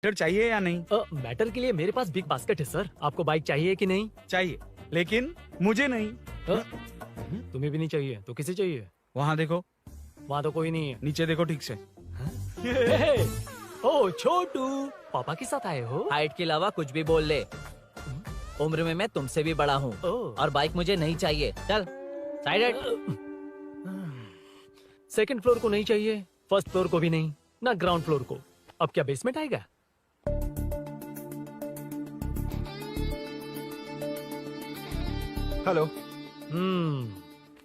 Matter चाहिए या नहीं? मैटर के लिए मेरे पास बिग बास्केट है सर। आपको बाइक चाहिए कि नहीं? चाहिए, लेकिन मुझे नहीं। तुम्हें भी नहीं चाहिए तो किसे चाहिए? वहाँ देखो, वहाँ तो कोई नहीं है। नीचे देखो ठीक से। ओ छोटू, पापा के साथ आए हो? हाइट के अलावा कुछ भी बोल ले। उम्र में मैं तुमसे भी बड़ा हूँ और बाइक मुझे नहीं चाहिए। चल साइड। सेकंड फ्लोर को नहीं चाहिए, फर्स्ट फ्लोर को भी नहीं, ना ग्राउंड फ्लोर को। अब क्या बेसमेंट आएगा? हेलो।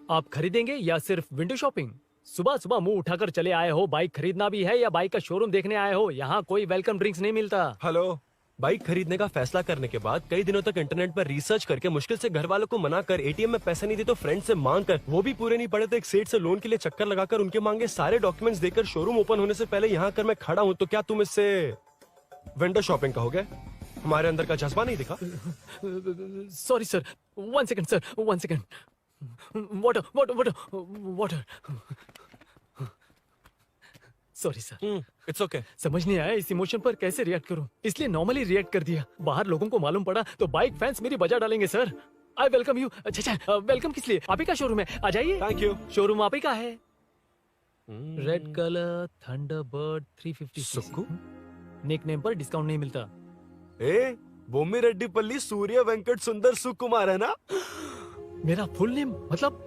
आप खरीदेंगे या सिर्फ विंडो शॉपिंग? सुबह सुबह मुंह उठाकर चले आए हो। बाइक खरीदना भी है या बाइक का शोरूम देखने आए हो? यहाँ कोई वेलकम ड्रिंक्स नहीं मिलता। हेलो। बाइक खरीदने का फैसला करने के बाद कई दिनों तक इंटरनेट पर रिसर्च करके मुश्किल से घर वालों को मना कर, एटीएम में पैसे नहीं दी तो फ्रेंड से मांग कर, वो भी पूरे नहीं पड़े तो एक सेठ से लोन के लिए चक्कर लगाकर उनके मांगे सारे डॉक्यूमेंट्स देकर शोरूम ओपन होने से पहले यहाँ कर मैं खड़ा हूँ, तो क्या तुम इससे विंडो शॉपिंग कहोगे? हमारे अंदर का जज्बा नहीं दिखा? Sorry sir, 1 second sir, 1 second. Water water water water. Sorry sir. It's okay. समझ नहीं आया इस इमोशन पर कैसे रिएक्ट करूं, इसलिए नॉर्मली रिएक्ट कर दिया। बाहर लोगों को मालूम पड़ा तो बाइक फैंस मेरी बजा डालेंगे सर। I welcome you. अच्छा, वेलकम किस लिए? आप ही का शोरूम है, आ जाइए। Thank you. शोरूम आप ही का है। Red colour Thunderbird 350 Sukku? Nickname पर डिस्काउंट नहीं मिलता। बोम्मी रेड्डी पल्ली सूर्य वेंकट सुंदर सुकुमार है ना? मेरा फुल नेम मतलब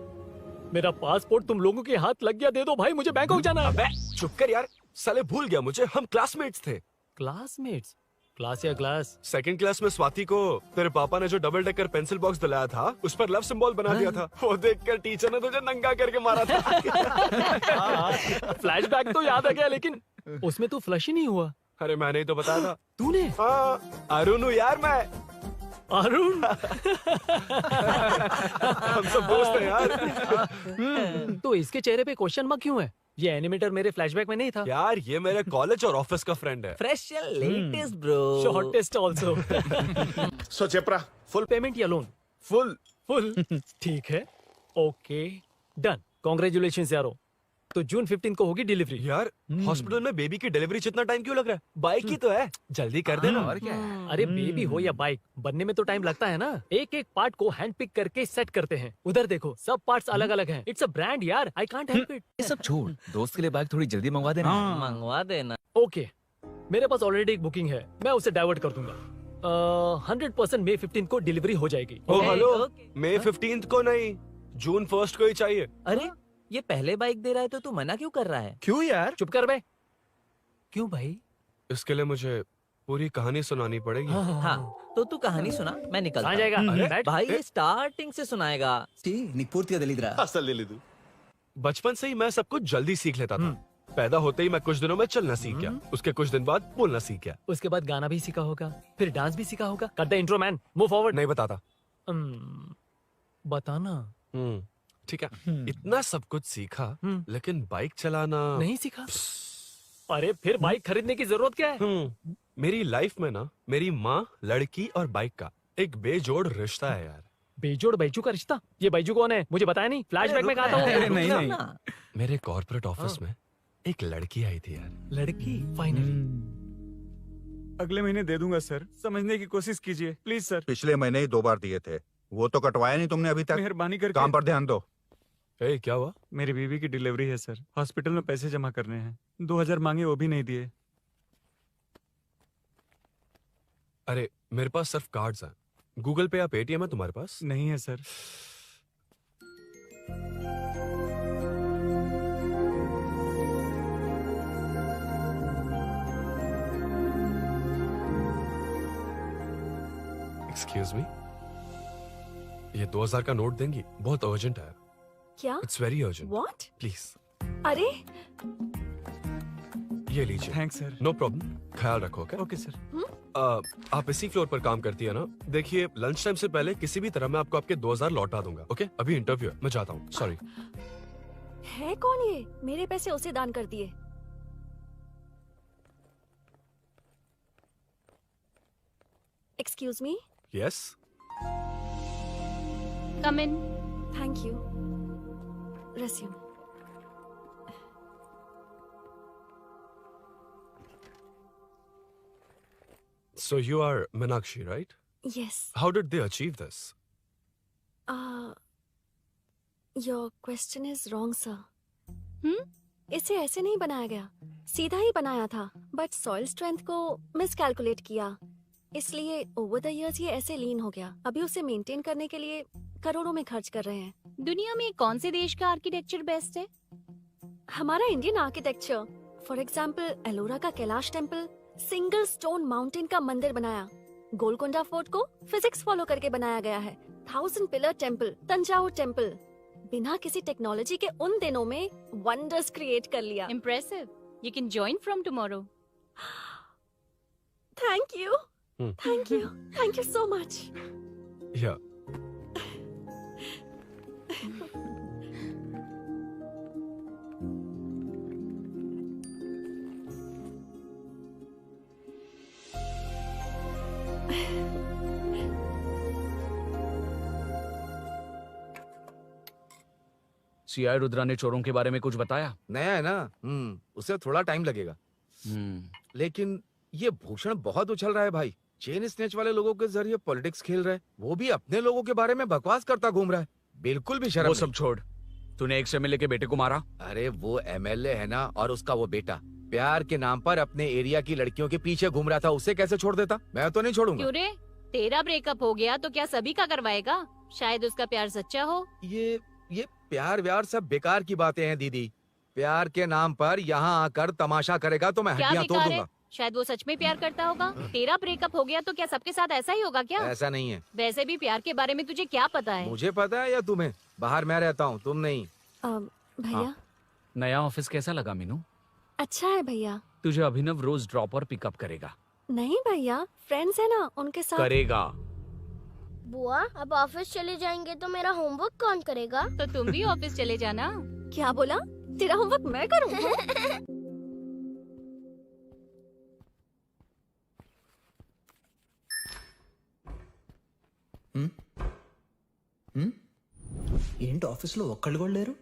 मेरा पासपोर्ट तुम लोगों के हाथ लग गया, दे दो भाई, मुझे बैंकॉक जाना है। अबे चुप कर यार, साले भूल गया मुझे, हम क्लासमेट्स थे। क्लासमेट्स? क्लास या क्लास? सेकंड क्लास में स्वाति को तेरे पापा ने जो डबल डेकर पेंसिल बॉक्स दिलाया था उस पर लव सिंबल बना दिया था। वो देखकर टीचर ने तुझे नंगा करके मारा था। फ्लैशबैक तो याद आ गया, लेकिन उसमें तो फ्लश ही नहीं हुआ। अरे मैंने ही तो बताया था। तूने? हाँ, अरुण हूँ यार मैं। अरुण? हम सब दोस्त हैं यार। तो इसके चेहरे पे क्वेश्चन मार्क क्यों है? ये एनिमेटर मेरे फ्लैशबैक में नहीं था। यार ये मेरे कॉलेज और ऑफिस का फ्रेंड है। Fresh latest bro. Shortest also. So चेपरा फुल पेमेंट या लोन? फुल। फुल। ठीक है, ओके डन। कांग्रेचुलेशंस यारो। तो जून 15 को होगी डिलीवरी। यार हॉस्पिटल में बेबी की डिलीवरी इतना टाइम क्यों लग रहा है? बाइक ही तो है, जल्दी कर देना। और क्या है? अरे बेबी हो या बाइक, बनने में तो टाइम लगता है ना। एक एक पार्ट को हैंड पिक करके सेट करते हैं। उधर देखो, सब पार्ट्स अलग अलग हैं। इट्स अ ब्रांड यार, आई कांट हेल्प इट। ये सब छोड़, दोस्त के लिए बाइक थोड़ी जल्दी मंगवा देना। मंगवा देना। ओके, मेरे पास ऑलरेडी एक बुकिंग है, मैं उसे डाइवर्ट कर दूंगा। 100% मई 15 को डिलीवरी हो जाएगी। ओ हेलो, ओके। मई 15 को नहीं, जून 1 को ही चाहिए। अरे ये पहले बाइक दे रहा है तो तू मना क्यों कर रहा है? क्यों यार? चुप कर बे। क्यों भाई? इसके लिए मुझे पूरी कहानी सुनानी पड़ेगी। हाँ तो तू कहानी सुना, मैं निकलता कहाँ हूँ। जाएगा? बैठ। भाई ये स्टार्टिंग से सुनाएगा। నీకు పూర్తిగా తెలీదురా. అసలు తెలీదు. बचपन से ही मैं सब कुछ जल्दी सीख लेता था। पैदा होते ही मैं कुछ दिनों में चलना सीख गया, उसके कुछ दिन बाद बोलना सीख गया। उसके बाद गाना भी सीखा होगा, फिर डांस भी सीखा होगा। Cut the intro man, move forward. नहीं बताता। बताना। ठीक है, इतना सब कुछ सीखा लेकिन बाइक चलाना नहीं सीखा? अरे फिर बाइक खरीदने की जरूरत क्या है? मेरी लाइफ में ना मेरी माँ, लड़की और बाइक का एक बेजोड़ रिश्ता है यार। बेजोड़ बैजू का रिश्ता? ये बैजू कौन है? मुझे बताया नहीं। फ्लैशबैक में कहा था अरे वो। नहीं, नहीं। ना। मेरे कॉर्पोरेट ऑफिस में एक लड़की आई थी यार। लड़की? फाइनली। अगले महीने दे दूंगा सर, समझने की कोशिश कीजिए प्लीज सर। पिछले महीने ही 2 बार दिए थे, वो तो कटवाया नहीं तुमने अभी तक। मेहरबानी करके। काम पर ध्यान दो। ए, क्या हुआ? मेरी बीवी की डिलीवरी है सर, हॉस्पिटल में पैसे जमा करने हैं। 2000 मांगे, वो भी नहीं दिए। अरे मेरे पास सिर्फ कार्ड्स हैं। गूगल पे या पेटीएम है तुम्हारे पास? नहीं है सर। एक्सक्यूज मी, ये 2000 का नोट देंगी? बहुत अर्जेंट है। क्या? It's very urgent. What? Please अरे ये लीजिए। Thanks sir. नो प्रॉब्लम, ख्याल रखो। Okay sir. आप इसी फ्लोर पर काम करती है ना? देखिए लंच टाइम से पहले किसी भी तरह मैं आपको आपके 2000 लौटा दूंगा। ओके, अभी इंटरव्यू है, मैं जाता हूँ। सॉरी। है कौन ये? मेरे पैसे उसे दान कर दिए। Excuse me. Yes. Come in. Thank you. Resume. So you are Meenakshi, right? Yes. How did they achieve this? Your question is wrong, sir. हम्म इसे ऐसे नहीं बनाया गया, सीधा ही बनाया था, बट सॉइल स्ट्रेंथ को मिसकैलकुलेट किया, इसलिए ओवर द इयर्स ये ऐसे लीन हो गया। अभी उसे मेंटेन करने के लिए करोड़ों में खर्च कर रहे हैं। दुनिया में कौन से देश का आर्किटेक्चर बेस्ट है? हमारा Indian architecture, for example Ellora का Kailash temple, single stone mountain का मंदिर बनाया। गोलकोंडा फोर्ट को फिजिक्स फॉलो करके बनाया गया है। 1000 पिलर टेम्पल, तंजावुर टेम्पल, बिना किसी टेक्नोलॉजी के उन दिनों में वंडर्स क्रिएट कर लिया। Impressive. You can join from tomorrow. Thank you, Hmm. Thank you so much. Yeah. CI Rudra ने चोरों के बारे में कुछ बताया? नया है ना, उसे थोड़ा टाइम लगेगा। लेकिन ये भूषण बहुत उछल रहा है भाई। चेन स्नेच वाले लोगों के जरिए पॉलिटिक्स खेल रहा है, वो भी अपने लोगों के बारे में बकवास करता घूम रहा है। बिल्कुल भी शर्म वो नहीं। सब छोड़, तूने एक्स एमएलए के बेटे को मारा। अरे वो एमएलए है ना, और उसका वो बेटा प्यार के नाम पर अपने एरिया की लड़कियों के पीछे घूम रहा था, उसे कैसे छोड़ देता? मैं तो नहीं छोड़ूंगा। क्यों रे? तेरा ब्रेकअप हो गया तो क्या सभी का करवाएगा? शायद उसका प्यार सच्चा हो। ये प्यार व्यार सब बेकार की बातें हैं दीदी। प्यार के नाम पर यहाँ आकर तमाशा करेगा तो मैं क्या हड्डियां तोड़ बेकार है? दूंगा। शायद वो सच में प्यार करता होगा। तेरा ब्रेकअप हो गया तो क्या सबके साथ ऐसा ही होगा क्या? ऐसा नहीं है। वैसे भी प्यार के बारे में तुझे क्या पता है? मुझे पता है या तुम्हें? बाहर मैं रहता हूँ, तुम नहीं। भैया, नया ऑफिस कैसा लगा मीनू? अच्छा है भैया। तुझे अभिनव रोज ड्रॉप और पिकअप करेगा। नहीं भैया, फ्रेंड्स है ना, उनके साथ। करेगा। बुआ, अब ऑफिस चले जाएंगे तो मेरा होमवर्क कौन करेगा? तो तुम भी ऑफिस चले जाना। क्या बोला? तेरा होमवर्क मैं करूँ? ఏంటి ఆఫీస్లో ఒక్కళ్ళు కూడా లేరు?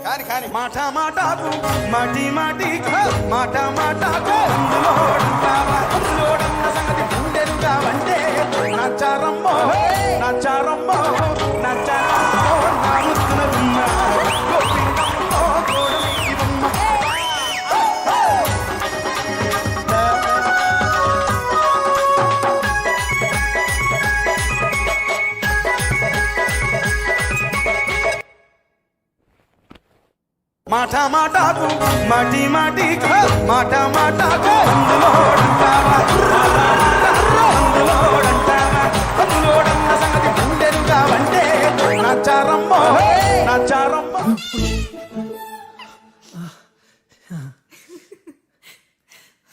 కాని కాని మాట మాటకు మాటి మాటికి మాట మాటకు అందులోడన్న సంగతి గుండెలుగా వంటే నచ్చారమ్మో నచ్చారమ్మో నచ్చారమ్మో నా ముద్దున బొమ్మ గోపికమ్మో గోడమీది బొమ్మ మాట మాటకు మాటి మాటికి మాట మాటకు అందులోడన్న సంగతి గుండెలుగా వంటే నచ్చారమ్మో నచ్చారమ్మో.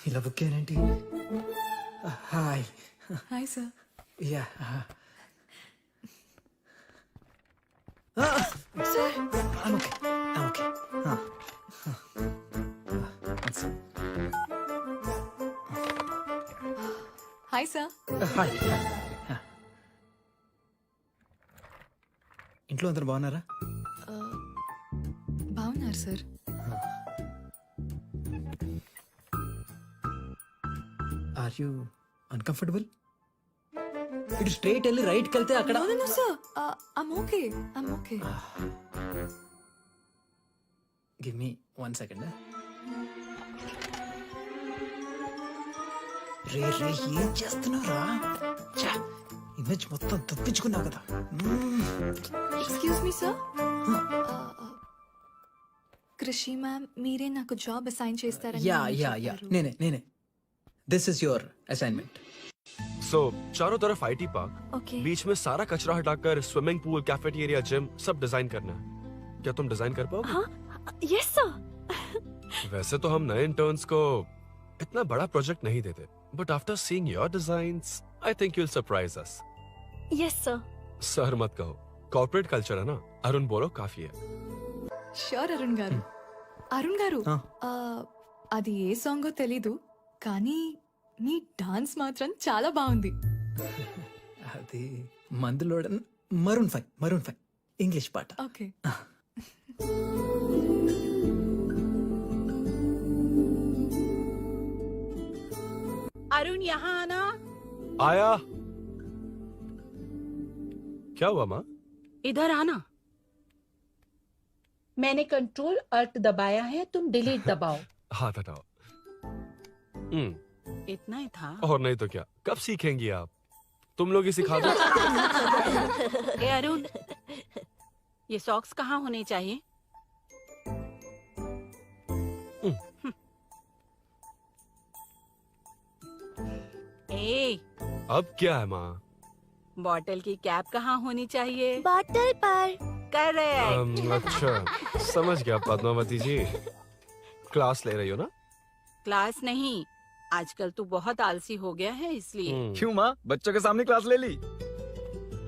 ఇలా బుక్ అయ్యానేంటి? Hi. Hi sir. Yeah. I'm okay. Hi sir. Hi. ఇంట్లో అందరు బాగున్నారా? బాగున్నారు సార్। Are you uncomfortable? ఇటు స్ట్రైట్ వెళ్ళి రైట్కి వెళ్తే అక్కడ. Sir, I'm okay. I'm okay. Give me 1 second. రే ఏం చేస్తున్నావురా? ఇమేజ్ మొత్తం తప్పించుకున్నావు కదా. Excuse me sir. Krishi ma'am, మీరే నాకు జాబ్ అసైన్ చేస్తారని యా నాకు యా యా చెప్పారు। నేనే. This is your assignment. So चारों तरफ आईटी पार्क, ओके। बीच में सारा कचरा हटाकर स्विमिंग पूल, कैफेटेरिया, जिम सब डिजाइन करना है। क्या तुम डिजाइन कर पाओगे? हाँ, यस सर। वैसे तो हम नए इंटर्न्स को इतना बड़ा प्रोजेक्ट नहीं देते, but after seeing your designs I think you will surprise us. Yes sir. Sir मत कहो, कॉर्पोरेट कल्चर है ना। अरुण बोलो काफी है। ష్యూర్ అరుణ్ గారు। అరుణ్ గారు, ఆ. అది ఏ సాంగో తెలీదు కానీ మీ డాన్స్ మాత్రం చాలా బాగుంది। అది మందులోడ Maroon 5. English part. Okay. Arun यहाँ आना। आया। क्या हुआ माँ? इधर आना। मैंने कंट्रोल अल्ट दबाया है, तुम डिलीट दबाओ। हाथ हटाओ। इतना ही था। और नहीं तो क्या, कब सीखेंगी आप? तुम लोग ही सिखा दो। ए अरुण, ये सॉक्स कहाँ होने चाहिए? ए, अब क्या है माँ? बॉटल की कैप कहाँ होनी चाहिए? बॉटल पर। करेक्ट। अच्छा, समझ गया पद्मावती जी। क्लास ले रही हो ना? क्लास नहीं, आजकल तू बहुत आलसी हो गया है इसलिए। क्यों माँ, बच्चों के सामने क्लास ले ली?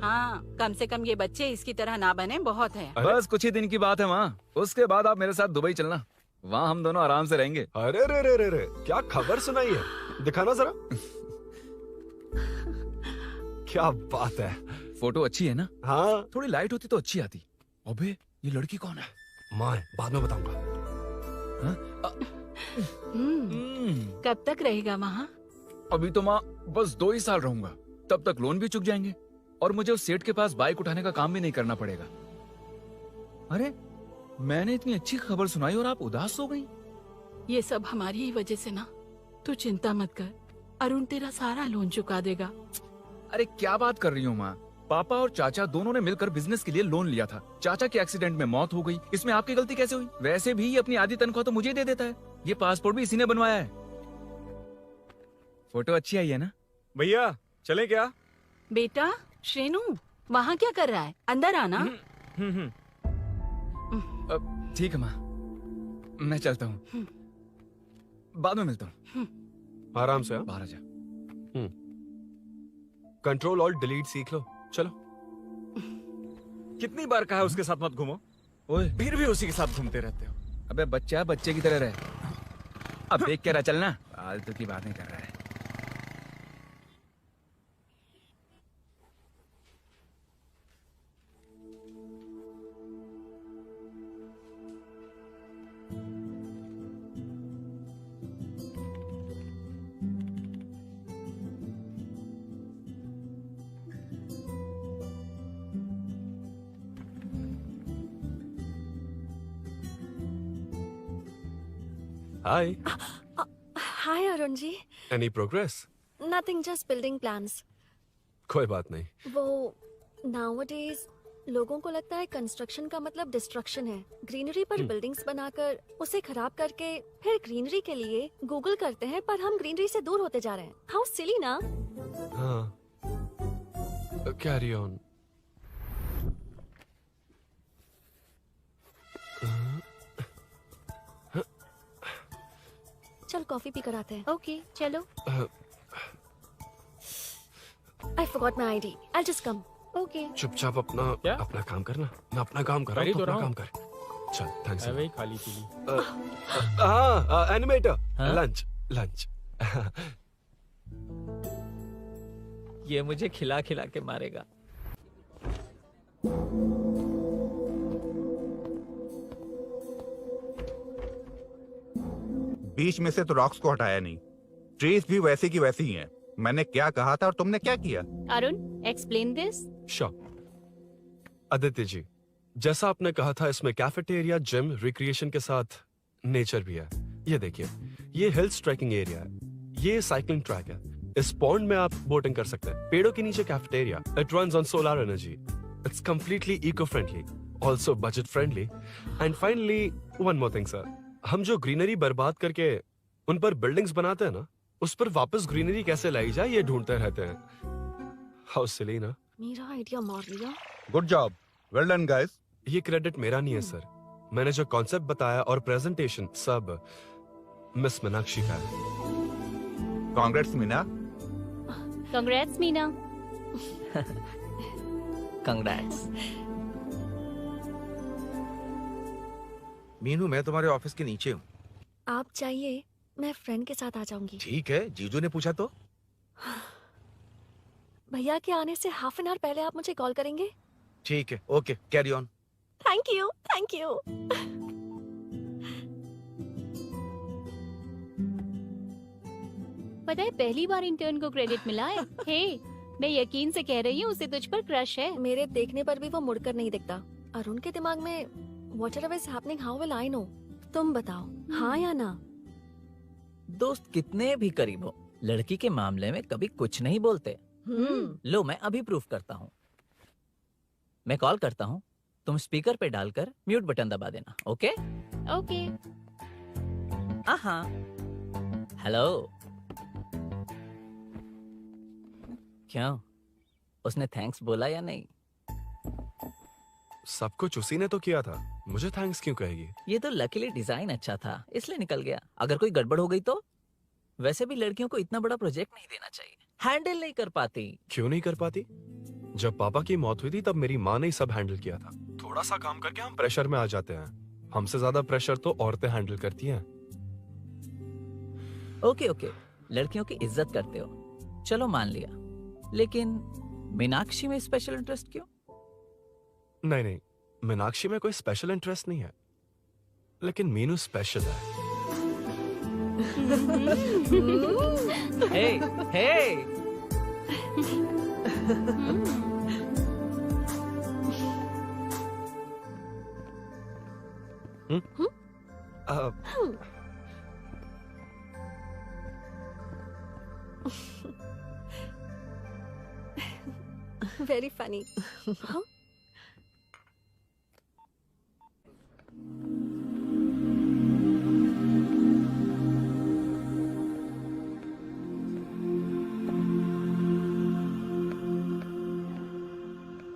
हाँ, कम से कम ये बच्चे इसकी तरह ना बने, बहुत है। बस कुछ ही दिन की बात है माँ, उसके बाद आप मेरे साथ दुबई चलना, वहाँ हम दोनों आराम से रहेंगे। अरे रे रे रे रे, क्या खबर सुनाई है? दिखाना जरा। क्या बात है। फोटो अच्छी है ना? हाँ। थोड़ी लाइट होती तो अच्छी आती। अबे ये लड़की कौन है? माँ, बाद में बताऊंगा। कब तक रहेगा वहाँ? अभी तो माँ बस 2 ही साल रहूंगा, तब तक लोन भी चुक जाएंगे और मुझे उस सेठ के पास बाइक उठाने का काम भी नहीं करना पड़ेगा। अरे मैंने इतनी अच्छी खबर सुनाई और आप उदास हो गई। ये सब हमारी ही वजह से ना, तू चिंता मत कर, अरुण तेरा सारा लोन चुका देगा। अरे क्या बात कर रही हो माँ, पापा और चाचा दोनों ने मिलकर बिजनेस के लिए लोन लिया था। चाचा की एक्सीडेंट में मौत हो गई, इसमें आपकी गलती कैसे हुई? वैसे भी ये अपनी आधी तनख्वाह तो मुझे ही दे देता है। ये पासपोर्ट भी इसी ने बनवाया है। फोटो अच्छी आई है ना? भैया चले क्या? बेटा श्रेनु, वहाँ क्या कर रहा है? अंदर आना। ठीक है माँ, मैं चलता हूँ, बाद में मिलता हूँ। आराम से। बाहर आ जा। कंट्रोल ऑल्ट डिलीट सीख लो। चलो। कितनी बार कहा है उसके साथ मत घूमो, ओए फिर भी उसी के साथ घूमते रहते हो। अबे बच्चा बच्चे की तरह रहे। अब देख के रहा चलना, फालतू की बात नहीं कर रहा है। Hi. Hi Arun ji. Any progress? Nothing, just building plans. कोई बात नहीं। वो nowadays लोगों को लगता है कंस्ट्रक्शन का मतलब डिस्ट्रक्शन है। ग्रीनरी पर बिल्डिंग्स बनाकर उसे खराब करके फिर ग्रीनरी के लिए गूगल करते हैं, पर हम ग्रीनरी से दूर होते जा रहे हैं। हाउ सिली ना? हाँ। Carry on. चल कॉफी पी कर आते हैं। ओके चलो। I forgot my ID. I'll just come. Okay. चुपचाप अपना काम करना। मैं अपना काम कर रहा हूँ, अपना काम कर। चल, थैंक्स। वही खाली पीली। हाँ, एनिमेटर। लंच। ये मुझे खिला खिला के मारेगा। बीच में से तो रॉक्स को हटाया नहीं, ट्रीज भी वैसी की वैसी ही हैं। मैंने क्या कहा था और तुमने क्या किया? Arun explain this. आदित्य जी, जैसा आपने कहा था, इसमें कैफेटेरिया, जिम, रिक्रिएशन के साथ नेचर भी है। ये देखिए, ये हिल्स ट्रैकिंग एरिया है, ये साइकिलिंग ट्रैक है। इस पॉन्ड में आप बोटिंग कर सकते हैं। पेड़ों के नीचे cafeteria, it runs on solar energy, it's completely eco friendly, also budget friendly. And finally one more thing sir, हम जो ग्रीनरी बर्बाद करके उन पर बिल्डिंग्स बनाते हैं ना, उस पर वापस ग्रीनरी कैसे लाई जाए ये ढूंढते रहते हैं। हाउ सिली ना? मेरा आइडिया मार लिया। Good job, well done guys. ये क्रेडिट मेरा नहीं है सर, मैंने जो कॉन्सेप्ट बताया और प्रेजेंटेशन सब मिस मीनाक्षी का है। Congrats Meena. Congrats Meena. Congrats. Meenu, मैं तुम्हारे ऑफिस के नीचे हूँ। आप चाहिए मैं फ्रेंड के साथ आ जाऊंगी। ठीक है, जीजू ने पूछा तो। भैया के आने से हाफ एन आवर पहले आप मुझे कॉल करेंगे? ठीक है, okay, carry on. Thank you, thank you. पता है पहली बार इंटर्न को क्रेडिट मिला है। हे, मैं यकीन से कह रही हूँ उसे तुझ पर क्रश है। मेरे देखने पर भी वो मुड़कर नहीं दिखता। अरुण के दिमाग में whatever is happening, how will I know? तुम बताओ, हाँ या ना? दोस्त कितने भी करीब हो, लड़की के मामले में कभी कुछ नहीं बोलते। लो मैं अभी प्रूफ करता हूँ। मैं कॉल करता हूँ, तुम स्पीकर पे डालकर म्यूट बटन दबा देना। Okay okay. हाँ। हेलो। क्यों, उसने थैंक्स बोला या नहीं? सब कुछ उसी ने तो किया था, मुझे थैंक्स क्यों कहेगी? ये तो लकीली डिजाइन अच्छा था इसलिए निकल गया। अगर कोई गड़बड़ हो गई तो? वैसे भी लड़कियों को इतना बड़ा प्रोजेक्ट नहीं देना चाहिए, हैंडल नहीं कर पाती। क्यों नहीं कर पाती? जब पापा की मौत हुई थी तब मेरी माँ ने ही सब हैंडल किया था। थोड़ा सा काम करके हम प्रेशर में आ जाते हैं। हमसे ज्यादा प्रेशर तो औरतें हैंडल करती हैं। ओके ओके, लड़कियों की इज्जत करते हो, चलो मान लिया। लेकिन मीनाक्षी में स्पेशल इंटरेस्ट क्यों? नहीं नहीं, मीनाक्षी में कोई स्पेशल इंटरेस्ट नहीं है, लेकिन मीनू स्पेशल है। हे हे Very funny. Huh?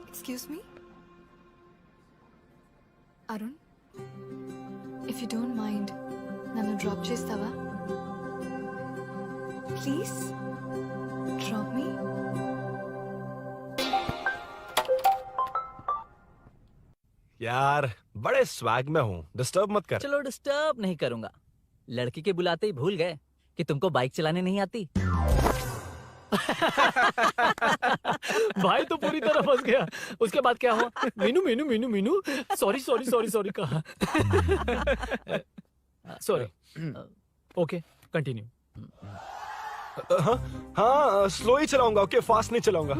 Excuse me? Arun? If you don't mind, nanu drop chestava? Please? Drop me? यार बड़े स्वैग में हूँ, डिस्टर्ब मत कर। चलो डिस्टर्ब नहीं करूंगा। लड़की के बुलाते ही भूल गए कि तुमको बाइक चलाने नहीं आती। भाई तो पूरी तरह फंस गया। उसके बाद क्या हुआ? Meenu Meenu Meenu Meenu sorry sorry sorry sorry कहा। सॉरी। Okay continue. हाँ स्लो ही चलाऊंगा, ओके फास्ट नहीं चलाऊंगा।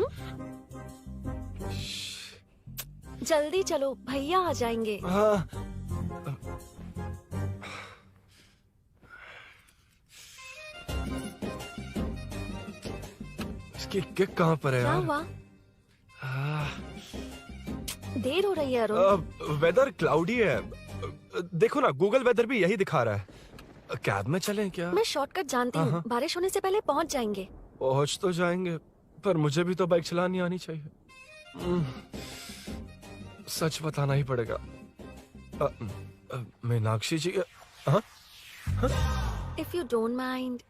जल्दी चलो, भैया आ जाएंगे। हाँ। इसकी किक कहाँ पर है क्या यार? हुआ? देर हो रही है अरुण। वेदर क्लाउडी है। देखो ना, गूगल वेदर भी यही दिखा रहा है। कैब में चलें क्या? मैं शॉर्टकट जानती हूँ, बारिश होने से पहले पहुँच जाएंगे। पहुँच तो जाएंगे, पर मुझे भी तो बाइक चलानी आनी चाहिए। सच बताना ही पड़ेगा। मीनाक्षी जी। If you don't mind,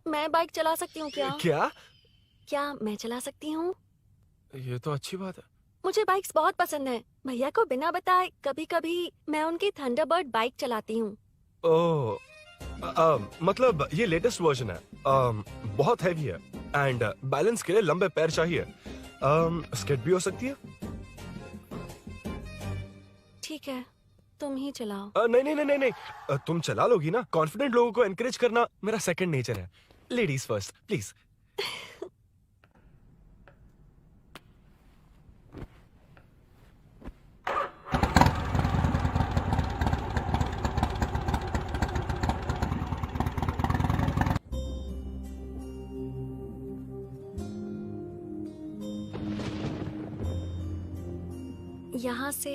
मैं बाइक चला सकती हूँ क्या? क्या मैं चला सकती हूँ? ये तो अच्छी बात है। मुझे बाइक्स बहुत पसंद है। भैया को बिना बताए कभी कभी मैं उनकी थंडरबर्ड बाइक चलाती हूँ। ओह, मतलब ये लेटेस्ट वर्जन है। बहुत हैवी है एंड बैलेंस के लिए लंबे पैर चाहिए। स्किड भी हो सकती है। ठीक है, तुम ही चलाओ। नहीं नहीं नहीं नहीं, तुम चला लोगी ना। कॉन्फिडेंट लोगों को एनकरेज करना मेरा सेकंड नेचर है। Ladies first please. यहाँ से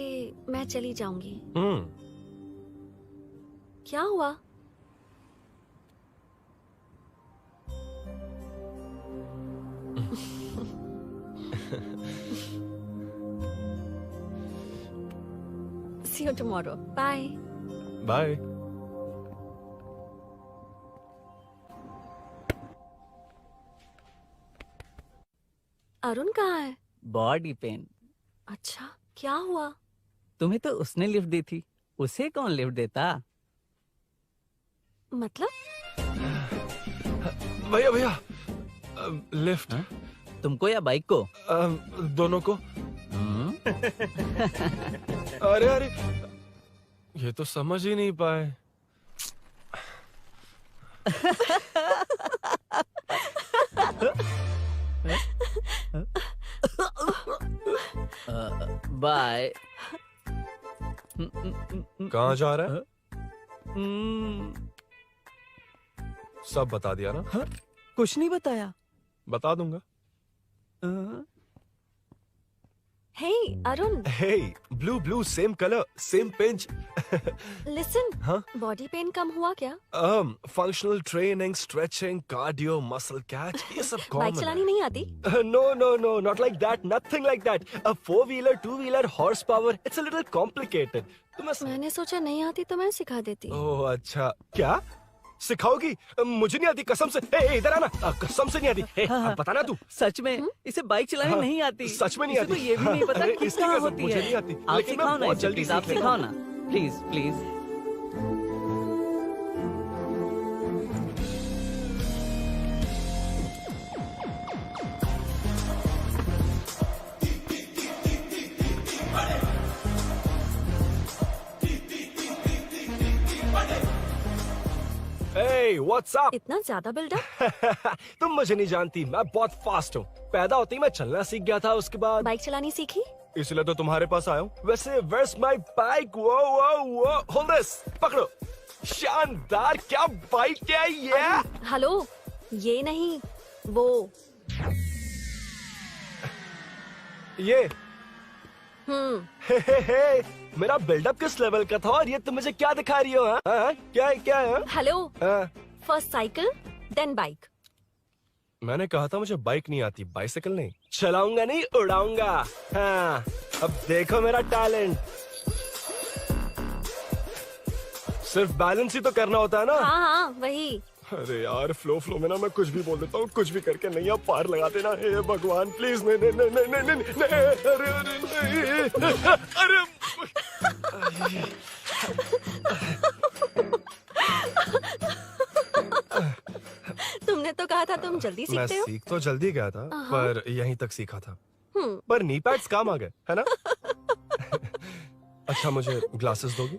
मैं चली जाऊंगी। क्या हुआ? See you tomorrow. Bye. Bye. Arun कहाँ है? Body pain. अच्छा, क्या हुआ? तुम्हें तो उसने लिफ्ट दी थी, उसे कौन लिफ्ट देता? मतलब? भैया भैया लिफ्ट। तुमको या बाइक को? दोनों को। अरे अरे, ये तो समझ ही नहीं पाए। बाय। कहाँ जा रहा है? सब बता दिया ना? कुछ नहीं बताया। बता दूंगा। Hey, Arun. Hey, blue, same color, same pinch. Listen. हाँ? Body pain कम हुआ क्या? Functional training, stretching, cardio, muscle catch, ये सब common बाइक चलानी नहीं आती? No, not like that, nothing like that. A 4-wheeler, 2-wheeler, horsepower, it's a little complicated. मैंने सोचा नहीं आती तो मैं सिखा देती। ओह अच्छा, क्या? सिखाओगी? मुझे नहीं आती कसम से। ए, इधर आना, कसम से नहीं आती। अब बताना तू। सच में इसे बाइक चलानी नहीं आती। सच में नहीं आती। तो ये भी नहीं पता कि इसकी कहाँ कसम होती मुझे है। नहीं आती। आप लेकिन मैं सिखाओ ना बहुत इसे, जल्दी please, आप सीख लेता सिखाओ हूँ। ना, प्लीज। Hey, what's up? इतना ज्यादा बिल्डअप? तुम मुझे नहीं जानती, मैं बहुत फास्ट हूँ। पैदा होते ही मैं चलना सीख गया था, उसके बाद बाइक चलानी सीखी? इसलिए तो तुम्हारे पास आया हूँ। वैसे where's my bike? वो hold this, पकड़ो। शानदार, क्या बाइक है ये? हेलो, ये नहीं, वो। ये हे, मेरा बिल्डअप किस लेवल का था और ये तुम मुझे क्या दिखा रही हो? हाँ? क्या है? हेलो, हाँ? First cycle then bike. मैंने कहा था मुझे बाइक नहीं आती, बाइसाइकिल नहीं। चलाऊंगा नहीं, उड़ाऊंगा। हाँ, अब देखो मेरा टैलेंट। सिर्फ बैलेंस ही तो करना होता है ना? हाँ, वही। अरे यार, फ्लो में ना मैं कुछ भी बोल देता हूँ, कुछ भी करके नहीं आप पार लगा देना। हे भगवान प्लीज, नहीं, अरे तुमने तो कहा था तुम जल्दी मैं सीखते हो। सीख तो जल्दी गया था, पर यहीं तक सीखा था। हम्म। पर नी पैड्स काम आ गए, है ना? अच्छा, मुझे ग्लासेस दोगी?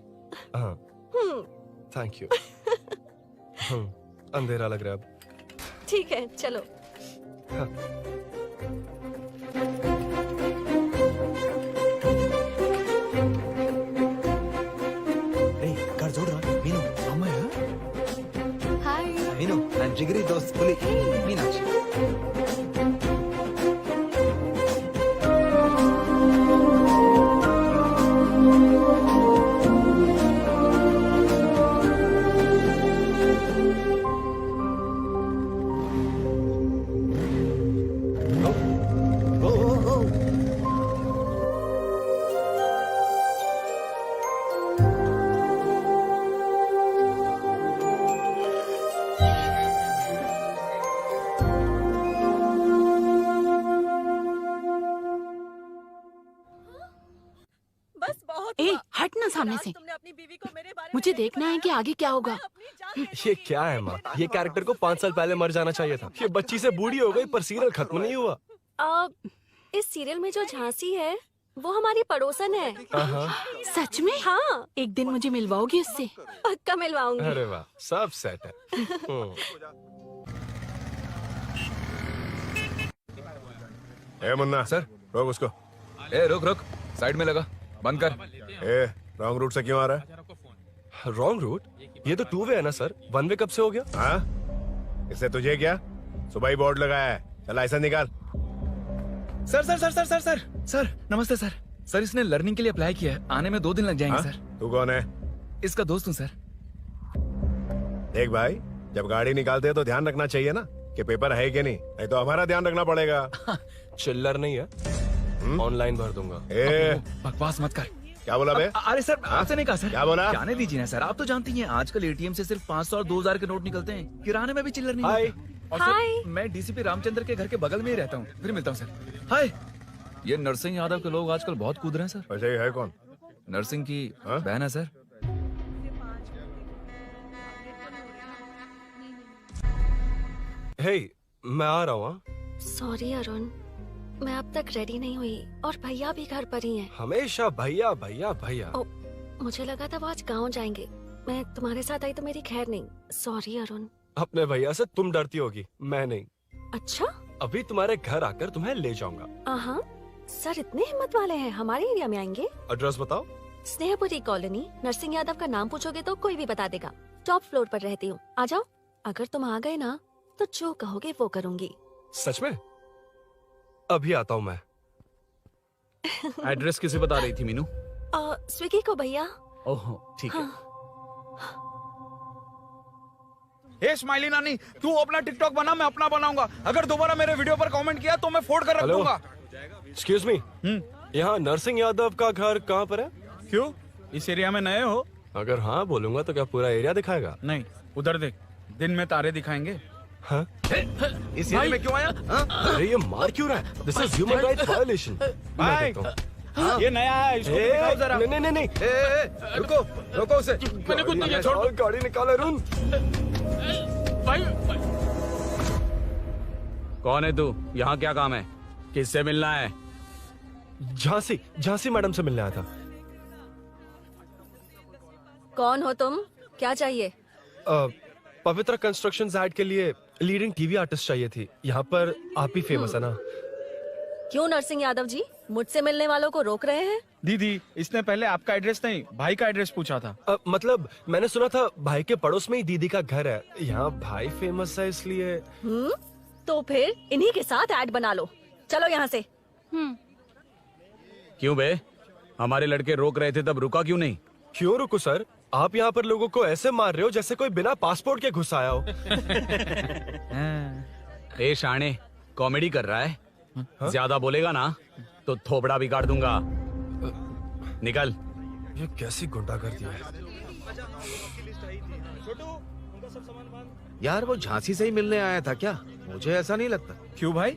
हाँ, थैंक यू। अंधेरा लग रहा है अब। ठीक है, चलो। हाँ। कर जोड़ रहा मीनू अम्मा Hi. मीनू ನನ್ನ ಜಿಗರಿ ದೋಸ್ತ್ ಹುಲಿ ಮೀನಾಕ್ಷಿ ए, हट ना सामने से। मुझे देखना है कि आगे क्या होगा। ये क्या है माँ? ये कैरेक्टर को 5 साल पहले मर जाना चाहिए था। ये बच्ची से बूढ़ी हो गई पर सीरियल खत्म नहीं हुआ। इस सीरियल में जो झांसी है वो हमारी पड़ोसन है। सच में? हाँ। एक दिन मुझे मिलवाओगी उससे? पक्का मिलवाऊंगी। अरे वाह, सब सेट है। ए मुन्ना सर, रोक उसको। ए रुक, साइड में लगा, बंद कर। ए रॉन्ग रूट से क्यों आ रहा है? Wrong route? ये तो 2 वे है ना सर, 1 वे कब से हो गया? हाँ, इससे तुझे क्या? सुबह ही बोर्ड लगाया है, चल लाइसेंस निकाल। सर, नमस्ते सर। सर, इसने लर्निंग के लिए अप्लाई किया है, आने में 2 दिन लग जाएंगे। हाँ? सर, तू कौन है? इसका दोस्त हूँ सर। देख भाई, जब गाड़ी निकालते हैं तो ध्यान रखना चाहिए ना कि पेपर है कि नहीं तो हमारा ध्यान रखना पड़ेगा। चिल्लर नहीं है, ऑनलाइन भर दूंगा। बकवास मत कर। क्या बोला बे? अरे सर, आपसे नहीं कहा सर। क्या बोला? जाने दीजिए ना सर, आप तो जानती हैं आजकल एटीएम से सिर्फ 500 और 2000 के नोट निकलते हैं, किराने में भी चिल्लर नहीं हाय। और सर, मैं डीसीपी रामचंद्र के घर के बगल में ही रहता हूँ। फिर मिलता हूँ सर। हाय। ये नरसिंह यादव के लोग आजकल बहुत कूद रहे हैं सर। अच्छा, ये है कौन? नरसिंह की बहन है सर। हे, मैं आ रहा हूँ। सॉरी अरुण, मैं अब तक रेडी नहीं हुई और भैया भी घर पर ही हैं। हमेशा भैया भैया भैया। मुझे लगा था वो आज गाँव जाएंगे। मैं तुम्हारे साथ आई तो मेरी खैर नहीं। सॉरी अरुण। अपने भैया से तुम डरती होगी, मैं नहीं। अच्छा? अभी तुम्हारे घर आकर तुम्हें ले जाऊंगा। हाँ, सर इतने हिम्मत वाले हैं, हमारे एरिया में आएंगे? एड्रेस बताओ। स्नेहपुरी कॉलोनी। नरसिंह यादव का नाम पूछोगे तो कोई भी बता देगा। टॉप फ्लोर पर रहती हूँ, आ जाओ। अगर तुम आ गए ना तो जो कहोगे वो करूँगी। सच में? अभी आता हूँ मैं। एड्रेस किसे बता रही थी मीनू? स्विगी को भैया। ओह ठीक है। हे स्माइली नानी, तू अपना टिकटॉक बना, मैं अपना बनाऊंगा। अगर दोबारा मेरे वीडियो पर कमेंट किया तो मैं फोड़ कर रख हेलो। दूंगा। एक्सक्यूज मी, यहाँ नरसिंह यादव का घर कहाँ पर है? क्यों, इस एरिया में नए हो? अगर हाँ बोलूंगा तो क्या पूरा एरिया दिखाएगा? नहीं, उधर देख, दिन में तारे दिखाएंगे। हाँ? इस एरिया में क्यों आया? अरे ये मार क्यों रहा है? This is human rights violation. भाई, ये नया है, इसको भी दिखाओ जरा। नहीं। रुको, रोको उसे। मैंने कुछ नहीं किया, छोड़। गाड़ी निकाल अरुण। कौन है तू? यहाँ क्या काम है? किससे मिलना है? झांसी मैडम से मिलने आया था। कौन हो तुम? क्या चाहिए? पवित्र कंस्ट्रक्शन ऐड के लिए लीडिंग टीवी आर्टिस्ट चाहिए थी। यहाँ पर आप ही फेमस है ना? क्यों नरसिंह यादव जी मुझसे मिलने वालों को रोक रहे हैं? दीदी, इसने पहले आपका एड्रेस नहीं, भाई का एड्रेस पूछा था। मतलब मैंने सुना था भाई के पड़ोस में ही दीदी का घर है। यहाँ भाई फेमस है इसलिए। तो फिर इन्हीं के साथ ऐड बना लो। चलो यहाँ से। क्यों बे? हमारे लड़के रोक रहे थे तब रुका क्यों नहीं? क्यों रुको सर? आप यहाँ पर लोगों को ऐसे मार रहे हो जैसे कोई बिना पासपोर्ट के घुस आया हो। ए शाणे, कॉमेडी कर रहा है? ज्यादा बोलेगा ना तो थोपड़ा बिगाड़ दूंगा। निकल। ये कैसी गुंडागर्दी है? यार वो झांसी से ही मिलने आया था क्या? मुझे ऐसा नहीं लगता। क्यों भाई?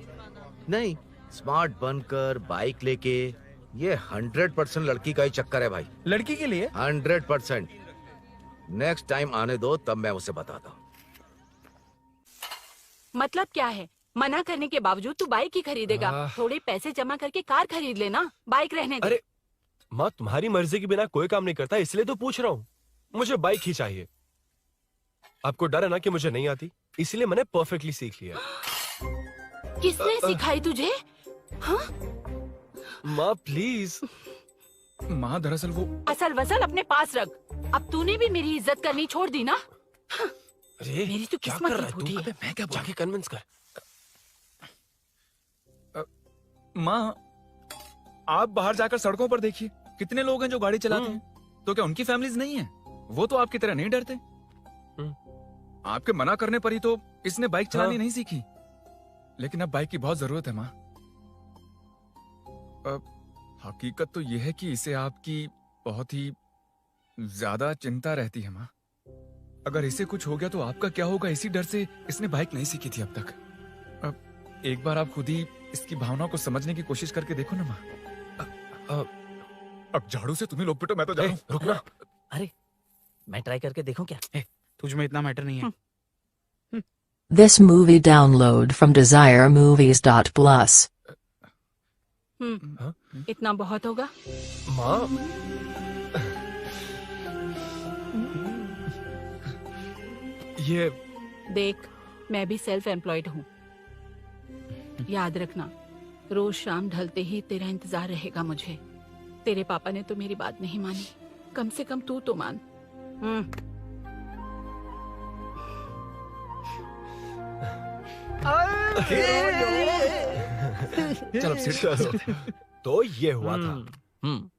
नहीं, स्मार्ट बनकर बाइक लेके, ये 100% लड़की का ही चक्कर है भाई। लड़की के लिए? 100%। नेक्स्ट टाइम आने दो, तब मैं उसे बताता हूँ। मतलब क्या है? मना करने के बावजूद तू बाइक ही खरीदेगा? थोड़े पैसे जमा करके कार खरीद लेना, बाइक रहने दे। अरे माँ, तुम्हारी मर्जी के बिना कोई काम नहीं करता, इसलिए तो पूछ रहा हूँ। मुझे बाइक ही चाहिए। आपको डर है ना कि मुझे नहीं आती, इसलिए मैंने परफेक्टली सीख लिया। किसने सिखाई तुझे? हाँ? माँ प्लीज। माँ दरअसल वो असल वसल अपने पास रख। अब तूने भी मेरी इज्जत करनी छोड़ दी ना? अरे मेरी तो किस्मत ही फूटी है। मैं क्या जाके कन्विंस कर। माँ, आप बाहर जाकर सड़कों पर देखिए, कितने लोग हैं जो गाड़ी चलाते हैं। तो क्या उनकी फैमिलीज नहीं है? वो तो आपकी तरह नहीं डरते। आपके मना करने पर ही तो इसने बाइक चलानी नहीं सीखी। लेकिन अब बाइक की बहुत जरूरत है माँ। हकीकत तो यह है कि इसे आपकी बहुत ही ज्यादा चिंता रहती है माँ। अगर इसे कुछ हो गया तो आपका क्या होगा, इसी डर से इसने बाइक नहीं सीखी थी अब तक। अब एक बार आप खुद ही इसकी भावना को समझने की कोशिश करके देखो ना माँ। अब झाड़ू से तुम्हें लोग पिटो, मैं तो जा रहा हूं। रुकना। अरे मैं ट्राई करके देखूं क्या? तुझ में इतना मैटर नहीं है। This movie download from desiremovies.plus. इतना बहुत होगा? माँ, ये देख, मैं भी सेल्फ एम्प्लॉयड हूँ। याद रखना, रोज शाम ढलते ही तेरा इंतजार रहेगा मुझे। तेरे पापा ने तो मेरी बात नहीं मानी, कम से कम तू तो मान। चलो तो ये हुआ था।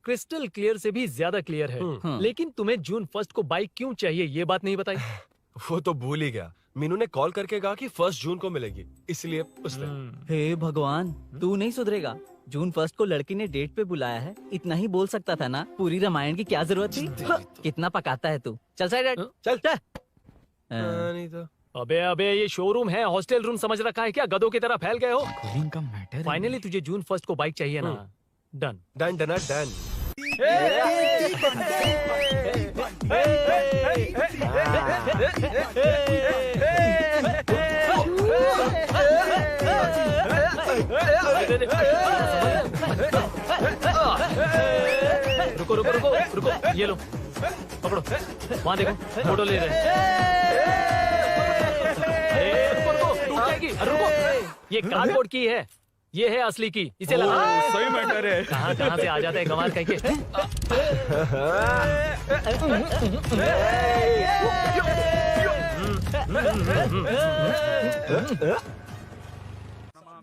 क्रिस्टल क्लियर से भी ज्यादा क्लियर है। लेकिन तुम्हें जून 1 को बाइक क्यों चाहिए, ये बात नहीं बताई। वो तो भूल ही गया। मीनू ने कॉल करके कहा कि 1 जून को मिलेगी, इसलिए उसने। हे भगवान, तू नहीं सुधरेगा। जून 1 को लड़की ने डेट पे बुलाया है, इतना ही बोल सकता था ना। पूरी रामायण की क्या जरूरत थी? कितना पकाता है तू। चल साइड चल। नहीं तो अबे ये शोरूम है, हॉस्टल रूम समझ रखा है क्या? गधों की तरह फैल गए हो। का मैटर। फाइनली तुझे जून 1 को बाइक चाहिए ना? Done done done done. रुको रुको रुको रुको, ये लो पकड़ो, वहाँ देखो फोटो ले रहे हैं। अरे रुको रुको, टूट जाएगी। अरे रुको, ये कार्डबोर्ड की है, ये है असली की, इसे लगा। सही मैटर है। कहाँ कहाँ से आ जाते हैं गंवार कहीं के।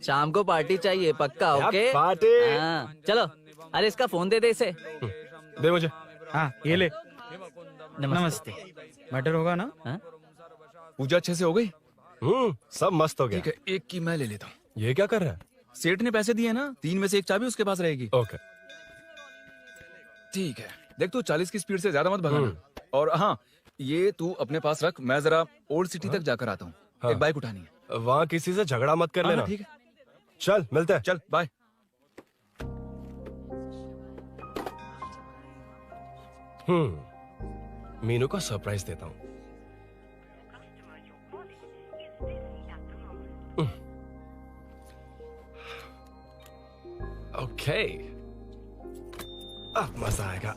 शाम को पार्टी चाहिए पक्का, ओके? पार्टी। हाँ, चलो। अरे इसका फोन दे इसे। दे मुझे। हाँ ये ले। नमस्ते। मैटर होगा ना? पूजा अच्छे से हो गई? सब मस्त हो गया। ठीक है, एक की मैं ले लेता हूँ। ये क्या कर रहा है? सेठ ने पैसे दिए ना, 3 में से 1 चाबी उसके पास रहेगी। ओके ठीक है, देख तू 40 की स्पीड से ज्यादा मत भगाना। और हाँ, ये तू अपने पास रख, मैं जरा ओल्ड सिटी तक जाकर आता हूँ। एक बाइक उठानी है। वहाँ किसी से झगड़ा मत कर लेना। ठीक है, चल मिलते हैं। चल बाय। मीनू को सरप्राइज देता हूँ। ओके, अब मजा आएगा।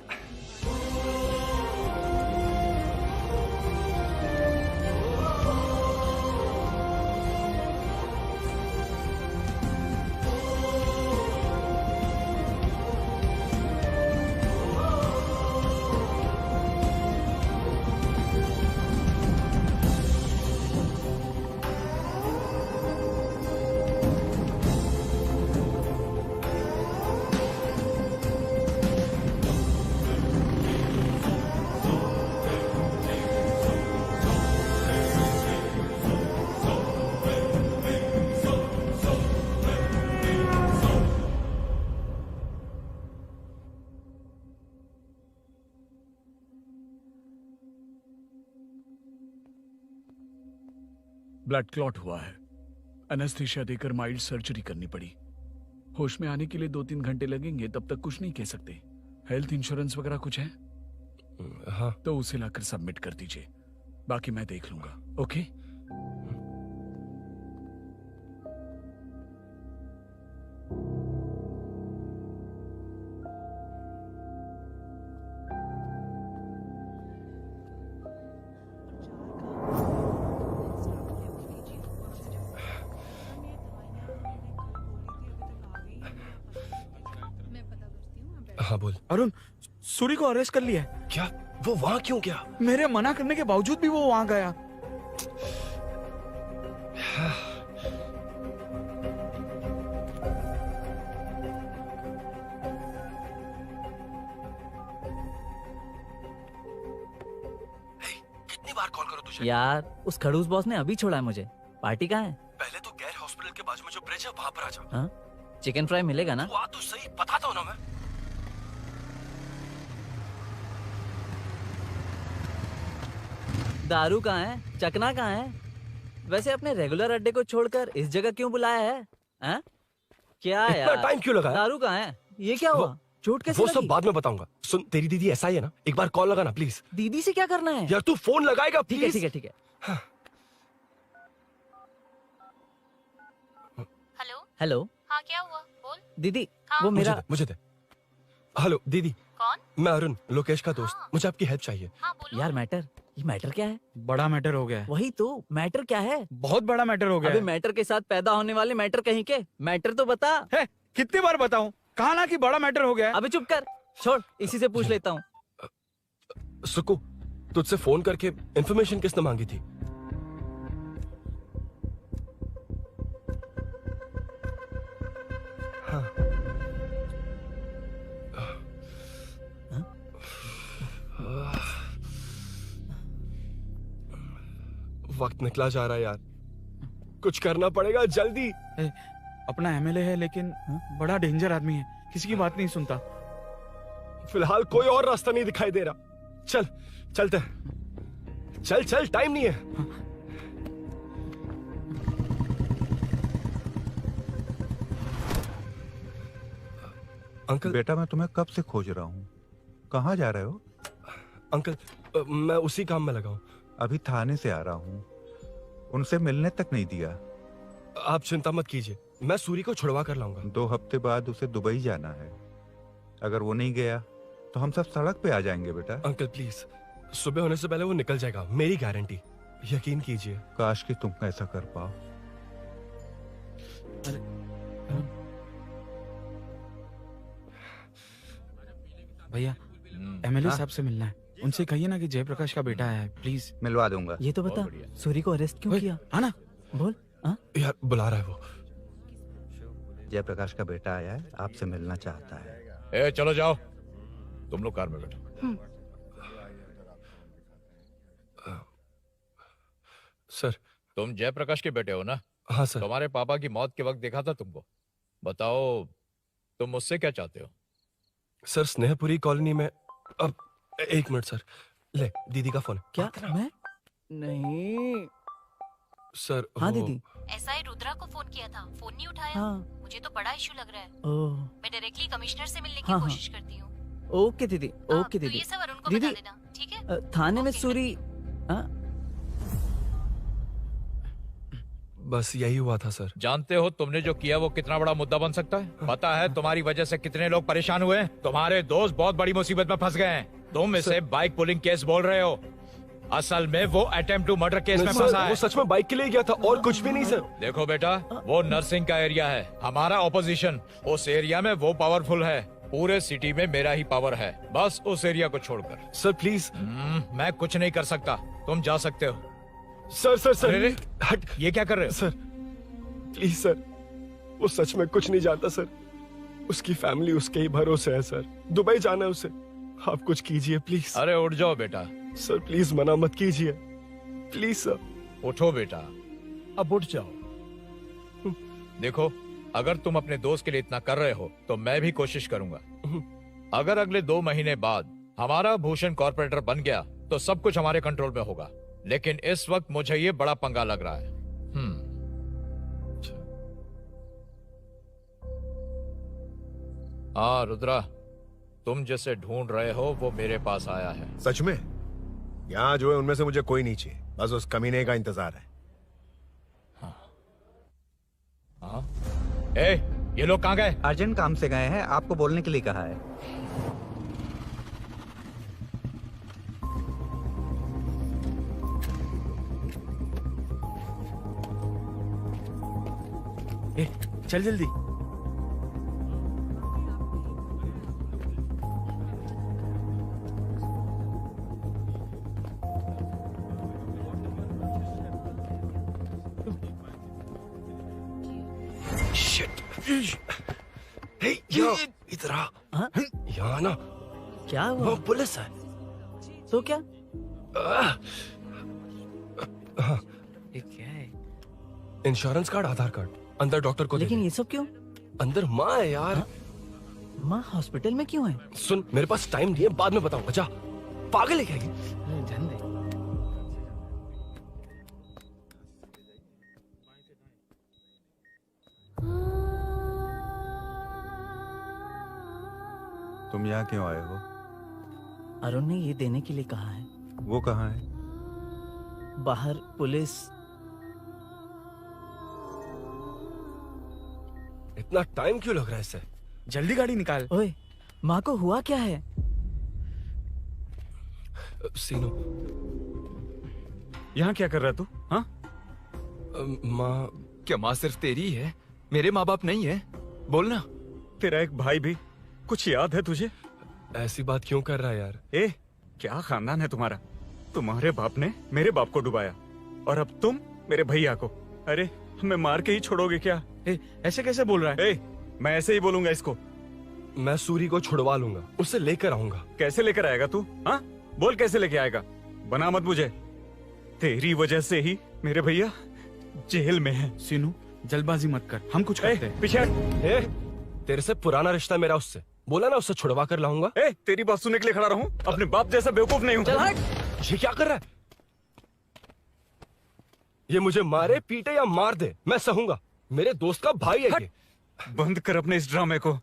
ब्लड क्लॉट हुआ है। एनेस्थीसिया देकर माइल्ड सर्जरी करनी पड़ी। होश में आने के लिए 2-3 घंटे लगेंगे, तब तक कुछ नहीं कह सकते। हेल्थ इंश्योरेंस वगैरह कुछ है? हाँ। तो उसे लाकर सबमिट कर दीजिए, बाकी मैं देख लूंगा। ओके? हाँ बोल। अरुण, सूरी को अरेस्ट कर लिया है। क्या? वो वहाँ क्यों गया? मेरे मना करने के बावजूद भी वो वहाँ गया। कितनी बार कॉल करो तुझे? यार उस खड़ूस बॉस ने अभी छोड़ा है मुझे। पार्टी कहाँ है? पहले तो गैर हॉस्पिटल के बाजू में जो ब्रिज है वहाँ पर आ जा। हाँ? चिकन फ्राई मिलेगा ना? वो आ तो सही, बताता हूँ ना मैं। दारू कहाँ है? चकना कहाँ है? वैसे अपने रेगुलर अड्डे को छोड़कर इस जगह क्यों बुलाया है? हाँ? क्या इतना यार? टाइम क्यों लगा? दारू कहाँ है? ये क्या हुआ? चोट कैसे वो लगी? सब बाद में बताऊंगा। सुन, तेरी दीदी ऐसा ही है ना, एक बार कॉल लगाना प्लीज। दीदी से क्या करना है? यार तू फोन लगाएगा ठीक है प्लीज। ठीक है ठीक है। Hello hello. हाँ क्या हुआ बोल। दीदी हाँ? वो मेरा मुझे दे। हेलो दीदी। कौन? मैं अरुण, लोकेश का दोस्त। मुझे आपकी हेल्प चाहिए। यार मैटर, ये मैटर क्या है? बड़ा मैटर हो गया है। वही तो, मैटर क्या है? बहुत बड़ा मैटर हो गया अबे है। मैटर के साथ पैदा होने वाले मैटर कहीं के, मैटर तो बता। है, कितनी बार बताऊं? कहा ना कि बड़ा मैटर हो गया है। अबे चुप कर, छोड़, इसी से पूछ लेता हूँ। सुकू, तुझसे फोन करके इन्फॉर्मेशन किसने मांगी थी? वक्त निकला जा रहा है यार, कुछ करना पड़ेगा जल्दी। अपना एमएलए है लेकिन बड़ा डेंजर आदमी है, किसी की बात नहीं सुनता। फिलहाल कोई और रास्ता नहीं दिखाई दे रहा। चल चलते हैं। चल चल, टाइम नहीं है। अंकल। बेटा मैं तुम्हें कब से खोज रहा हूँ, कहाँ जा रहे हो? अंकल मैं उसी काम में लगा हूँ। अभी थाने से आ रहा हूँ, उनसे मिलने तक नहीं दिया। आप चिंता मत कीजिए, मैं सूरी को छुड़वा कर लाऊंगा। 2 हफ्ते बाद उसे दुबई जाना है। अगर वो नहीं गया तो हम सब सड़क पे आ जाएंगे बेटा। अंकल प्लीज, सुबह होने से पहले वो निकल जाएगा, मेरी गारंटी, यकीन कीजिए। काश कि तुम ऐसा कर पाओ। भैया एमएलए साहब से मिलना है, उनसे कहिए ना कि जयप्रकाश का बेटा आया है, प्लीज। मिलवा दूंगा। ये तो बता, सूरी को अरेस्ट क्यों किया? आना बोल। यार बुला रहा है वो। जयप्रकाश का बेटा आया है, आपसे मिलना चाहता है। ए चलो जाओ, तुम लोग कार में बैठो। सर, तुम जयप्रकाश के बेटे हो ना? हाँ सर। तुम्हारे पापा की मौत के वक्त देखा था तुमको। बताओ तुम मुझसे क्या चाहते हो? सर, स्नेहपुरी कॉलोनी में। अब 1 मिनट सर, ले दीदी का फोन। क्या? मैं नहीं सर। हाँ दीदी। एसआई रुद्रा को फोन किया था, फोन नहीं उठाया। हाँ। मुझे तो बड़ा इशू लग रहा है। ओह। मैं डायरेक्टली कमिश्नर से मिलने की हाँ, कोशिश करती हूँ। ओके दीदी, ओके तो दीदी। ये सब अरुण को दीदी, बता देना, ठीक है? थाने में सूरी। बस यही हुआ था सर। जानते हो तुमने जो किया वो कितना बड़ा मुद्दा बन सकता है? पता है तुम्हारी वजह से कितने लोग परेशान हुए हैं? तुम्हारे दोस्त बहुत बड़ी मुसीबत में फंस गए हैं। तुम इसे बाइक पुलिंग केस बोल रहे हो, असल में वो अटेम्प्ट टू मर्डर केस में फंसा है। वो सच में बाइक के लिए गया था और कुछ भी नहीं सर। देखो बेटा, वो नर्सिंग का एरिया है, हमारा ऑपोजिशन उस एरिया में वो पावरफुल है। पूरे सिटी में मेरा ही पावर है, बस उस एरिया को छोड़कर। Sir please. मैं कुछ नहीं कर सकता, तुम जा सकते हो। सर सर सर, अरे हट, ये क्या कर रहे हो? सर प्लीज सर, वो सच में कुछ नहीं जानता सर। उसकी फैमिली उसके ही भरोसे है सर। दुबई जाना है उसे, आप कुछ कीजिए प्लीज। अरे उठ जाओ बेटा। सर प्लीज मना मत कीजिए, प्लीज सर। उठो बेटा, अब उठ जाओ। देखो, अगर तुम अपने दोस्त के लिए इतना कर रहे हो तो मैं भी कोशिश करूंगा। अगर अगले 2 महीने बाद हमारा भूषण कॉर्पोरेटर बन गया तो सब कुछ हमारे कंट्रोल में होगा, लेकिन इस वक्त मुझे ये बड़ा पंगा लग रहा है। हाँ रुद्रा, तुम जिसे ढूंढ रहे हो वो मेरे पास आया है। सच में? यहाँ जो है उनमें से मुझे कोई नहीं चाहिए, बस उस कमीने का इंतजार है। हाँ? ए, ये लोग कहाँ गए? अर्जेंट काम से गए हैं, आपको बोलने के लिए कहा है। ए, चल जल्दी। इधर आ। यहाँ ना क्या हुआ? वो पुलिस है। तो क्या? हाँ। ये क्या है? इंश्योरेंस कार्ड, आधार कार्ड, अंदर डॉक्टर को। लेकिन ये सब क्यों? अंदर माँ है यार। माँ हॉस्पिटल में क्यों है? सुन, मेरे पास टाइम नहीं है, बाद में बताऊंगा। जा, पागल है क्या ये? जान दे। तुम यहाँ क्यों आए हो? अरुण ने ये देने के लिए कहा है। वो कहाँ है? बाहर पुलिस। इतना टाइम क्यों लग रहा है इससे? जल्दी गाड़ी निकाल। ओए, माँ को हुआ क्या है? सीनो, यहाँ क्या कर रहा है तू? हाँ? माँ। क्या माँ सिर्फ तेरी है? मेरे माँ बाप नहीं है? बोलना। तेरा एक भाई भी। कुछ याद है तुझे? ऐसी बात क्यों कर रहा है यार? ए, क्या खानदान है तुम्हारा? तुम्हारे बाप ने मेरे बाप को डुबाया और अब तुम मेरे भैया को। अरे हमें मार के ही छोड़ोगे क्या? ऐसे कैसे बोल रहा है? मैं ऐसे ही बोलूंगा इसको। मैं सूरी को छुड़वा लूंगा, उसे लेकर आऊंगा। कैसे लेकर आएगा तू? हाँ, बोल कैसे लेके आएगा? बना मत मुझे। तेरी वजह से ही मेरे भैया जेल में है। सीनू, जल्दबाजी मत कर, हम कुछ करते हैं। पीछे तेरे से पुराना रिश्ता मेरा उससे, बोला ना उससे छुड़वा कर लाऊंगा। तेरी बात सुनने के लिए खड़ा रहूं? अपने बाप जैसा बेवकूफ नहीं हूं। चल हट। ये क्या कर रहा है? ये मुझे मारे पीटे या मार दे, मैं सहूंगा। मेरे दोस्त का भाई है ये। बंद कर अपने इस ड्रामे को।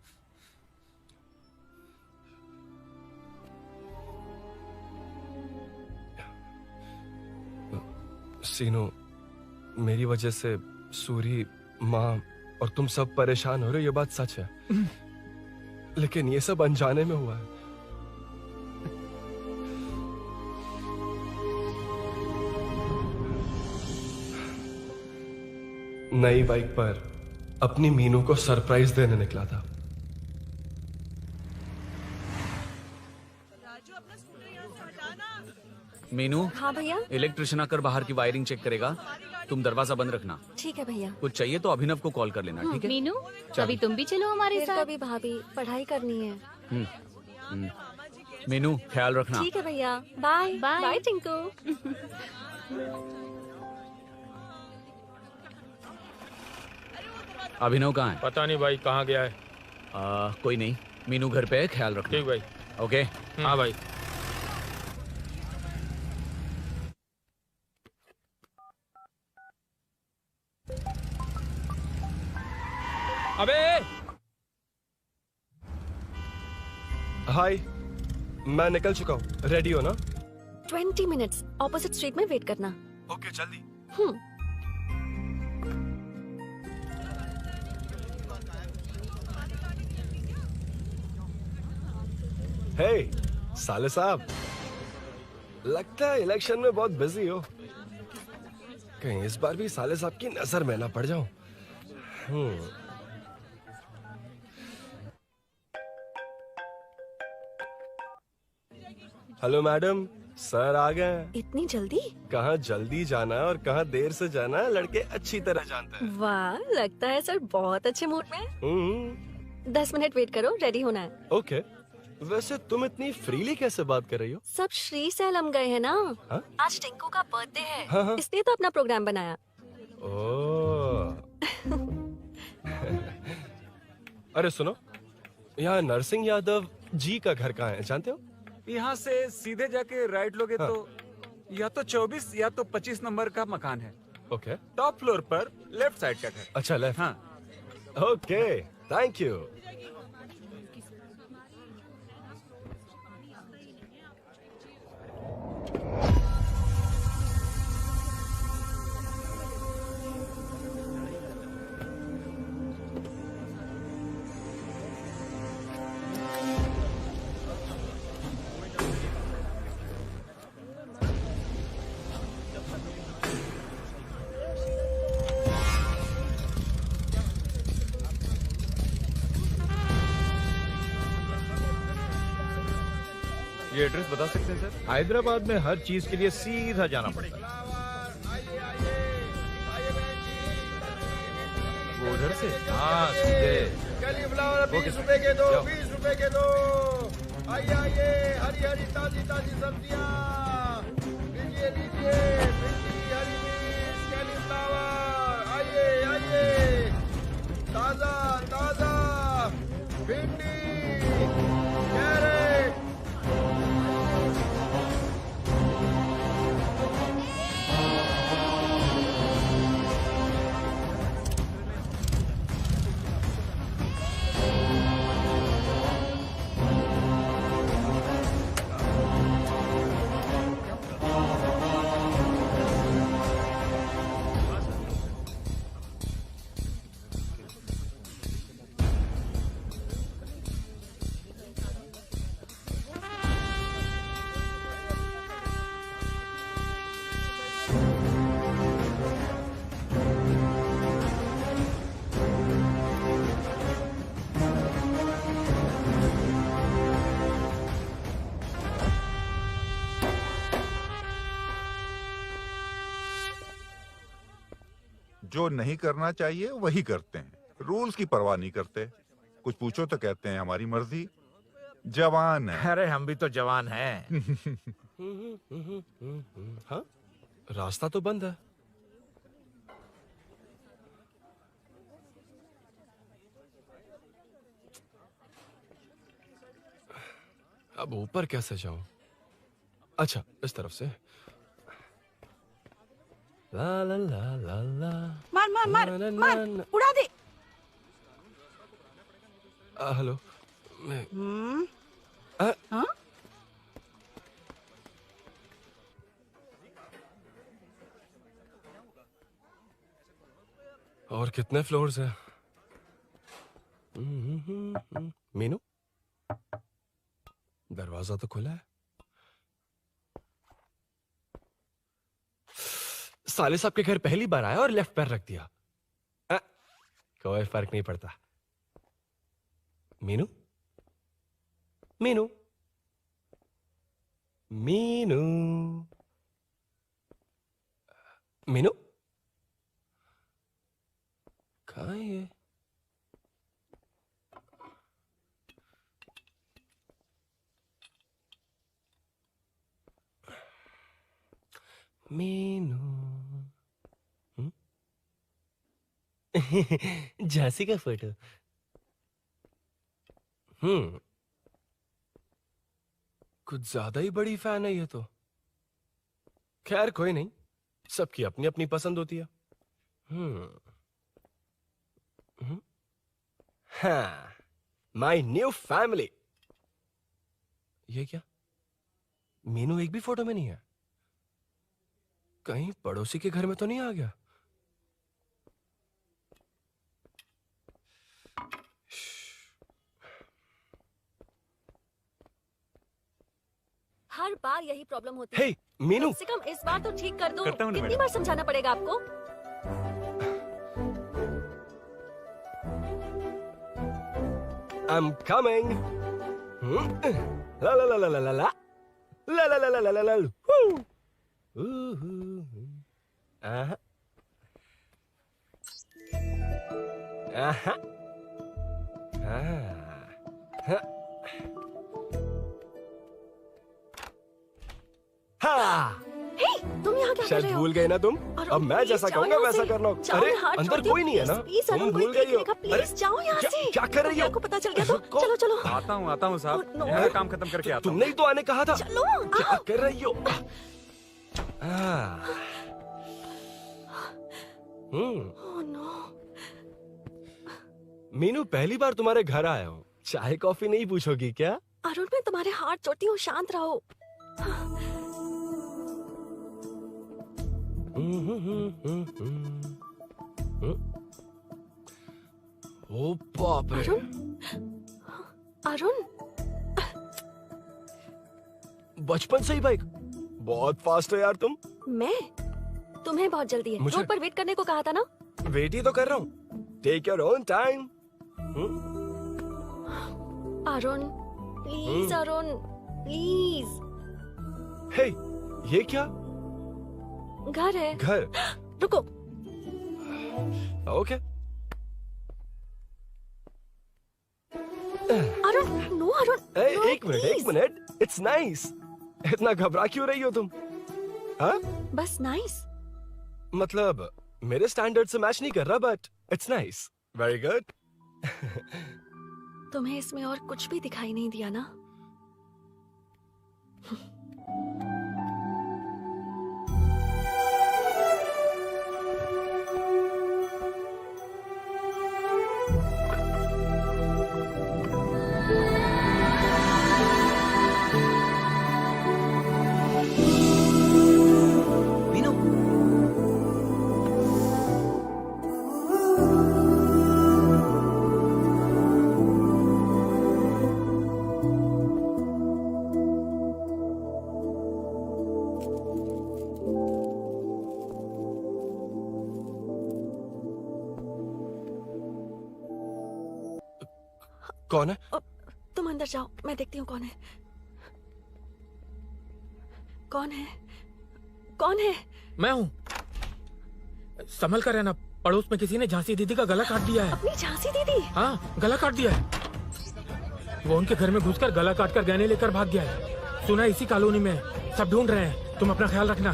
सीनो, मेरी वजह से सूरी, माँ और तुम सब परेशान हो रहे हो, ये बात सच है। लेकिन ये सब अनजाने में हुआ है। नई बाइक पर अपनी मीनू को सरप्राइज देने निकला था। मीनू, हाँ भैया। इलेक्ट्रिशियन आकर बाहर की वायरिंग चेक करेगा, तुम दरवाजा बंद रखना। ठीक है भैया। कुछ चाहिए तो अभिनव को कॉल कर लेना, ठीक है? मीनू, चल। कभी तुम भी चलो हमारे फिर साथ। कभी भाभी, पढ़ाई करनी है। मीनू, ख्याल रखना। ठीक है भैया, बाय बाय। बाय टिंकू। अभिनव कहाँ है? पता नहीं भाई, कहाँ गया है। कोई नहीं, मीनू घर पे है, ख्याल रखना। ठीक भाई। ओके। हाँ भाई। अबे हाय, मैं निकल चुका हूँ, रेडी हो ना? 20 मिनट्स ऑपोजिट स्ट्रीट में वेट करना। ओके, जल्दी। हे साले साहब, लगता है इलेक्शन में बहुत बिजी हो। कहीं इस बार भी साले साहब की नजर में ना पड़ जाऊं। हेलो मैडम, सर आ गए। इतनी जल्दी? कहाँ जल्दी जाना है और कहाँ देर से जाना है, लड़के अच्छी तरह जानते हैं। वाह, लगता है सर बहुत अच्छे मूड में है। 10 मिनट वेट करो, रेडी होना है। ओके। वैसे तुम इतनी फ्रीली कैसे बात कर रही हो? सब श्री सैलम गए हैं ना। हा? आज टिंकू का बर्थडे है, हाँ। इसलिए तो अपना प्रोग्राम बनाया। ओह। अरे सुनो, यहाँ नरसिंह यादव जी का घर कहाँ है, जानते हो? यहाँ से सीधे जाके राइट लोगे तो या तो 24 या तो 25 नंबर का मकान है। ओके। टॉप फ्लोर पर लेफ्ट साइड का घर। अच्छा, लेफ्ट। हाँ। Okay, thank you. ये एड्रेस बता सकते हैं सर? हैदराबाद में हर चीज के लिए सीधा जाना पड़ता है। वो उधर से? हाँ, सीधे। कैलीफ्लावर 20 रुपए के दो, 20 रुपए के दो। आइए आइए, हरी हरी ताजी ताजी सब्जियाँ लीजिए लीजिए। भिंडी, हरी मिर्च, कैलीफ्लावर, आइए आइए। ताजा ताजा भिंडी, कैरेट। जो नहीं करना चाहिए वही करते हैं, रूल्स की परवाह नहीं करते। कुछ पूछो तो कहते हैं हमारी मर्जी। जवान है। अरे हम भी तो जवान हैं। हाँ, रास्ता तो बंद है। अब ऊपर कैसे जाऊं? अच्छा, इस तरफ से। ला ला ला ला ला। मार मार मार ना, ना, मार, ना, ना। उड़ा दे। हेलो, मैं हाँ? और कितने फ्लोर्स हैं? दरवाजा तो खुला है। साले साहब के घर पहली बार आया और लेफ्ट पैर रख दिया। कोई फर्क नहीं पड़ता। मीनू, मीनू, मीनू, मीनू, कहाँ है ये? मीनू, झांसी का फोटो। कुछ ज्यादा ही बड़ी फैन है ये तो। खैर कोई नहीं, सबकी अपनी अपनी पसंद होती है। हाँ, माय न्यू फैमिली। ये क्या? मीनू एक भी फोटो में नहीं है। कहीं पड़ोसी के घर में तो नहीं आ गया? हर बार यही प्रॉब्लम होती हे, है। मीनू। कम से कम इस बार तो ठीक कर दो। करता हूँ ना कितनी मैडम। बार समझाना पड़ेगा आपको? I'm coming. La la la la la la la. La la la la la la la. Woo. Aha. Aha. हाँ। हे, तुम यहाँ क्या कर शायद रहे हो? भूल गए ना तुम? अरुण, अब मैं please जैसा जाओ कहूंगा यहाँ वैसा से। करना। जाओ, अरे हाथ अंदर छोड़ कोई नहीं है ना? दो, please, तुम अरुण, भूल कोई गई हो। देख लेगा, please, जाओ यहाँ से। क्या कर रही हो? को पता चल गया तो चलो चलो। आता हूँ साहब। मेरा काम खत्म करके आता हूँ। तुमने ही तो आने कहा था। चलो, क्या कर रही हो? Oh no. मीनू, पहली बार तुम्हारे घर आया हूँ। चाय कॉफी नहीं पूछोगी क्या? अरुण, मैं तुम्हारे हाथ जोड़ती हूँ, शांत रहो। ओ बाप रे। अरुण, बचपन से ही बाइक। बहुत फास्ट है यार तुम। मैं? तुम्हें बहुत जल्दी है। मुझे- रोड पर वेट करने को कहा था ना? वेट ही तो कर रहा हूँ। Take your own time. Arun, please Arun, please. Hey, ये क्या? घर है। घर? रुको। Okay. Arun, no Arun. No, एक मिनट, please। एक मिनट। It's nice. इतना घबरा क्यों रही हो तुम? हाँ? बस नाइस। मतलब मेरे स्टैंडर्ड से मैच नहीं कर रहा, but it's nice. Very good. तुम्हें इसमें और कुछ भी दिखाई नहीं दिया ना? कौन है? तुम अंदर जाओ, मैं देखती हूँ कौन है। कौन है? कौन है? मैं हूँ। संभल कर रहना। पड़ोस में किसी ने झांसी दीदी का गला काट दिया है। अपनी झांसी दीदी? हाँ, गला काट दिया है। वो उनके घर में घुसकर गला काट कर गहने लेकर भाग गया है। सुना इसी कॉलोनी में है। सब ढूंढ रहे हैं। तुम अपना ख्याल रखना।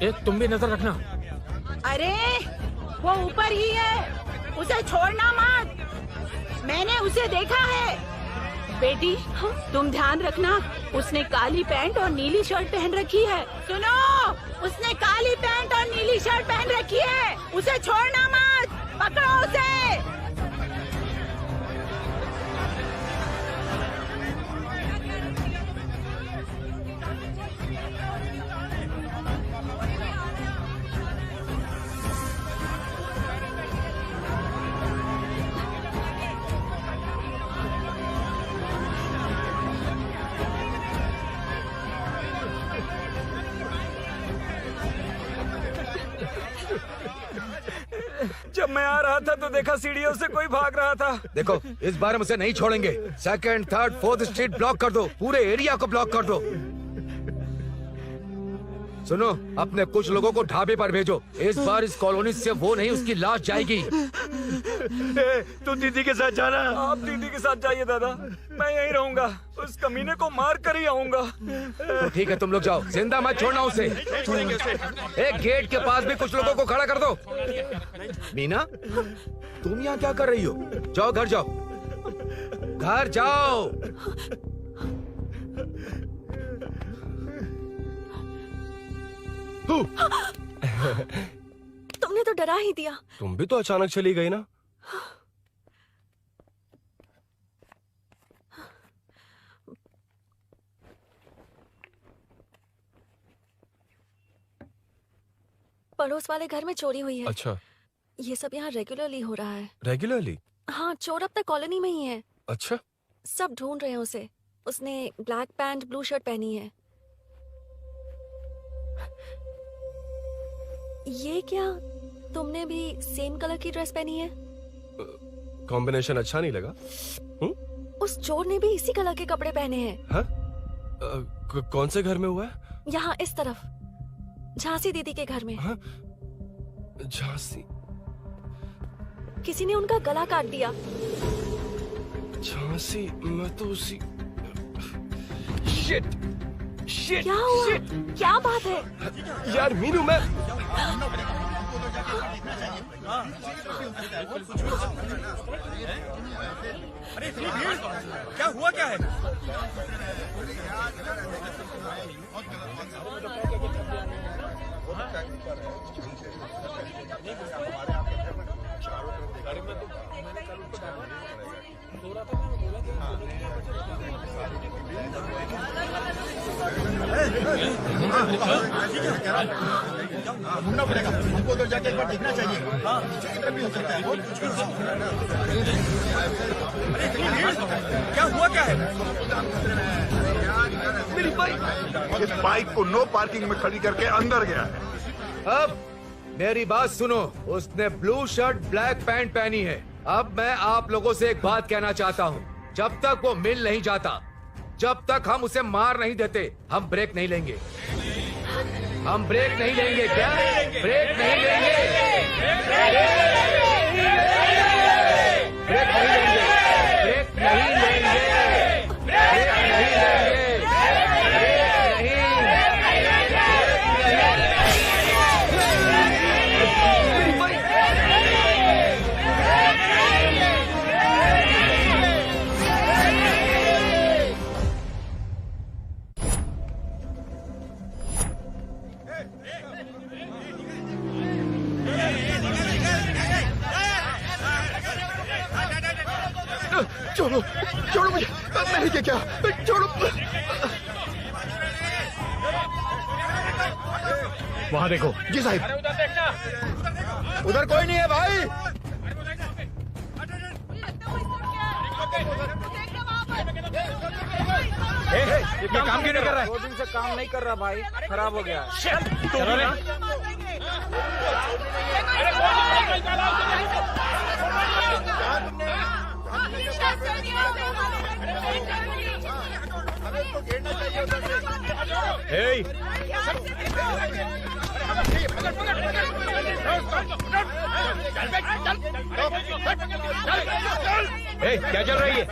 एक तुम भी नजर रखना। अरे वो ऊपर ही है, उसे छोड़ना मत। मैंने उसे देखा है। बेटी, तुम ध्यान रखना। उसने काली पैंट और नीली शर्ट पहन रखी है। सुनो, उसने काली पैंट और नीली शर्ट पहन रखी है। उसे छोड़ना मत। पकड़ो उसे। मैं आ रहा था तो देखा सीढ़ियों से कोई भाग रहा था। देखो इस बार हम उसे नहीं छोड़ेंगे। 2nd, 3rd, 4th street block कर दो, पूरे एरिया को ब्लॉक कर दो। सुनो, अपने कुछ लोगों को ढाबे पर भेजो। इस बार इस कॉलोनी से वो नहीं, उसकी लाश जाएगी। तू दीदी के साथ जाना। आप दीदी के साथ जाइए दादा, मैं यहीं रहूंगा। उस कमीने को मार कर ही आऊंगा। तो ठीक है, तुम लोग जाओ, जिंदा मत छोड़ना उसे। एक गेट के पास भी कुछ लोगों को खड़ा कर दो। मीना, तुम यहाँ क्या कर रही हो? जाओ घर जाओ, घर जाओ। तुमने तो डरा ही दिया। तुम भी तो अचानक चली गई ना। पड़ोस वाले घर में चोरी हुई है। अच्छा, ये सब यहाँ रेगुलरली हो रहा है। रेगुलरली? हाँ, चोर अब तक कॉलोनी में ही है। अच्छा, सब ढूंढ रहे हैं उसे। उसने ब्लैक पैंट ब्लू शर्ट पहनी है। ये क्या, तुमने भी सेम कलर की ड्रेस पहनी है? कॉम्बिनेशन अच्छा नहीं लगा? उस चोर ने भी इसी कलर के कपड़े पहने हैं। हाँ? कौन से घर में हुआ है? यहाँ इस तरफ, झांसी दीदी के घर में। हाँ? झांसी? किसी ने उनका गला काट दिया। झांसी? मैं तो उसी... शिट! शिट! क्या हुआ? शिट! क्या बात है? यार मीनू, मैं... अरे क्या हुआ, क्या है? ढूंढना पड़ेगा हमको, उधर जाके एक बार देखना चाहिए। हाँ, किधर भी हो सकता है। क्या हुआ, क्या है? मेरी बाइक, इस बाइक को नो पार्किंग में खड़ी करके अंदर गया है। अब मेरी बात सुनो, उसने ब्लू शर्ट ब्लैक पैंट पहनी है। अब मैं आप लोगों से एक बात कहना चाहता हूँ, जब तक वो मिल नहीं जाता, जब तक हम उसे मार नहीं देते, हम ब्रेक नहीं लेंगे। हम ब्रेक नहीं लेंगे। क्या ब्रेक नहीं लेंगे? ब्रेक नहीं लेंगे। ब्रेक नहीं लेंगे। ब्रेक नहीं लेंगे। ब्रेक छोड़ो, छोड़ो मुझे, मैंने क्या किया? छोड़ो। वहाँ देखो। जी साहिब। उधर कोई नहीं है भाई। ये काम क्यों नहीं कर रहा है? 2 दिन से काम नहीं कर रहा भाई, खराब हो गया। चलो रे। Hey! क्या चल रही है?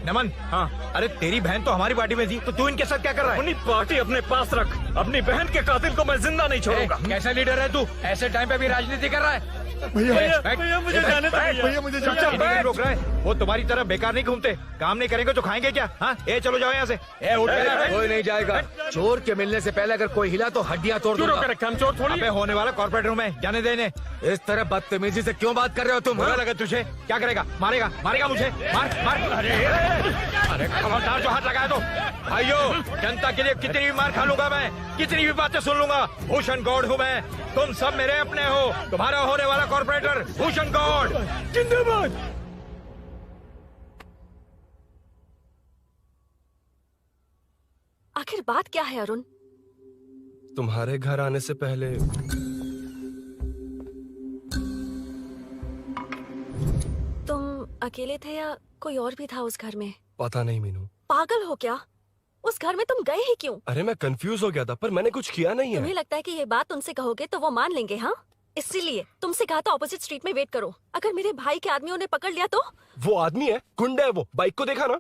नमन, हाँ, अरे तेरी बहन तो हमारी पार्टी में थी, तो तू इनके साथ क्या कर रहा है? अपनी पार्टी अपने पास रख। अपनी बहन के कातिल को मैं जिंदा नहीं छोड़ूंगा। कैसा लीडर है तू? ऐसे टाइम पे भी राजनीति कर रहा है? भैया मुझे जाने दो। भैया मुझे जाने दो। रोक रहा है, वो तुम्हारी तरह बेकार नहीं घूमते। काम नहीं करेंगे तो खाएंगे क्या? हाँ, चलो जाओ यहाँ से। कोई नहीं जाएगा। चोर के मिलने से पहले अगर कोई हिला तो हड्डियां तोड़ दूंगा। हम चोर थोड़ी होने वाला कॉर्पोरेट रूम है, जाने देने। इस तरह बदतमीजी से क्यों बात कर रहे हो तुम? बुरा लगा तुझे? क्या करेगा? मारेगा? मारेगा मुझे? मार मार। अरे खबरदार जो हाथ लगाया तो। भाइयों, जनता के लिए कितनी भी मार खा लूंगा मैं, कितनी भी बातें सुन लूंगा। भूषण गौड़ हूँ मैं, तुम सब मेरे अपने हो। तुम्हारा होने वाला कॉर्पोरेटर भूषण गौड़ जिंदाबाद। आखिर बात क्या है अरुण? तुम्हारे घर आने से पहले तुम अकेले थे या कोई और भी था उस घर में? पता नहीं मीनू। पागल हो क्या? उस घर में तुम गए ही क्यों? अरे मैं कंफ्यूज हो गया था, पर मैंने कुछ किया नहीं है। तुम्हें लगता है कि ये बात उनसे कहोगे तो वो मान लेंगे? हाँ, इसीलिए तुमसे कहा था ऑपोजिट स्ट्रीट में वेट करो। अगर मेरे भाई के आदमियों ने पकड़ लिया तो? वो आदमी है, गुंडा है वो। बाइक को देखा ना?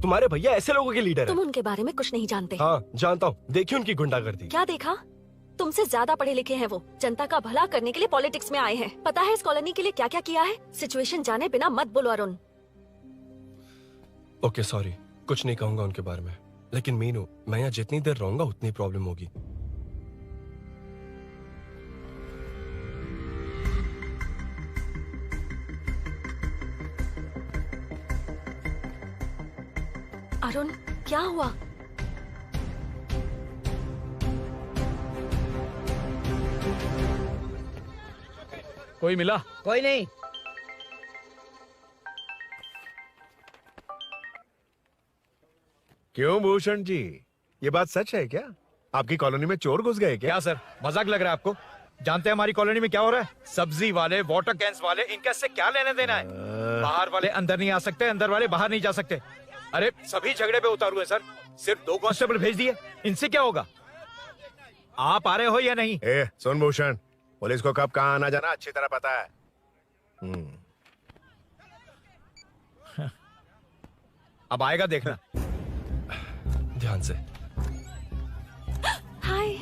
तुम्हारे भैया ऐसे लोगों के लीडर तुम है। उनके बारे में कुछ नहीं जानते। हाँ जानता हूँ, देखिए उनकी गुंडागर्दी। क्या देखा? तुमसे ज्यादा पढ़े लिखे हैं वो। जनता का भला करने के लिए पॉलिटिक्स में आए हैं। पता है इस कॉलोनी के लिए क्या क्या किया है? सिचुएशन जाने बिना मत बोलो अरुण। ओके सॉरी, कुछ नहीं कहूंगा उनके बारे में। लेकिन मीनू, मैं यहाँ जितनी देर रहूंगा उतनी प्रॉब्लम होगी। अरुण, क्या हुआ? कोई मिला? कोई नहीं। क्यों भूषण जी, ये बात सच है क्या? आपकी कॉलोनी में चोर घुस गए क्या सर, मजाक लग रहा है आपको? जानते हैं हमारी कॉलोनी में क्या हो रहा है? सब्जी वाले, वाटर कैंस वाले, इनका इससे क्या लेने देना है? बाहर वाले अंदर नहीं आ सकते, अंदर वाले बाहर नहीं जा सकते। अरे सभी झगड़े पे उतारू है सर। सिर्फ 2 कांस्टेबल भेज दिए, इनसे क्या होगा? आप आ रहे हो या नहीं? ए, सुन भूषण, पुलिस को कब कहाँ आना जाना अच्छी तरह पता है। अब आएगा देखना। ध्यान से। हाय।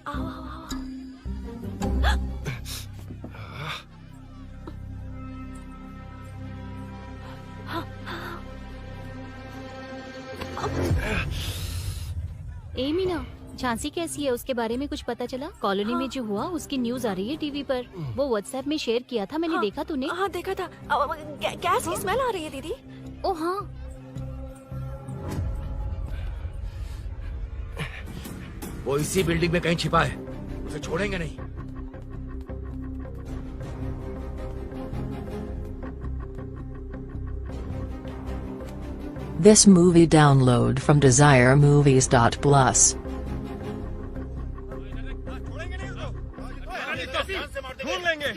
आओ आओ आओ। ए मीना, झांसी कैसी है? उसके बारे में कुछ पता चला? कॉलोनी में जो हुआ उसकी न्यूज आ रही है टीवी पर। वो व्हाट्सएप में शेयर किया था, मैंने देखा। तूने? हाँ देखा था। गैस की स्मेल आ रही है दीदी। ओ हाँ। वो इसी बिल्डिंग में कहीं छिपा है, उसे छोड़ेंगे नहीं। This movie download from DesireMovies.plus. ढूंढ लेंगे।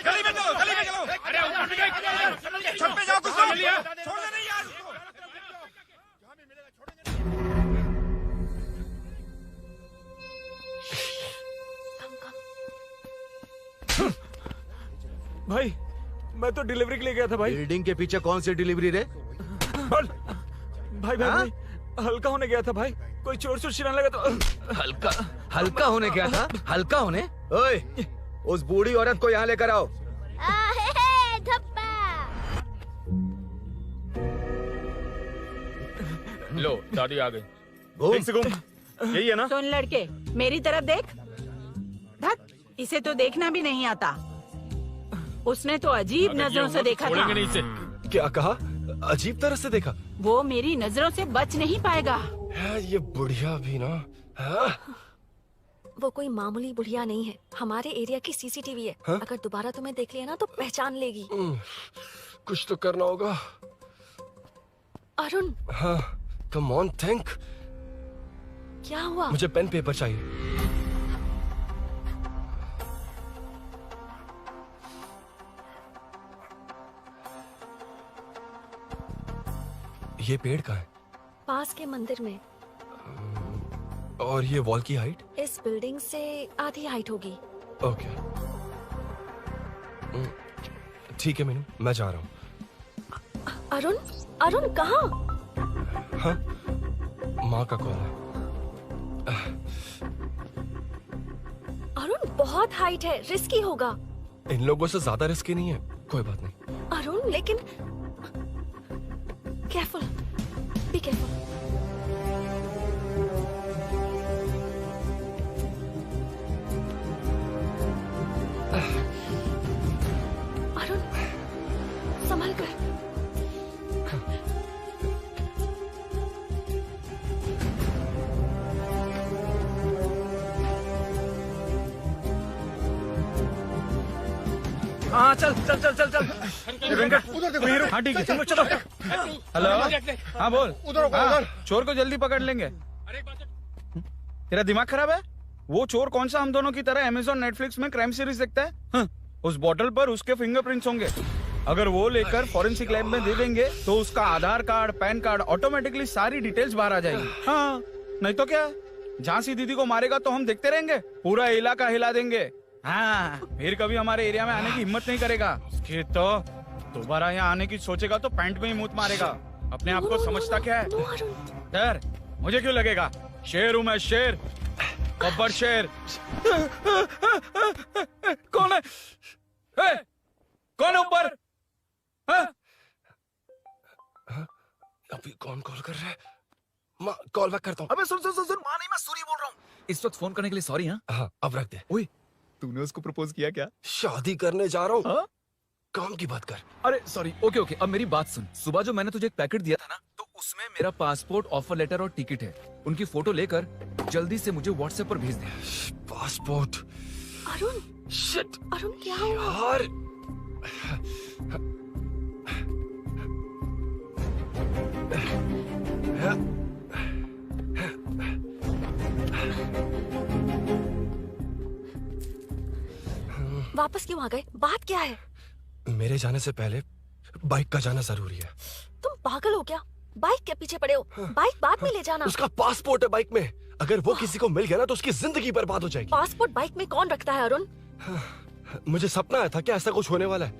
गली में चलो, गली में चलो। अरे छत पे जाओ, कुछ छोड़ दे नहीं यार। भाई, मैं तो डिलीवरी के लिए गया था भाई। बिल्डिंग के पीछे कौन सी डिलीवरी रे? भाई भाई, भाई हल्का होने गया था भाई। कोई चोर चोर चिल्लाने लगा तो। हल्का होने गया था? हल्का होने? ओए, उस बूढ़ी औरत को यहाँ लेकर आओ। लो, दादी आ गई। घूम से घूम। यही है ना? सुन लड़के, मेरी तरफ देख। धत, इसे तो देखना भी नहीं आता। उसने तो अजीब नजरों से देखा था। नहीं इसे। क्या कहा? अजीब तरह से देखा? वो मेरी नजरों से बच नहीं पाएगा। ये बुढ़िया भी ना। वो कोई मामूली बुढ़िया नहीं है, हमारे एरिया की सीसीटीवी है। हाँ? अगर दोबारा तुम्हें देख लिया ना तो पहचान लेगी। कुछ तो करना होगा। अरुण। हाँ, कम ऑन थिंक। क्या हुआ? मुझे पेन पेपर चाहिए। ये पेड़ का है? पास के मंदिर में। और ये वॉल की हाइट? इस बिल्डिंग से आधी हाइट होगी। ओके, ठीक है मीनू, मैं जा रहा हूँ। अरुण, अरुण कहाँ? हाँ, माँ का कॉल है। अरुण बहुत हाइट है, रिस्की होगा। इन लोगों से ज्यादा रिस्की नहीं है। कोई बात नहीं। अरुण लेकिन केयरफुल, बी केयरफुल। अरुण संभल कर। हाँ चल चल चल चल चल वेंकट तू हीरो हाँ ठीक है तुम लोग चलो हेलो हाँ बोल हाँ, चोर को जल्दी पकड़ लेंगे तेरा दिमाग खराब है वो चोर कौन सा हम दोनों की तरह अमेज़न नेटफ्लिक्स में क्राइम सीरीज देखता है हाँ, उस बॉटल पर उसके फिंगरप्रिंट्स होंगे अगर वो लेकर फॉरेंसिक लैब में दे देंगे तो उसका आधार कार्ड पैन कार्ड ऑटोमेटिकली सारी डिटेल्स बाहर आ जाएगी हाँ नहीं तो क्या झांसी दीदी को मारेगा तो हम देखते रहेंगे पूरा इलाका हिला देंगे हाँ फिर कभी हमारे एरिया में आने की हिम्मत नहीं करेगा फिर तो दोबारा यहाँ आने की सोचेगा तो पैंट में ही मूत मारेगा अपने आप को समझता क्या है डर मुझे क्यों लगेगा शेर हूँ मैं शेर गब्बर शेर कौन है कौन है ऊपर अभी कौन कॉल कर रहा है माँ कॉल बैक करता हूँ अबे सुन सुन सुन सुन माँ नहीं मैं सूरी बोल रहा हूँ इस वक्त फोन करने के लिए सॉरी हाँ अब रख दे ओए तूने उसको प्रपोज किया क्या शादी करने जा रहा हूँ काम की बात कर अरे सॉरी ओके ओके अब मेरी बात सुन सुबह जो मैंने तुझे एक पैकेट दिया था ना तो उसमें मेरा पासपोर्ट ऑफर लेटर और टिकट है उनकी फोटो लेकर जल्दी से मुझे व्हाट्सएप पर भेज दे पासपोर्ट अरुण शिट अरुण क्या हुआ यार वापस क्यों आ गए बात क्या है मेरे जाने से पहले बाइक का जाना जरूरी है तुम पागल हो क्या बाइक के पीछे पड़े हो बाइक बाद में ले जाना उसका पासपोर्ट है बाइक में अगर वो किसी को मिल गया ना तो उसकी जिंदगी बर्बाद हो जाएगी पासपोर्ट बाइक में कौन रखता है अरुण मुझे सपना आया था कि ऐसा कुछ होने वाला है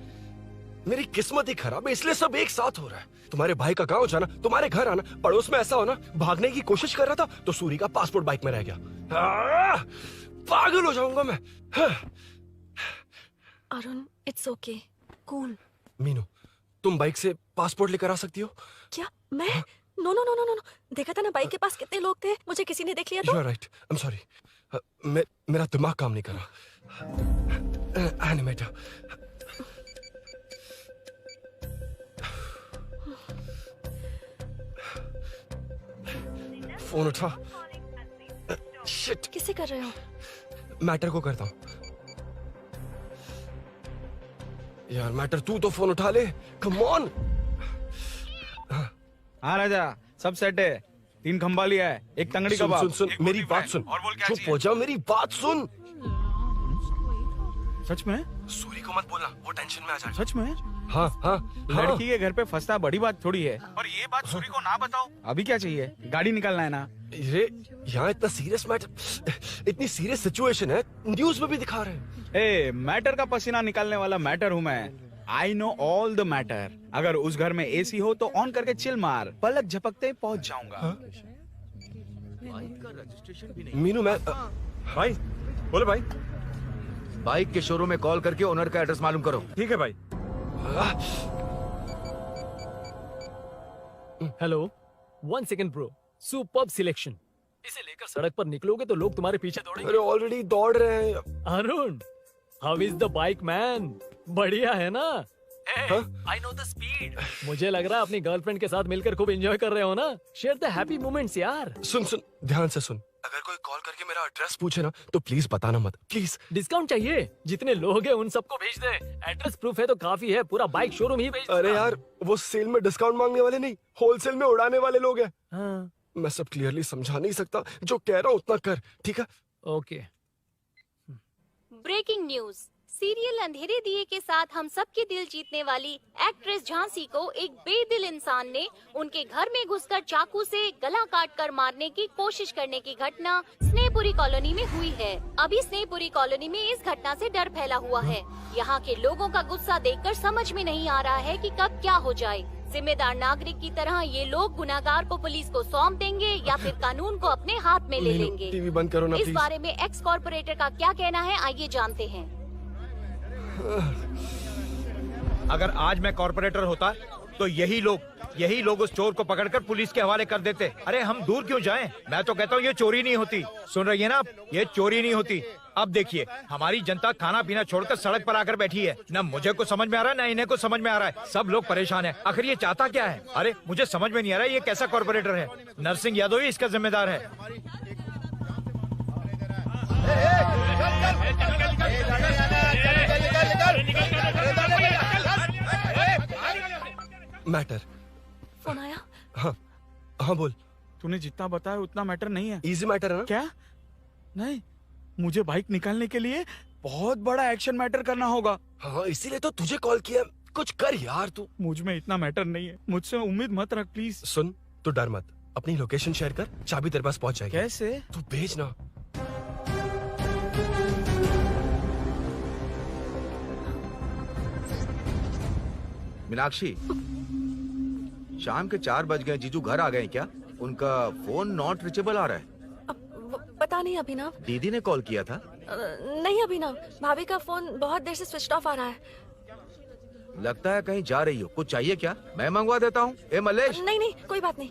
मेरी किस्मत ही खराब है इसलिए सब एक साथ हो रहा है तुम्हारे भाई का गांव जाना तुम्हारे घर आना पड़ोस में ऐसा होना भागने की कोशिश कर रहा था तो सूरी का पासपोर्ट बाइक में रह गया पागल हो जाऊंगा मैं Arun it's okay cool Meenu तुम बाइक से पासपोर्ट लेकर आ सकती हो क्या मैं no no no no no देखा था ना बाइक के पास कितने लोग थे मुझे किसी ने देख लिया तो राइट आई एम सॉरी मेरा दिमाग काम नहीं कर रहा एनिमेटर फोन उठा शिट किसे कर रहे हो मैटर को करता हूँ यार मैटर तू तो फोन उठा ले कम ऑन हाँ राजा सब सेट है 3 खंबा लिया है एक तंगड़ी सुन कबाब सुन सुन मेरी बात सुन और बोल क्या चुप हो जा मेरी बात सुन सच में सूरी को मत बोलना वो टेंशन में आ जाए सच में हाँ हाँ लड़की के घर पे फंसना बड़ी बात थोड़ी है और ये बात सूरी को ना बताओ अभी क्या चाहिए गाड़ी निकालना है ना ये यहाँ इतना सीरियस मैटर इतनी सीरियस सिचुएशन है न्यूज में भी दिखा रहे हैं ए मैटर का पसीना निकालने वाला मैटर हूँ मैं I know all the matter अगर उस घर में एसी हो तो ऑन करके चिल मार पलक झपकते पहुंच जाऊंगा मीनू मैं भाई बोले भाई बाइक के शोरूम में कॉल करके ओनर का एड्रेस मालूम करो ठीक है भाई hello 1 second bro superb selection इसे लेकर सड़क पर निकलोगे तो लोग तुम्हारे पीछे दौड़ेंगे अरे ऑलरेडी दौड़ रहे हैं Arun how is the bike man बढ़िया है ना आई नो द स्पीड मुझे लग रहा है अपनी गर्लफ्रेंड के साथ मिलकर खूब एंजॉय कर रहे हो ना शेयर द हैप्पी मोमेंट्स यार सुन सुन ध्यान से सुन अगर कोई कॉल करके मेरा एड्रेस पूछे ना तो प्लीज बताना मत प्लीज डिस्काउंट चाहिए जितने लोग हैं उन सबको भेज दे एड्रेस प्रूफ है तो काफी है पूरा बाइक शोरूम ही भेज अरे यार वो सेल में डिस्काउंट मांगने वाले नहीं होलसेल में उड़ाने वाले लोग हैं हाँ। मैं सब क्लियरली समझा नहीं सकता जो कह रहा हूँ उतना कर ठीक है ओके ब्रेकिंग न्यूज सीरियल अंधेरे दिए के साथ हम सबके दिल जीतने वाली एक्ट्रेस झांसी को एक बेदिल इंसान ने उनके घर में घुसकर चाकू से गला काटकर मारने की कोशिश करने की घटना स्नेहपुरी कॉलोनी में हुई है। अभी स्नेहपुरी कॉलोनी में इस घटना से डर फैला हुआ है। यहाँ के लोगों का गुस्सा देखकर समझ में नहीं आ रहा है कि कब क्या हो जाए। जिम्मेदार नागरिक की तरह ये लोग गुनाहगार को पुलिस को सौंप देंगे या फिर कानून को अपने हाथ में ले लेंगे। टीवी बंद करो ना इस प्लीज। बारे में एक्स कॉर्पोरेटर का क्या कहना है आइए जानते हैं। अगर आज मैं कॉर्पोरेटर होता तो यही लोग उस चोर को पकड़कर पुलिस के हवाले कर देते। अरे हम दूर क्यों जाएं? मैं तो कहता हूँ ये चोरी नहीं होती। सुन रही है ना आप? ये चोरी नहीं होती। अब देखिए हमारी जनता खाना पीना छोड़कर सड़क पर आकर बैठी है। न मुझे कुछ समझ में आ रहा है न इन्हें कुछ समझ में आ रहा है। सब लोग परेशान हैं। आखिर ये चाहता क्या है? अरे मुझे समझ में नहीं आ रहा है ये कैसा कॉर्पोरेटर है। नरसिंह यादव ही इसका जिम्मेदार है। मैटर। फोन आया? हाँ हाँ बोल। तूने जितना बताया उतना मैटर नहीं है। इजी मैटर है ना? क्या? नहीं, मुझे बाइक निकालने के लिए बहुत बड़ा एक्शन मैटर करना होगा। हाँ इसीलिए तो तुझे कॉल किया। कुछ कर यार तू। मुझ में इतना मैटर नहीं है, मुझसे उम्मीद मत रख प्लीज। सुन, तू डर मत, अपनी लोकेशन शेयर कर, चाबी तेरे पास पहुंच जाएगी। कैसे? तू भेज ना। मीनाक्षी, शाम के 4 बज गए, जीजू घर आ गए क्या? उनका फोन नॉट रिचेबल आ रहा है। पता नहीं अभिनव। दीदी ने कॉल किया था? नहीं अभिनव, भाभी का फोन बहुत देर से स्विच ऑफ आ रहा है। लगता है कहीं जा रही हो। कुछ चाहिए क्या? मैं मंगवा देता हूँ। ए मलेश। नहीं नहीं कोई बात नहीं,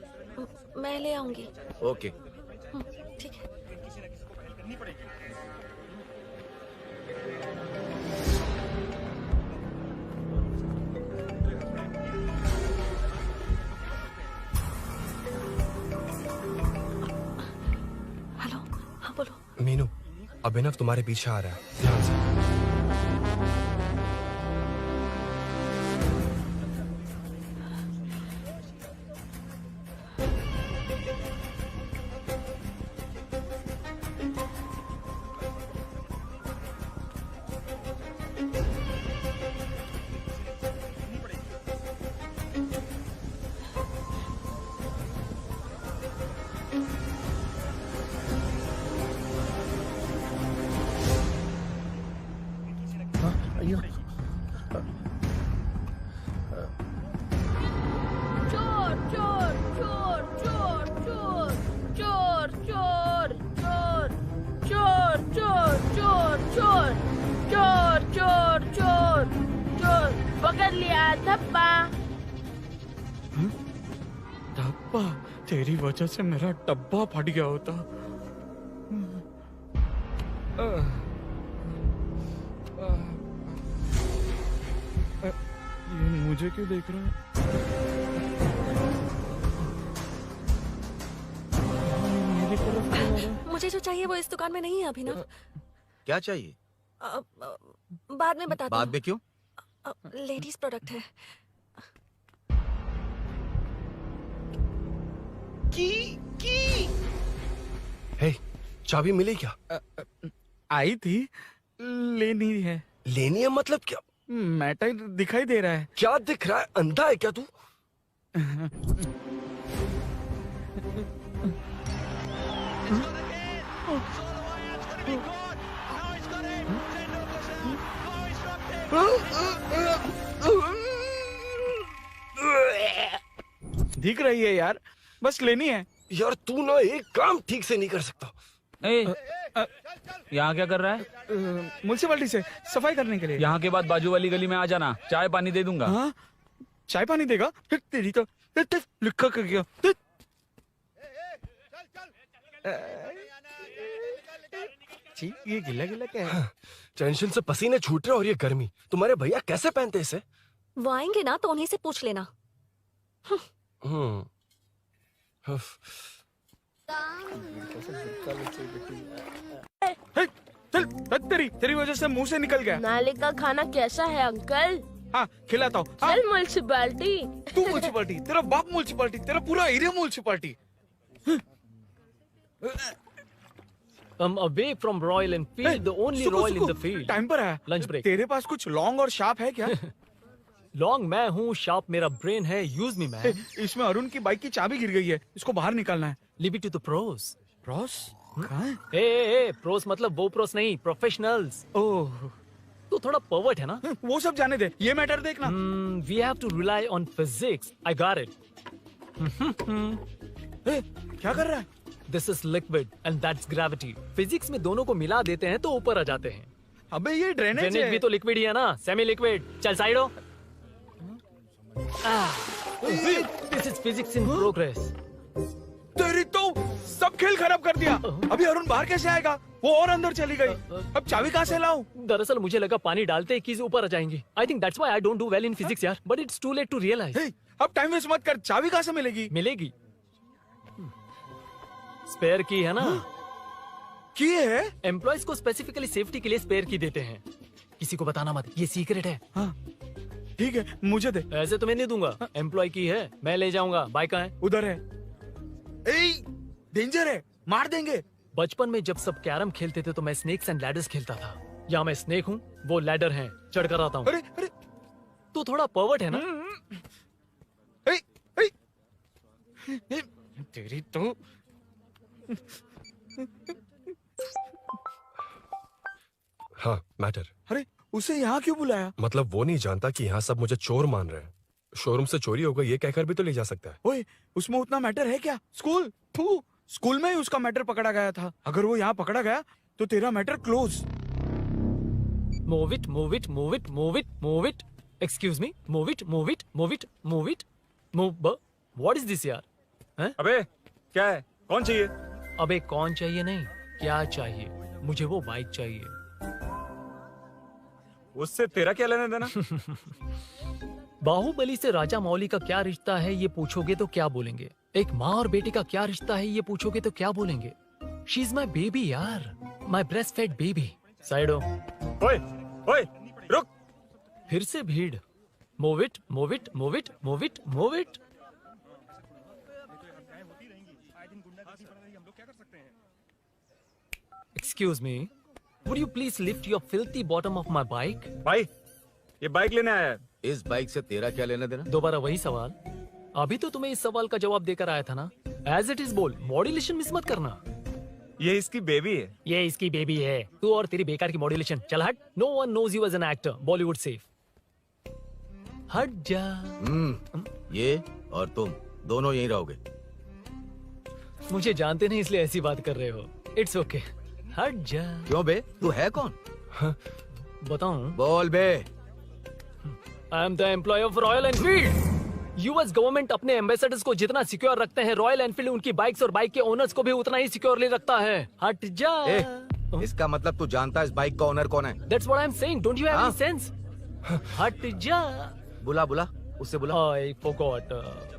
मैं ले आऊंगी। ओके ठीक है। हेलो, हाँ बोलो। मीनू, अभिनव तुम्हारे पीछे आ रहा है, ध्यान से। अयो चोर चोर चोर चोर चोर चोर चोर चोर चोर चोर चोर चोर चोर चोर चोर पकड़ लिया धप्पा। डब्बा? तेरी वजह से मेरा डब्बा फट गया होता। ये मुझे क्यों देख रहा है? मेरी तरफ क्यों आ रहा है? मुझे जो चाहिए वो इस दुकान में नहीं है अभिनव। क्या चाहिए? बाद में बताता बाद में क्यों? लेडीज प्रोडक्ट है। की हे, चाबी मिली क्या? आई थी, लेनी है। लेनी है मतलब क्या? मैटर दिखाई दे रहा है। क्या दिख रहा है? अंधा है क्या तू? दिख रही है यार, बस लेनी है। यार तू ना एक काम ठीक से नहीं कर सकता। यहाँ क्या कर रहा है? म्युनिसिपैलिटी से सफाई करने के लिए। यहाँ के बाद बाजू वाली गली में आ जाना, चाय पानी दे दूंगा। हाँ? चाय पानी देगा? तेरी तो लिखा कर गया। ये गिला गिला क्या है? टेंशन से पसीने छूट रहे और ये गर्मी, तुम्हारे भैया कैसे पहनते इसे? वो आएंगे ना तो उन्हीं से पूछ लेना। तेरी वजह से मुंह से निकल गया। नाले का खाना कैसा है अंकल? हाँ खिलाता हूँ। चल म्युनिसिपैलिटी। तू म्युनिसिपैलिटी, तेरा बाप म्युनिसिपैलिटी, तेरा पूरा area municipality. I'm away from Royal Enfield, the only Royal in the field. Time पर है। Lunch break. तेरे पास कुछ लॉन्ग और शार्प है क्या? लॉन्ग मैं हूँ, शार्प मेरा ब्रेन है, यूज मी मैन। इसमें अरुण की बाइक की चाबी गिर गई है, इसको बाहर निकालना है। Leave it to the pros. Pros? कहाँ है? ए प्रोस मतलब वो प्रोस नहीं, प्रोफेशनल्स। ओह, तू थोड़ा पर्वर्ट है ना? वो सब जाने दे, ये मैटर देखना। We have to rely on physics. I got it. क्या कर रहा है? This is liquid and that's gravity. Physics में दोनों को मिला देते हैं तो ऊपर आ जाते हैं। अबे ये ड्रेनेज भी तो लिक्विड ही है ना, सेमी लिक्विड। चल साइड हो। This is physics in progress. तेरी तो सब खेल खराब कर दिया। अभी अरुण बाहर कैसे आएगा? वो और अंदर चली गई। अब चाबी कहाँ से लाऊं? दरअसल मुझे लगा पानी डालते ही कीज ऊपर आ जाएंगी। I think that's why I don't do well in physics यार। But it's too late to realize. अब टाइम वेस्ट मत कर, चाबी कहाँ से मिलेगी? मिलेगी। स्पेयर की है ना? की है? एम्प्लॉयज को स्पेसिफिकली सेफ्टी के लिए स्पेयर की देते हैं। किसी को बताना मत, ये सीक्रेट है। हाँ। ठीक है, मुझे दे। ऐसे तो मैं नहीं दूंगा, एम्प्लॉय की है, मैं ले जाऊंगा। बाइक कहाँ है? उधर है। ए, डेंजर है, मार देंगे। बचपन में जब सब कैरम खेलते थे तो मैं स्नेक्स एंड लैडर्स खेलता था। यहाँ मैं स्नेक हूँ, वो लैडर है, चढ़ कर आता हूँ। अरे अरे, तू थोड़ा पर्वर्ट है ना? तेरी तो हाँ, मैटर। अरे उसे यहाँ क्यों बुलाया? मतलब वो नहीं जानता कि यहाँ सब मुझे चोर मान रहे हैं। शोरूम से चोरी होगा ये कहकर भी तो ले जा सकता है। ओए, उसमें उतना मैटर है क्या? स्कूल स्कूल में ही उसका मैटर पकड़ा गया था। अगर वो यहाँ पकड़ा गया तो तेरा matter close. Move it, move it, move it, move it, move it. Excuse me, move it, move it, move it, move it, move. What is this यार? हैं? अबे क्या है? कौन चाहिए? अबे कौन चाहिए नहीं, क्या चाहिए? मुझे वो बाइक चाहिए। उससे तेरा क्या लेना देना? बाहुबली से राजा मौली का क्या रिश्ता है ये पूछोगे तो क्या बोलेंगे? एक माँ और बेटे का क्या रिश्ता है ये पूछोगे तो क्या बोलेंगे? शी इज माई बेबी यार, माई ब्रेस्ट फेड बेबी। साइडो। ओए ओए रुक। फिर से भीड़। Move it, move it, move it, move it, move it. Excuse me, would you please lift your filthy bottom of my bike? भाई, ये बाइक लेने आया है। इस बाइक से तेरा क्या लेना देना? दोबारा वही सवाल। अभी तो तुम्हें इस सवाल का जवाब देकर आया था ना। एज इट इज बोल, मॉड्यूलेशन मिस मत करना। ये इसकी बेबी है। ये इसकी बेबी है। तू और तेरी बेकार की मॉड्यूलेशन। चल हट। No one knows you as an actor. Bollywood safe. हट जा। ये और तुम दोनों यहीं रहोगे। मुझे जानते नहीं इसलिए ऐसी बात कर रहे हो। It's okay. हट जा। क्यों बे? तू है कौन? बताऊं? बोल बे। I am the employ of Royal Enfield. US government अपने एम्बेसडर्स को जितना सिक्योर रखते हैं, रॉयल एनफील्ड उनकी बाइक्स और बाइक के ओनर्स को भी उतना ही सिक्योरली रखता है। हट जा। इसका मतलब तू जानता है इस बाइक का ओनर कौन है? That's what I'm saying. Don't you have any sense? हट जा। बुला बुला, उससे बुला। I forgot.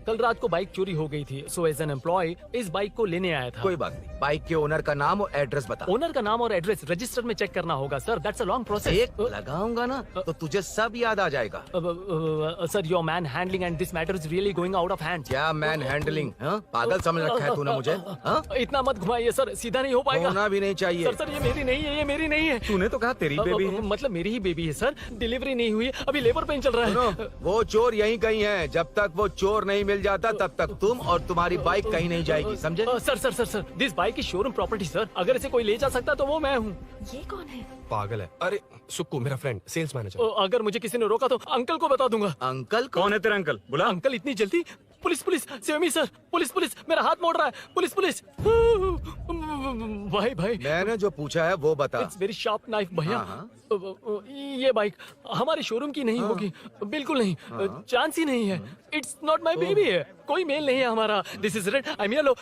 कल रात को बाइक चोरी हो गई थी, so as an employee इस बाइक को लेने आया था। कोई बात नहीं, बाइक के ओनर का नाम और एड्रेस बता। ओनर का नाम और एड्रेस रजिस्टर में चेक करना होगा sir. That's a long process. एक लगाऊंगा ना तो तुझे सब याद आ जाएगा। Sir, your man handling and this matter is really going out of hand. क्या मैन हैंडलिंग? पागल समझ रखा है तूने मुझे? इतना मत घुमाइए सर, सीधा नहीं हो पाएगा। होना भी नहीं चाहिए। सर ये मेरी नहीं है, ये मेरी नहीं है। तूने तो कहा तेरी बेबी है। मतलब मेरी ही बेबी है सर। डिलीवरी नहीं हुई, अभी लेबर पेन चल रहा है। वो चोर यहीं कहीं है। जब तक वो चोर नहीं मिल जाता तब तक तुम और तुम्हारी बाइक कहीं नहीं जाएगी, समझे? Sir this bike is showroom property sir. अगर इसे कोई ले जा सकता तो वो मैं हूँ। ये कौन है? पागल है। अरे सुक्कू, मेरा फ्रेंड, सेल्स मैनेजर। अगर मुझे किसी ने रोका तो अंकल को बता दूंगा। अंकल कौन है तेरा अंकल? बुला। अंकल इतनी जल्दी? Police police, save me sir. Police police, मेरा हाथ मोड़ रहा है। Police police. भाई मैंने जो पूछा है वो बता। इट्स वेरी शार्प नाइफ भैया। ये बाइक हमारे शोरूम की नहीं होगी, बिल्कुल नहीं। चांस ही नहीं है। इट्स नॉट माई बेबी है, कोई मेल नहीं है हमारा। This is red, I am yellow.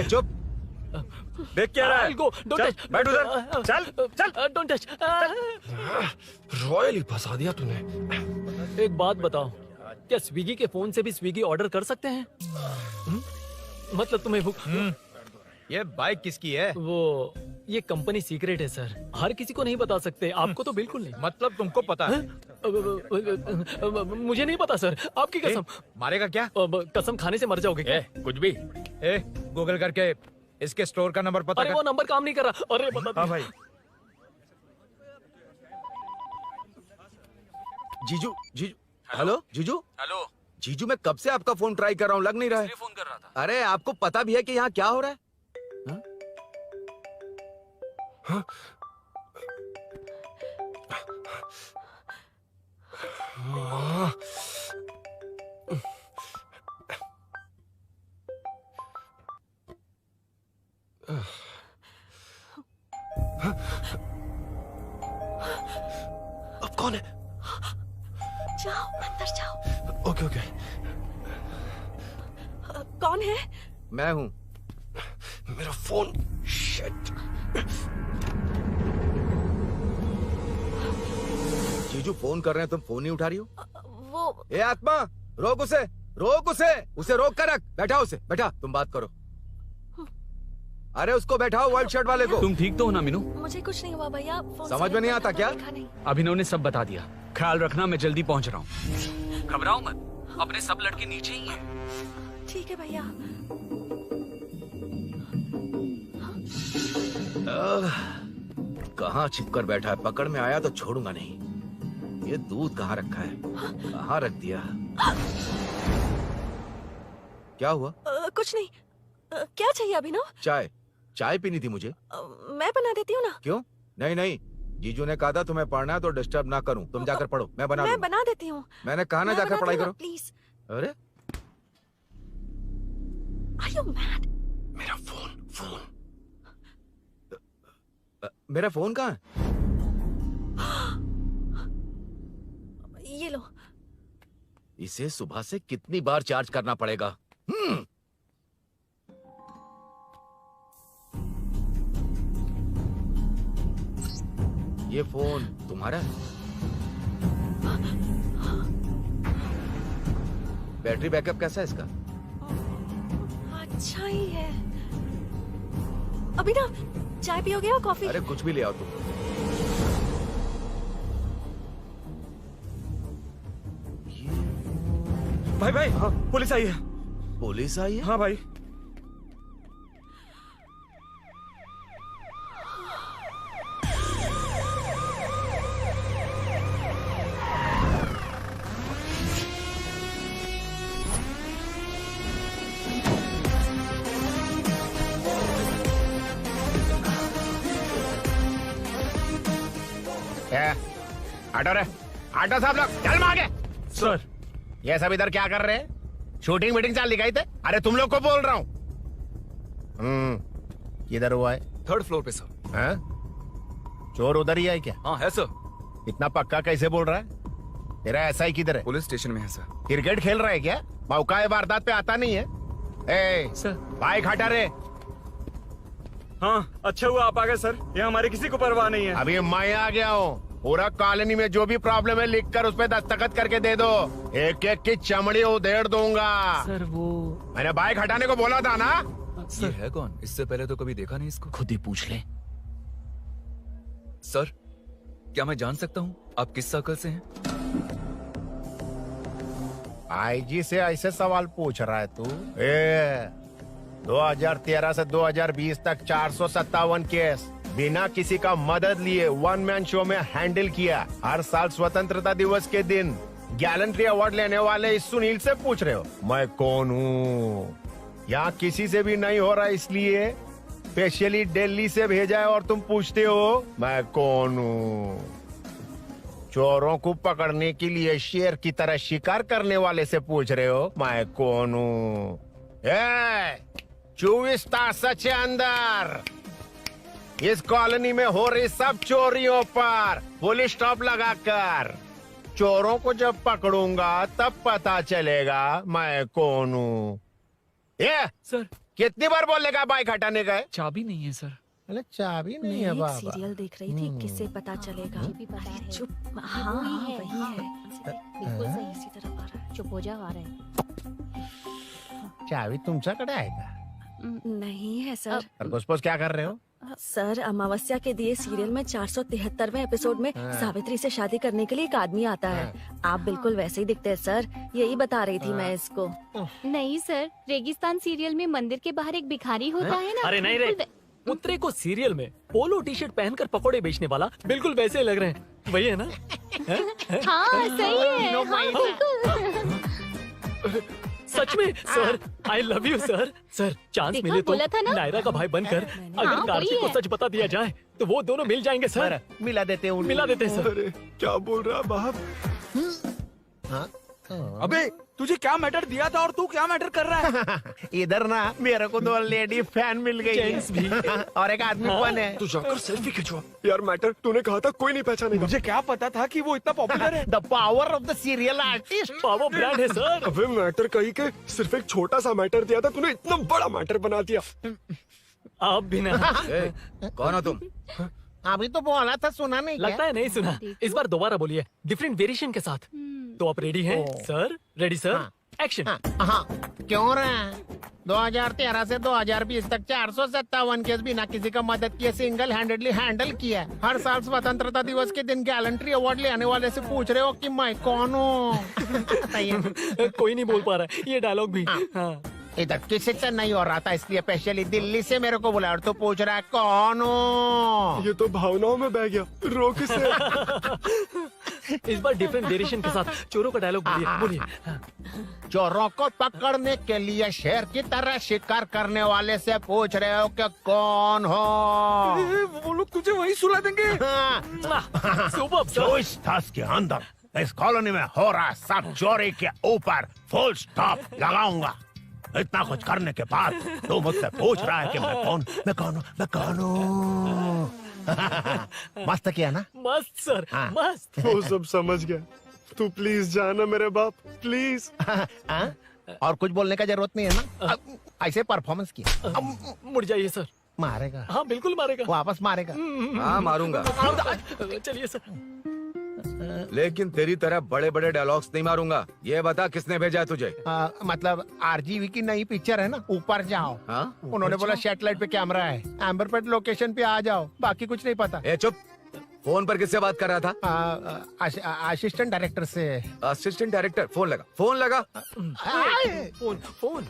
चुप। देख क्या रहा है? Don't touch. बैठ उधर। चल डोंट टच। रॉयली फंसा दिया तूने। एक बात बताओ, क्या स्विगी के फोन से भी स्विगी ऑर्डर कर सकते हैं? मतलब तुम्हें भूख? ये बाइक किसकी है? वो ये कंपनी सीक्रेट है सर, हर किसी को नहीं बता सकते। आपको तो बिल्कुल नहीं। मतलब तुमको पता है? मुझे नहीं पता सर, आपकी कसम। मारेगा क्या? कसम खाने से मर जाओगे क्या? कुछ भी। गूगल करके इसके स्टोर का नंबर पता अरे कर। वो नंबर काम नहीं कर रहा। अरे बता। हाँ भाई। जीजू जीजू, हेलो जीजू। हेलो जीजू, मैं कब से आपका फोन ट्राई कर रहा हूँ, लग नहीं रहा है। फोन कर रहा था। अरे आपको पता भी है कि यहाँ क्या हो रहा है? हाँ? अब कौन है? जाओ अंदर जाओ। Okay okay. कौन है? मैं हूँ। मेरा फोन। शिट। जीजू फोन कर रहे हैं, तुम फोन नहीं उठा रही हो? वो ए आत्मा, रोक उसे, रोक उसे रोक कर रख। बैठा उसे, बैठा, तुम बात करो। अरे उसको बैठाओ, व्हाइट शर्ट वाले को। तुम ठीक तो हो ना मीनू? मुझे कुछ नहीं हुआ भैया। समझ में नहीं आता क्या? अभिनव ने सब बता दिया। ख्याल रखना, मैं जल्दी पहुंच रहा हूँ। घबराओ मत, अपने सब लड़के नीचे ही हैं। ठीक है भैया। कहाँ छिपकर बैठा है, पकड़ में आया तो छोड़ूंगा नहीं। ये दूध कहाँ रखा है, कहाँ रख दिया? क्या हुआ? कुछ नहीं। क्या चाहिए अभिनव? चाय पीनी थी मुझे। मैं बना देती हूँ ना। क्यों? नहीं, जीजू ने कहा था तुम्हें पढ़ना है तो डिस्टर्ब ना करूं, तुम जाकर पढ़ो, मैं बना देती हूँ। मैंने कहा ना जाकर पढ़ाई करो प्लीज। अरे Are you mad? मेरा फोन मेरा फोन कहाँ है? ये लो। इसे सुबह से कितनी बार चार्ज करना पड़ेगा? ये फोन तुम्हारा है? बैटरी बैकअप कैसा है इसका? अच्छा ही है। अभी ना चाय पियोगे या कॉफी? अरे कुछ भी ले आओ तुम। भाई हाँ, पुलिस आई है। पुलिस आई है? हाँ भाई। आटो साहब लोग चल मांगे। सर ये सब इधर क्या कर रहे हैं? शूटिंग मीटिंग चाल दिखाई थे? अरे तुम लोग को बोल रहा हूँ। किधर हुआ है? 3rd फ्लोर पे सर। हाँ? चोर उधर ही है क्या? हाँ है सर। इतना पक्का कैसे बोल रहा है? तेरा ऐसा ही किधर है? पुलिस स्टेशन में है सर। क्रिकेट खेल रहा है क्या? मौका है वारदात पे आता नहीं है। सर बाइक हटा रे। हाँ अच्छा हुआ आप आ गए सर, ये हमारे किसी को परवाह नहीं है। अभी मैं आ गया हूँ। पूरा कॉलोनी में जो भी प्रॉब्लम है लिख कर उस पे दस्तखत करके दे दो। एक एक की चमड़ी उधेड़ दूंगा। सर वो मैंने बाइक हटाने को बोला था ना। ये है कौन? इससे पहले तो कभी देखा नहीं इसको। खुद ही पूछ ले। सर क्या मैं जान सकता हूँ आप किस सर्कल से हैं? आईजी से ऐसे सवाल पूछ रहा है तू? 2013 से 2020 तक 457 केस बिना किसी का मदद लिए 1 मैन शो में हैंडल किया। हर साल स्वतंत्रता दिवस के दिन गैलेंट्री अवार्ड लेने वाले इस सुनील से पूछ रहे हो मैं कौन हूँ? यहाँ किसी से भी नहीं हो रहा, इसलिए स्पेशली दिल्ली से भेजा है और तुम पूछते हो मैं कौन हूँ? चोरों को पकड़ने के लिए शेर की तरह शिकार करने वाले से पूछ रहे हो मैं कौन हूँ? 24 तास के अंदर इस कॉलोनी में हो रही सब चोरियों पर पुलिस स्टॉप लगाकर चोरों को जब पकड़ूंगा तब पता चलेगा मैं कौन हूँ। सर कितनी बार बोलेगा बाइक हटाने का है? चाबी नहीं है सर। अरे चाबी नहीं मैं है एक बाबा। सीरियल देख रही थी, किससे पता चलेगा? चुप। हाँ वही है। बिल्कुल सही। इसी तरफ आ रहा है। चुप हो जा, आ रहे हैं। चाबी तुमच्याकडे आहे का? नहीं है सर। खरगोश क्या कर रहे हो? सर अमावस्या के दिए सीरियल में 473वें एपिसोड में हाँ। सावित्री से शादी करने के लिए एक आदमी आता है। आप बिल्कुल वैसे ही दिखते हैं सर, यही बता रही थी मैं इसको। नहीं सर, रेगिस्तान सीरियल में मंदिर के बाहर एक भिखारी होता है ना। अरे नहीं रे, उत्तरे को सीरियल में पोलो टी शर्ट पहनकर पकोड़े बेचने वाला बिल्कुल वैसे ही लग रहे हैं। वही है ना? हाँ सही है। हाँ, बिल्कुल। सच में sir, I love you sir. Sir chance देखा, मिले तो बोला था ना? नायरा का भाई बनकर अगर हाँ, कार्तिक वही को है। सच बता दिया जाए तो वो दोनों मिल जाएंगे सर। मिला देते हैं मिला देते हैं सर। क्या बोल रहा बाप? अबे तुझे क्या मैटर दिया था और तू क्या मैटर कर रहा है? इधर ना मेरे को 2 लेडी फैन मिल गई जेंट्स भी। और एक आदमी कौन है? तू जाकर सेल्फी खिंचवा। यार मैटर तूने कहा था कोई नहीं पहचानेगा। मुझे क्या पता था कि वो इतना पॉपुलर है। The power of the serial artist. Power brand है सर। अबे मैटर कही के सिर्फ एक छोटा सा मैटर दिया था, तूने इतना बड़ा मैटर बना दिया। आप भी ना। कौन हो तुम? अभी तो बोला था, सुना नहीं क्या? लगता है नहीं सुना। इस बार दोबारा बोलिए डिफरेंट वेरिएशन के साथ। तो आप रेडी हैं सर? Ready sir? एक्शन। हाँ क्यों रहे 2013 से 2020 तक 457 केस बिना किसी का मदद किए सिंगल हैंडेडली हैंडल किया। हर साल स्वतंत्रता दिवस के दिन गैलेंट्री अवार्ड लेने वाले से पूछ रहे हो कि मैं कौन हूँ? कोई नहीं बोल पा रहा है ये डायलॉग भी। हाँ। इधर किसी से नहीं हो रहा था इसलिए स्पेशली दिल्ली से मेरे को बुलाया और तू पूछ रहा है कौन हूँ? ये तो भावनाओं में बह गया, रोक इसे। इस बार डिफरेंट वेरिएशन के साथ चोरों का डायलॉग बोलिए। चोरों को पकड़ने के लिए शेर की तरह शिकार करने वाले से पूछ रहे हो कि कौन हो? वो लोग तुझे वहीं सुला देंगे। जो इस दस के अंदर इस कॉलोनी में हो रहा सब चोरी के ऊपर फुल स्टॉप लगाऊंगा। इतना कुछ करने के बाद तू मुझसे पूछ रहा है कि मैं कौन हूँ? मस्त किया ना? मस्त सर, मस्त। वो सब समझ गया। तू प्लीज जाना मेरे बाप, प्लीज। और कुछ बोलने का जरूरत नहीं है ना? ऐसे परफॉर्मेंस किया। मुड़ जाइए सर। मारेगा? हाँ बिल्कुल मारेगा। वापस मारेगा? हाँ मारूंगा। चलिए सर। लेकिन तेरी तरह बड़े बड़े डायलॉग्स नहीं मारूंगा। ये बता किसने भेजा है तुझे? मतलब आरजीवी की नई पिक्चर है ना, ऊपर जाओ। उन्होंने बोला सैटेलाइट पे कैमरा है, एम्बरपेट लोकेशन पे आ जाओ, बाकी कुछ नहीं पता। ए चुप। फोन पर किससे बात कर रहा था? असिस्टेंट डायरेक्टर से। Assistant director? फोन लगा, फोन लगा। फोन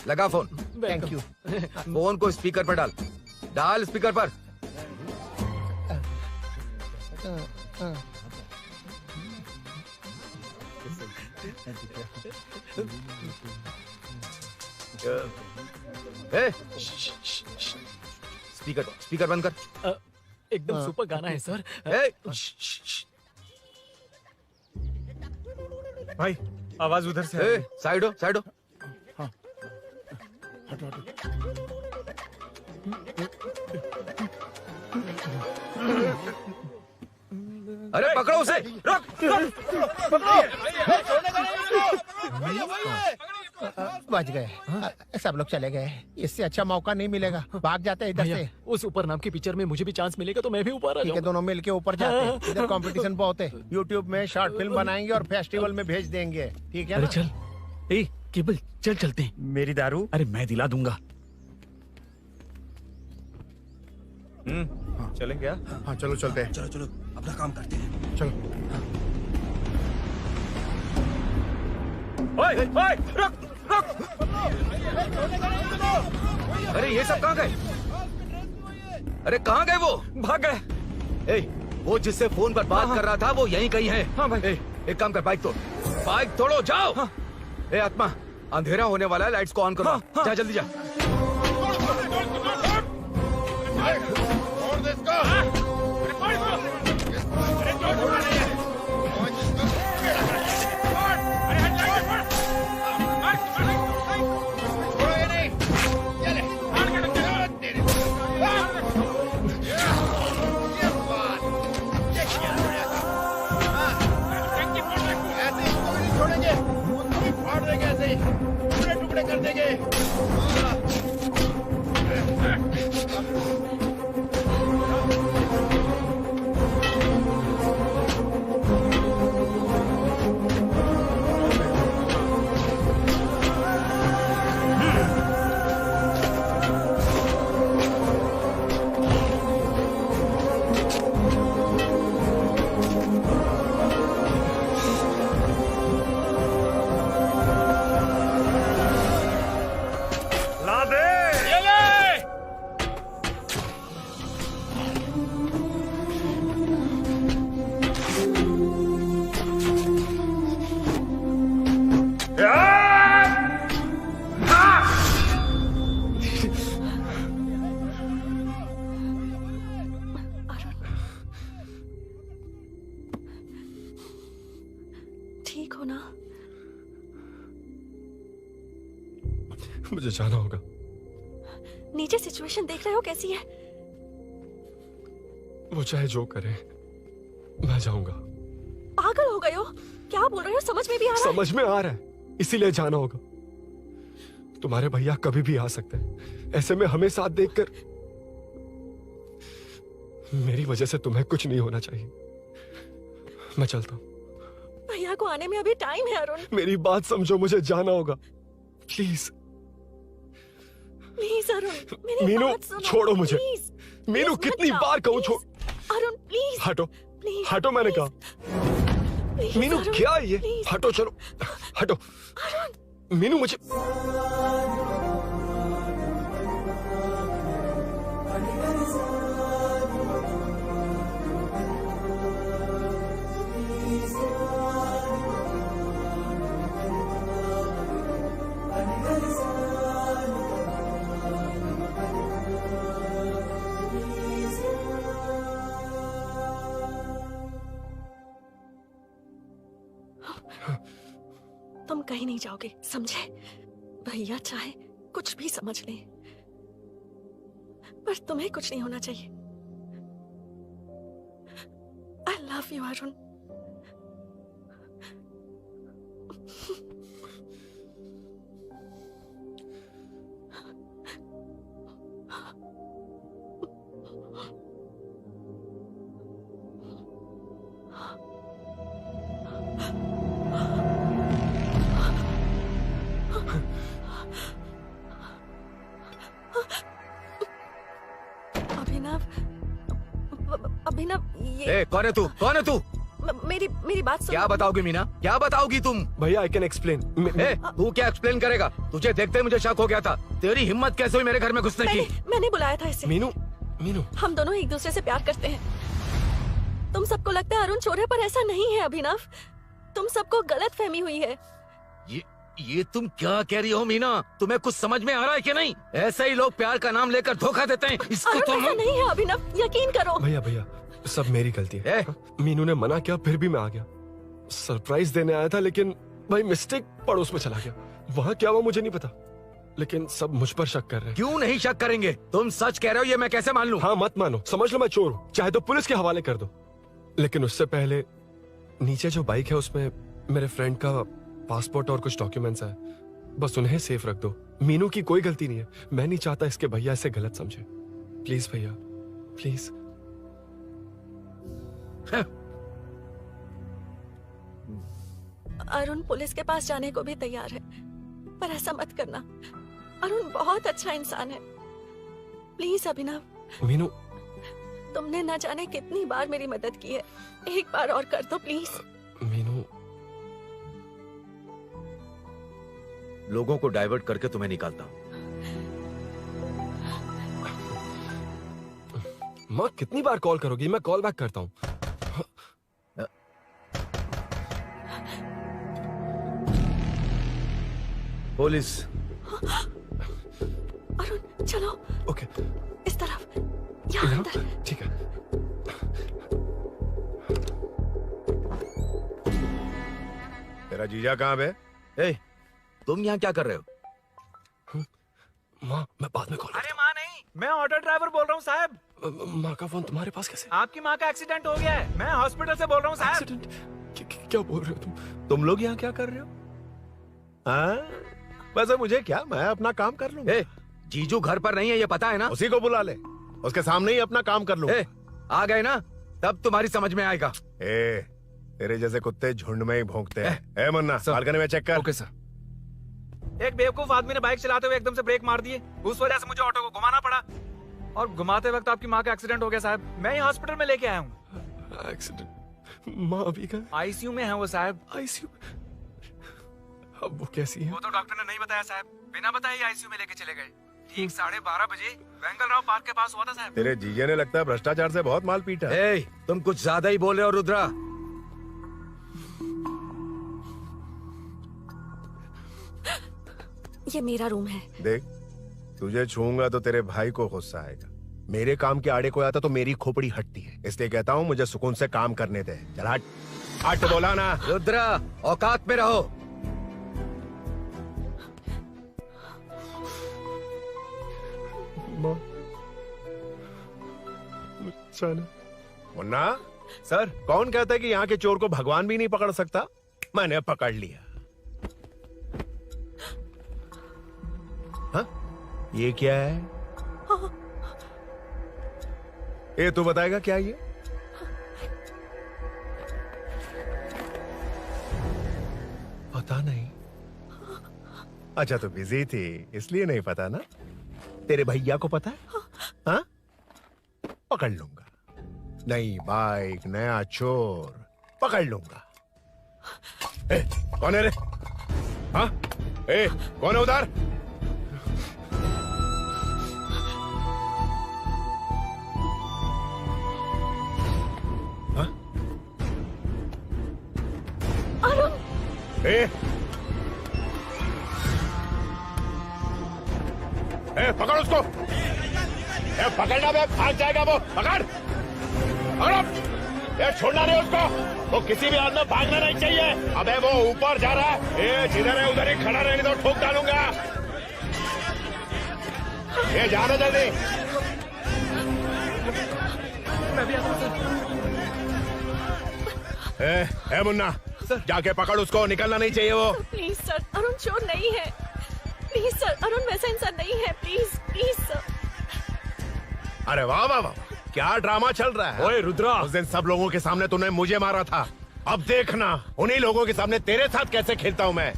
लगा फोन। Thank you. फोन को स्पीकर पर डाल, डाल स्पीकर पर। स्पीकर बंद कर। एकदम सुपर गाना है सर। भाई आवाज उधर से। साइड हो, साइड हो। अरे पकड़ो उसे, रुक। बच गए। सब लोग चले गए, इससे अच्छा मौका नहीं मिलेगा। भाग जाते हैं इधर से। उस ऊपर नाम की पिक्चर में मुझे भी चांस मिलेगा तो मैं भी ऊपर आ जाऊंगा। दोनों मिलके ऊपर जाते हैं। इधर कंपटीशन बहुत है। यूट्यूब में शॉर्ट फिल्म बनाएंगे और फेस्टिवल में भेज देंगे, ठीक है? अरे चल, ए केबल चल चलते हैं। मेरी दारू? अरे मैं दिला दूंगा। चलें क्या? हाँ चलो चलते हैं। चलो चलो अपना काम करते हैं। चलो। ओए ओए रुक रुक। अरे ये सब कहाँ गए? अरे कहाँ गए वो? भाग गए। वो जिससे फोन पर बात कर रहा था वो यहीं कहीं है। हाँ भाई। एक काम कर, बाइक तोड़, बाइक तोड़ो, जाओ। आत्मा, अंधेरा होने वाला है, लाइट्स को ऑन करो। जा जल्दी जा। टुकड़े कर देंगे। ठीक हो ना? मुझे जाना होगा। नीचे सिचुएशन देख रहे हो कैसी है? वो चाहे जो करे, मैं जाऊंगा। पागल हो गए हो? क्या बोल रहे हो? समझ में भी आ रहा है? समझ में आ रहा है, इसीलिए जाना होगा। तुम्हारे भैया कभी भी आ सकते हैं। ऐसे में हमें साथ देखकर मेरी वजह से तुम्हें कुछ नहीं होना चाहिए। मैं चलता हूँ। भैया को आने में अभी टाइम है अरुण। मेरी बात समझो, मुझे जाना होगा प्लीज। प्लीज अरुण, मेरी मीनू बात सुनो, छोड़ो मुझे। प्लीज। मीनू प्लीज कितनी मत बार जाओ, कहूँ छोड़। प्लीज। अरुण प्लीज। हटो प्लीज, हटो, मैंने कहा। प्लीज, मीनू अरुण, क्या है ये? प्लीज। हटो, चलो हटो। मीनू मुझे तुम कहीं नहीं जाओगे, समझे? भैया चाहे कुछ भी समझ लें, पर तुम्हें कुछ नहीं होना चाहिए। I love you Arun. Abhinav, ये कौन है तू? कौन है तू? मेरी बात सुनो। क्या बताओगी मीना? क्या बताओगी तुम? भैया आई कैन एक्सप्लेन। तू क्या एक्सप्लेन करेगा? तुझे देखते ही मुझे शक हो गया था। तेरी हिम्मत कैसे हुई मेरे घर में घुसने की? मैंने बुलाया था इसे। मीनू, मीनू, हम दोनों एक दूसरे से प्यार करते हैं। तुम सबको लगता है अरुण चोर है, पर ऐसा नहीं है अभिनव। तुम सबको गलत फहमी हुई है। ये तुम क्या कह रही हो मीना? तुम्हें कुछ समझ में आ रहा है कि नहीं? ऐसे ही लोग प्यार का नाम लेकर धोखा देते हैं। इसको अरुण ऐसा नहीं है अभिनव, यकीन करो। भैया भैया सब मेरी गलती है। मीनू ने मना किया, फिर भी मैं आ गया। सरप्राइज देने आया था, लेकिन भाई मिस्टेक पड़ोस में चला गया। वहाँ क्या हुआ मुझे नहीं पता, लेकिन सब मुझ पर शक कर रहे हैं। क्यों नहीं शक करेंगे? तुम सच कह रहे हो, ये मैं कैसे मान लूं? हाँ मत मानो, समझ लो मैं चोर हूँ, चाहे तो पुलिस के हवाले कर दो। लेकिन उससे पहले नीचे जो बाइक है उसमें मेरे फ्रेंड का पासपोर्ट और कुछ डॉक्यूमेंट्स है, बस उन्हें सेफ रख दो। मीनू की कोई गलती नहीं है। मैं नहीं चाहता इसके भैया इसे गलत समझे। प्लीज भैया, प्लीज। अरुण पुलिस के पास जाने को भी तैयार है, पर ऐसा मत करना। अरुण बहुत अच्छा इंसान है। प्लीज अभिनव। मीनू, तुमने न जाने कितनी बार मेरी मदद की है, एक बार और कर दो प्लीज। मीनू, लोगों को डाइवर्ट करके तुम्हें निकालता हूँ। माँ कितनी बार कॉल करोगी? मैं कॉल बैक करता हूँ। पुलिस। अरुण चलो। ओके। इस तरफ, यहाँ अंदर। ठीक है। तेरा जीजा कहाँ है? तुम यहाँ क्या कर रहे हो? माँ मैं बाद में कॉल। अरे माँ नहीं, मैं ऑटो ड्राइवर बोल रहा हूँ साहब। माँ का फोन तुम्हारे पास कैसे? आपकी माँ का एक्सीडेंट हो गया है, मैं हॉस्पिटल से बोल रहा हूँ साहब। क्या बोल रहे हो तुम लोग यहाँ क्या कर रहे हो? हाँ? वैसे मुझे क्या, मैं अपना काम कर लूंगा। जीजू घर पर नहीं है, ये पता है ना? उसी को बुला ले, उसके सामने ही अपना काम कर लूंगा। आ गए ना, तब तुम्हारी समझ में आएगा। तेरे जैसे कुत्ते झुंड में ही भौंकते हैं। मुन्ना बालकनी में चेक कर। Okay sir. एक बेवकूफ आदमी ने बाइक चलाते हुए एकदम से ब्रेक मार दिए, उस वजह से मुझे ऑटो को घुमाना पड़ा, और घुमाते वक्त आपकी माँ का एक्सीडेंट हो गया साहब। मैं ही हॉस्पिटल में लेके आया हूँ। एक्सीडेंट? माँ अभी कहाँ? आईसीयू में है वो साहब। आईसीयू? अब वो कैसी है? वो तो डॉक्टर ने नहीं बताया साहब, बिना बताए आईसीयू में लेके चले गए। ठीक 12:30 बजे वेंगल राव पार्क के पास हुआ था साहब। तेरे जीजे ने लगता है भ्रष्टाचार से बहुत माल पीटा। तुम कुछ ज्यादा ही बोल रहे हो रुद्रा। ये मेरा रूम है। देख, तुझे छूंगा तो तेरे भाई को गुस्सा आएगा। मेरे काम के आड़े को आता तो मेरी खोपड़ी हटती है, इसलिए कहता हूँ मुझे सुकून से काम करने दे। चल हट, हट बोला ना। रुद्रा औकात में रहो। मुन्ना सर, कौन कहता है कि यहाँ के चोर को भगवान भी नहीं पकड़ सकता? मैंने पकड़ लिया। हाँ? ये क्या है? ये तू बताएगा क्या ये? पता नहीं। अच्छा तो बिजी थी इसलिए नहीं पता ना। तेरे भैया को पता है? हाँ? पकड़ लूंगा। नई बाइक, नया चोर, पकड़ लूंगा। कौन है रे? हाँ? कौन है उधर? हाँ? पकड़ उसको। पकड़ना बे, भाग जाएगा वो। पकड़, पकड़ो। छोड़ना नहीं उसको। वो किसी भी हाल में भागना नहीं चाहिए। अबे वो ऊपर जा रहा है। जिधर है उधर ही खड़ा रहने दो, ठोक डालूंगा। जाना जल्दी। मैं भी आता हूं। मुन्ना जाके पकड़ उसको, निकलना नहीं चाहिए वो। प्लीज सर, अरुण चोर नहीं है। प्लीज सर, अरुण वैसा इंसान नहीं है। Please please sir. अरे वाह वाह वाह, क्या ड्रामा चल रहा है। ओए रुद्रा, उस दिन सब लोगों के सामने तूने मुझे मारा था। अब देखना उन्हीं लोगों के सामने तेरे साथ कैसे खेलता हूं मैं।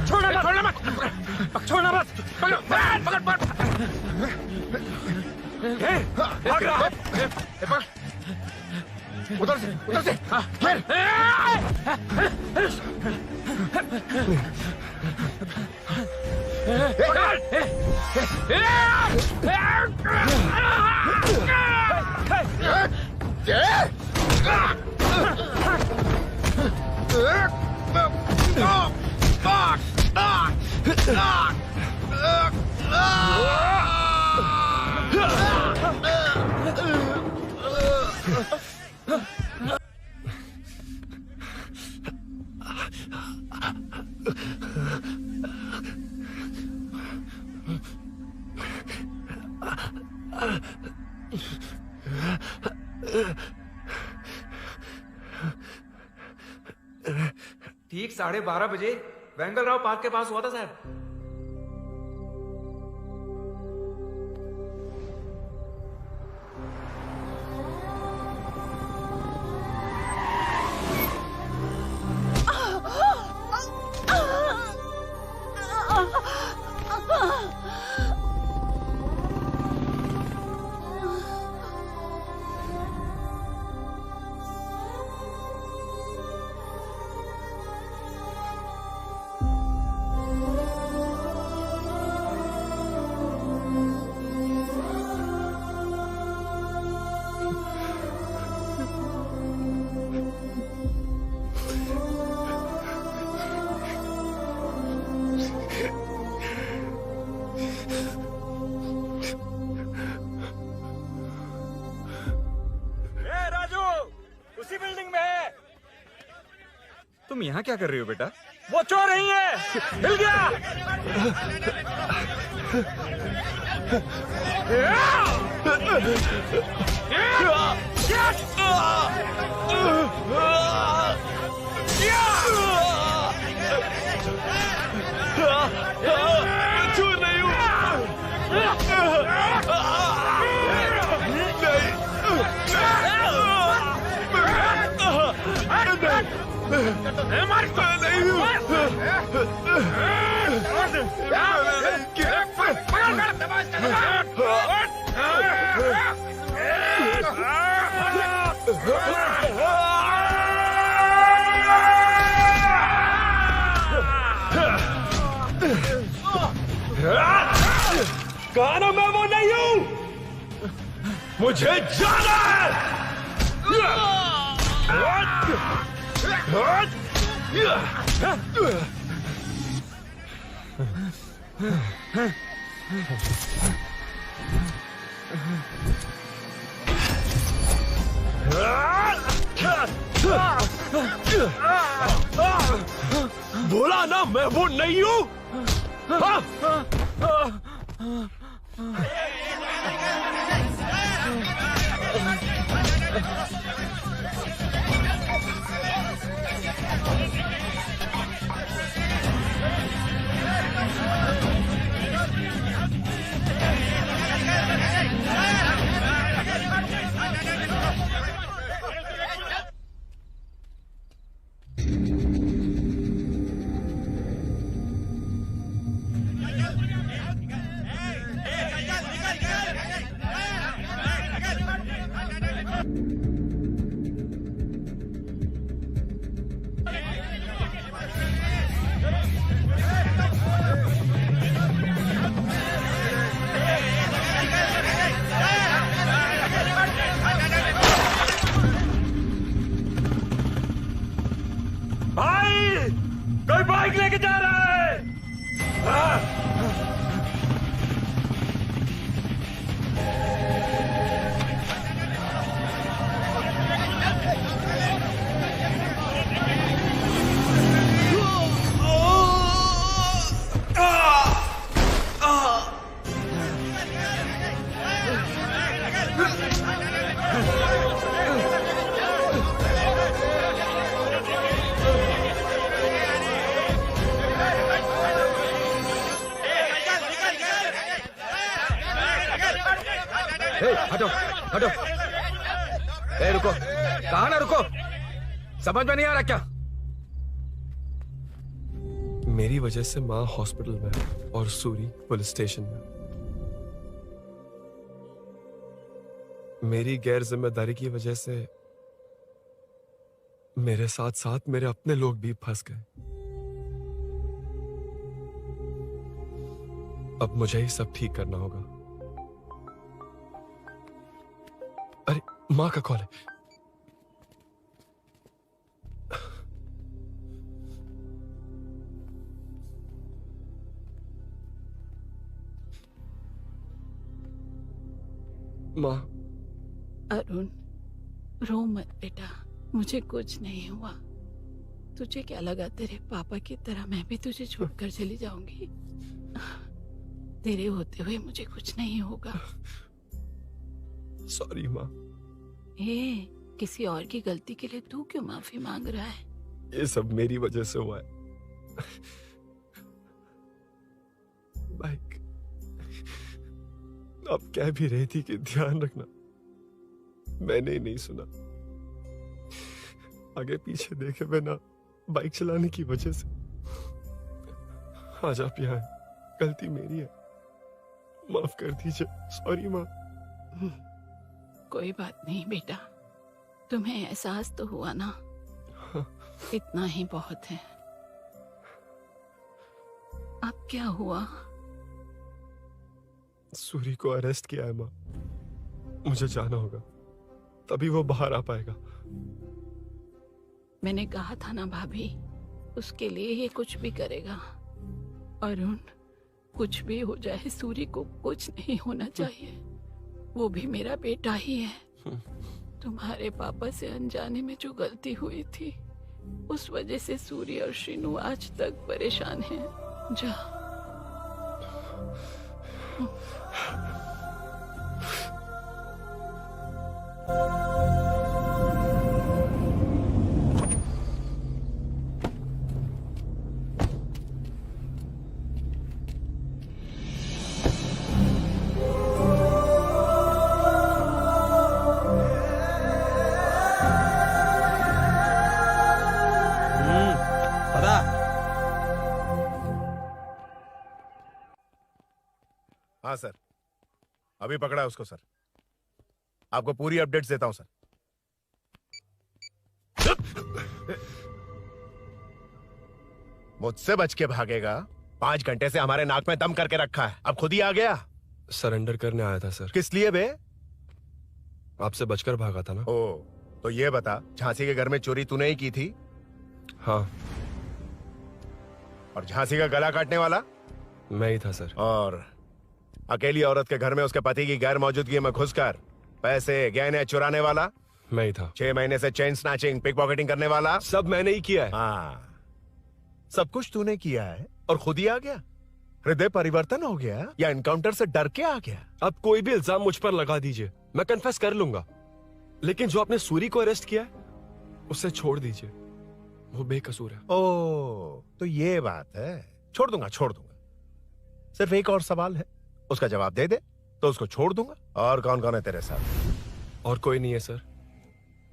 छोड़ना मत, छोड़ना मत, छोड़ना मत। पकड़, पकड़, पकड़। भाग रहा है। पकड़। उधर से, उधर से। ठीक 12:30 बजे वेंगल राव पार्क के पास हुआ था साहब। तुम यहाँ क्या कर रही हो बेटा? वो चोर नहीं है। हिल गया। चोर नहीं हूँ। कहा ना मैं वो नहीं हूँ। मुझे जाना है। बोला ना मैं वो नहीं हूँ। कोई बाइक लेके जा रहा है। हटो हटो। ए रुको, कहा ना रुको, समझ में नहीं आ रहा क्या? मेरी वजह से माँ हॉस्पिटल में है और सूरी पुलिस स्टेशन में। मेरी गैर जिम्मेदारी की वजह से मेरे साथ साथ मेरे अपने लोग भी फंस गए। अब मुझे ही सब ठीक करना होगा। अरे माँ का कॉल है। माँ। अरुण, रो मत बेटा, मुझे कुछ नहीं हुआ। तुझे क्या लगा तेरे पापा की तरह मैं भी तुझे छोड़कर चली जाऊंगी? तेरे होते हुए मुझे कुछ नहीं होगा। सॉरी माँ। ए, किसी और की गलती के लिए तू क्यों माफी मांग रहा है? ये सब मेरी वजह से हुआ है। बाइक अब कह भी रही थी कि ध्यान रखना, मैंने ही नहीं सुना। आगे पीछे देखे बिना बाइक चलाने की वजह से आज आप यहाँ हैं। गलती मेरी है, माफ कर दीजिए। सॉरी माँ। कोई बात नहीं बेटा, तुम्हें एहसास तो हुआ ना, इतना ही बहुत है। अब क्या हुआ? सूरी को अरेस्ट किया है माँ, मुझे जाना होगा, तभी वो बाहर आ पाएगा। मैंने कहा था ना भाभी, उसके लिए ये कुछ भी करेगा। अरुण, कुछ भी हो जाए सूरी को कुछ नहीं होना चाहिए। वो भी मेरा बेटा ही है। तुम्हारे पापा से अनजाने में जो गलती हुई थी, उस वजह से सूरी और शीनू आज तक परेशान हैं। जा। हाँ सर, अभी पकड़ा है उसको सर। आपको पूरी अपडेट्स देता हूं सर। मुझसे बच के भागेगा? 5 घंटे से हमारे नाक में दम करके रखा है, अब खुद ही आ गया। सरेंडर करने आया था सर। किस लिए बे? आपसे बचकर भागा था ना। ओ, तो ये बता, झांसी के घर में चोरी तूने ही की थी? हाँ। और झांसी का गला काटने वाला? मैं ही था सर। और अकेली औरत के घर में उसके पति की गैर मौजूदगी में घुसकर पैसे गहने चुराने वाला? मैं ही था। 6 महीने से चेन स्नैचिंग, पिक पॉकेटिंग करने वाला? सब मैंने ही किया है। हाँ, सब कुछ तूने किया है और खुद ही आ गया? हृदय परिवर्तन हो गया या एनकाउंटर से डर के आ गया? अब कोई भी इल्जाम मुझ पर लगा दीजिए, मैं कन्फेस कर लूंगा, लेकिन जो आपने सूरी को अरेस्ट किया है उसे छोड़ दीजिए, वो बेकसूर है। ओ, तो ये बात है। छोड़ दूंगा, छोड़ दूंगा। सिर्फ एक और सवाल है, उसका जवाब दे दे तो उसको छोड़ दूंगा। और कौन कौन है तेरे साथ? और कोई नहीं है सर,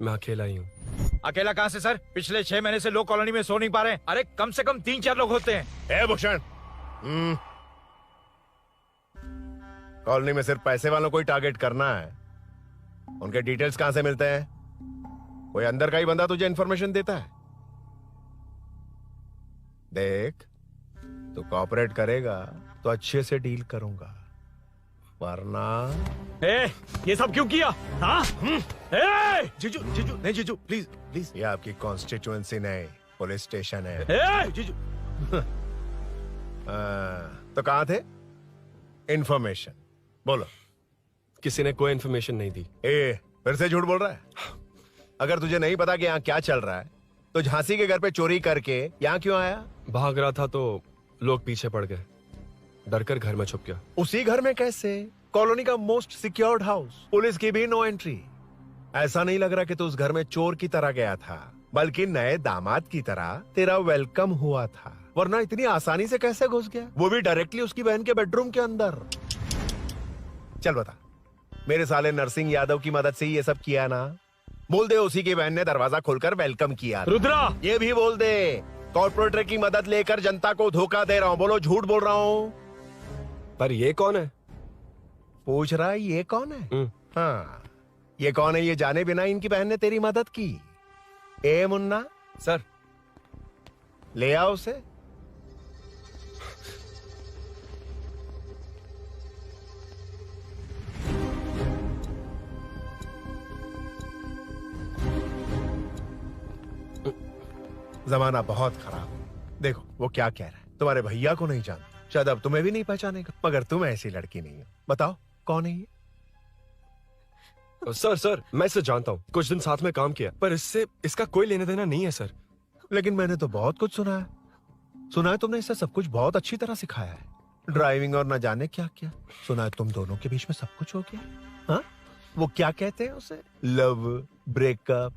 मैं अकेला ही हूँ। अकेला कहाँ से सर? पिछले 6 महीने से लोग कॉलोनी में सो नहीं पा रहे हैं। अरे कम से कम 3-4 लोग होते हैं। ए भूषण, कॉलोनी में सिर्फ पैसे वालों को ही टारगेट करना है। उनके डिटेल्स कहां से मिलते हैं? कोई अंदर का ही बंदा तुझे इंफॉर्मेशन देता है? देख, तू कोऑपरेट करेगा तो अच्छे से डील करूंगा, वरना ये सब क्यों किया? हाँ? जीजू जीजू नहीं, जीजू प्लीज प्लीज। ये आपकी कॉन्स्टिट्यूएंसी नहीं, पुलिस स्टेशन है। जीजू। तो कहाँ थे? इन्फॉर्मेशन बोलो। किसी ने कोई इन्फॉर्मेशन नहीं दी। फिर से झूठ बोल रहा है? अगर तुझे नहीं पता कि यहाँ क्या चल रहा है तो झांसी के घर पे चोरी करके यहाँ क्यों आया? भाग रहा था तो लोग पीछे पड़ गए, डर कर घर में छुप गया। उसी घर में कैसे? कॉलोनी का मोस्ट सिक्योर्ड हाउस, पुलिस की भी नो एंट्री। ऐसा नहीं लग रहा कि तू उस घर में चोर की तरह गया था, बल्कि नए दामाद की तरह तेरा वेलकम हुआ था। वरना इतनी आसानी से कैसे घुस गया, वो भी डायरेक्टली उसकी बहन के बेडरूम के अंदर? चल बता, मेरे साले नरसिंह यादव की मदद से ये सब किया ना? बोल दे उसी की बहन ने दरवाजा खोलकर वेलकम किया। रुद्रा! ये भी बोल दे कॉर्पोरेटर की मदद लेकर जनता को धोखा दे रहा हूँ। बोलो झूठ बोल रहा हूँ। पर ये कौन है? पूछ रहा है ये कौन है? हाँ, ये कौन है ये जाने बिना इनकी बहन ने तेरी मदद की। ए मुन्ना सर, ले आओ उसे। जमाना बहुत खराब। देखो वो क्या कह रहा है, तुम्हारे भैया को नहीं जानता, शायद अब तुम्हें भी नहीं पहचानेगा, मगर तुम ऐसी लड़की नहीं हो। बताओ कौन है ये? सर मैं इसे जानता हूँ, कुछ दिन साथ में काम किया, पर इससे इसका कोई लेना देना नहीं है सर। लेकिन मैंने तो बहुत कुछ सुना है। सुना है तुमने इसे सब कुछ बहुत अच्छी तरह सिखाया है, ड्राइविंग और न जाने क्या क्या। सुना है तुम दोनों के बीच में सब कुछ हो गया। हाँ, वो क्या कहते हैं उसे, लव, ब्रेकअप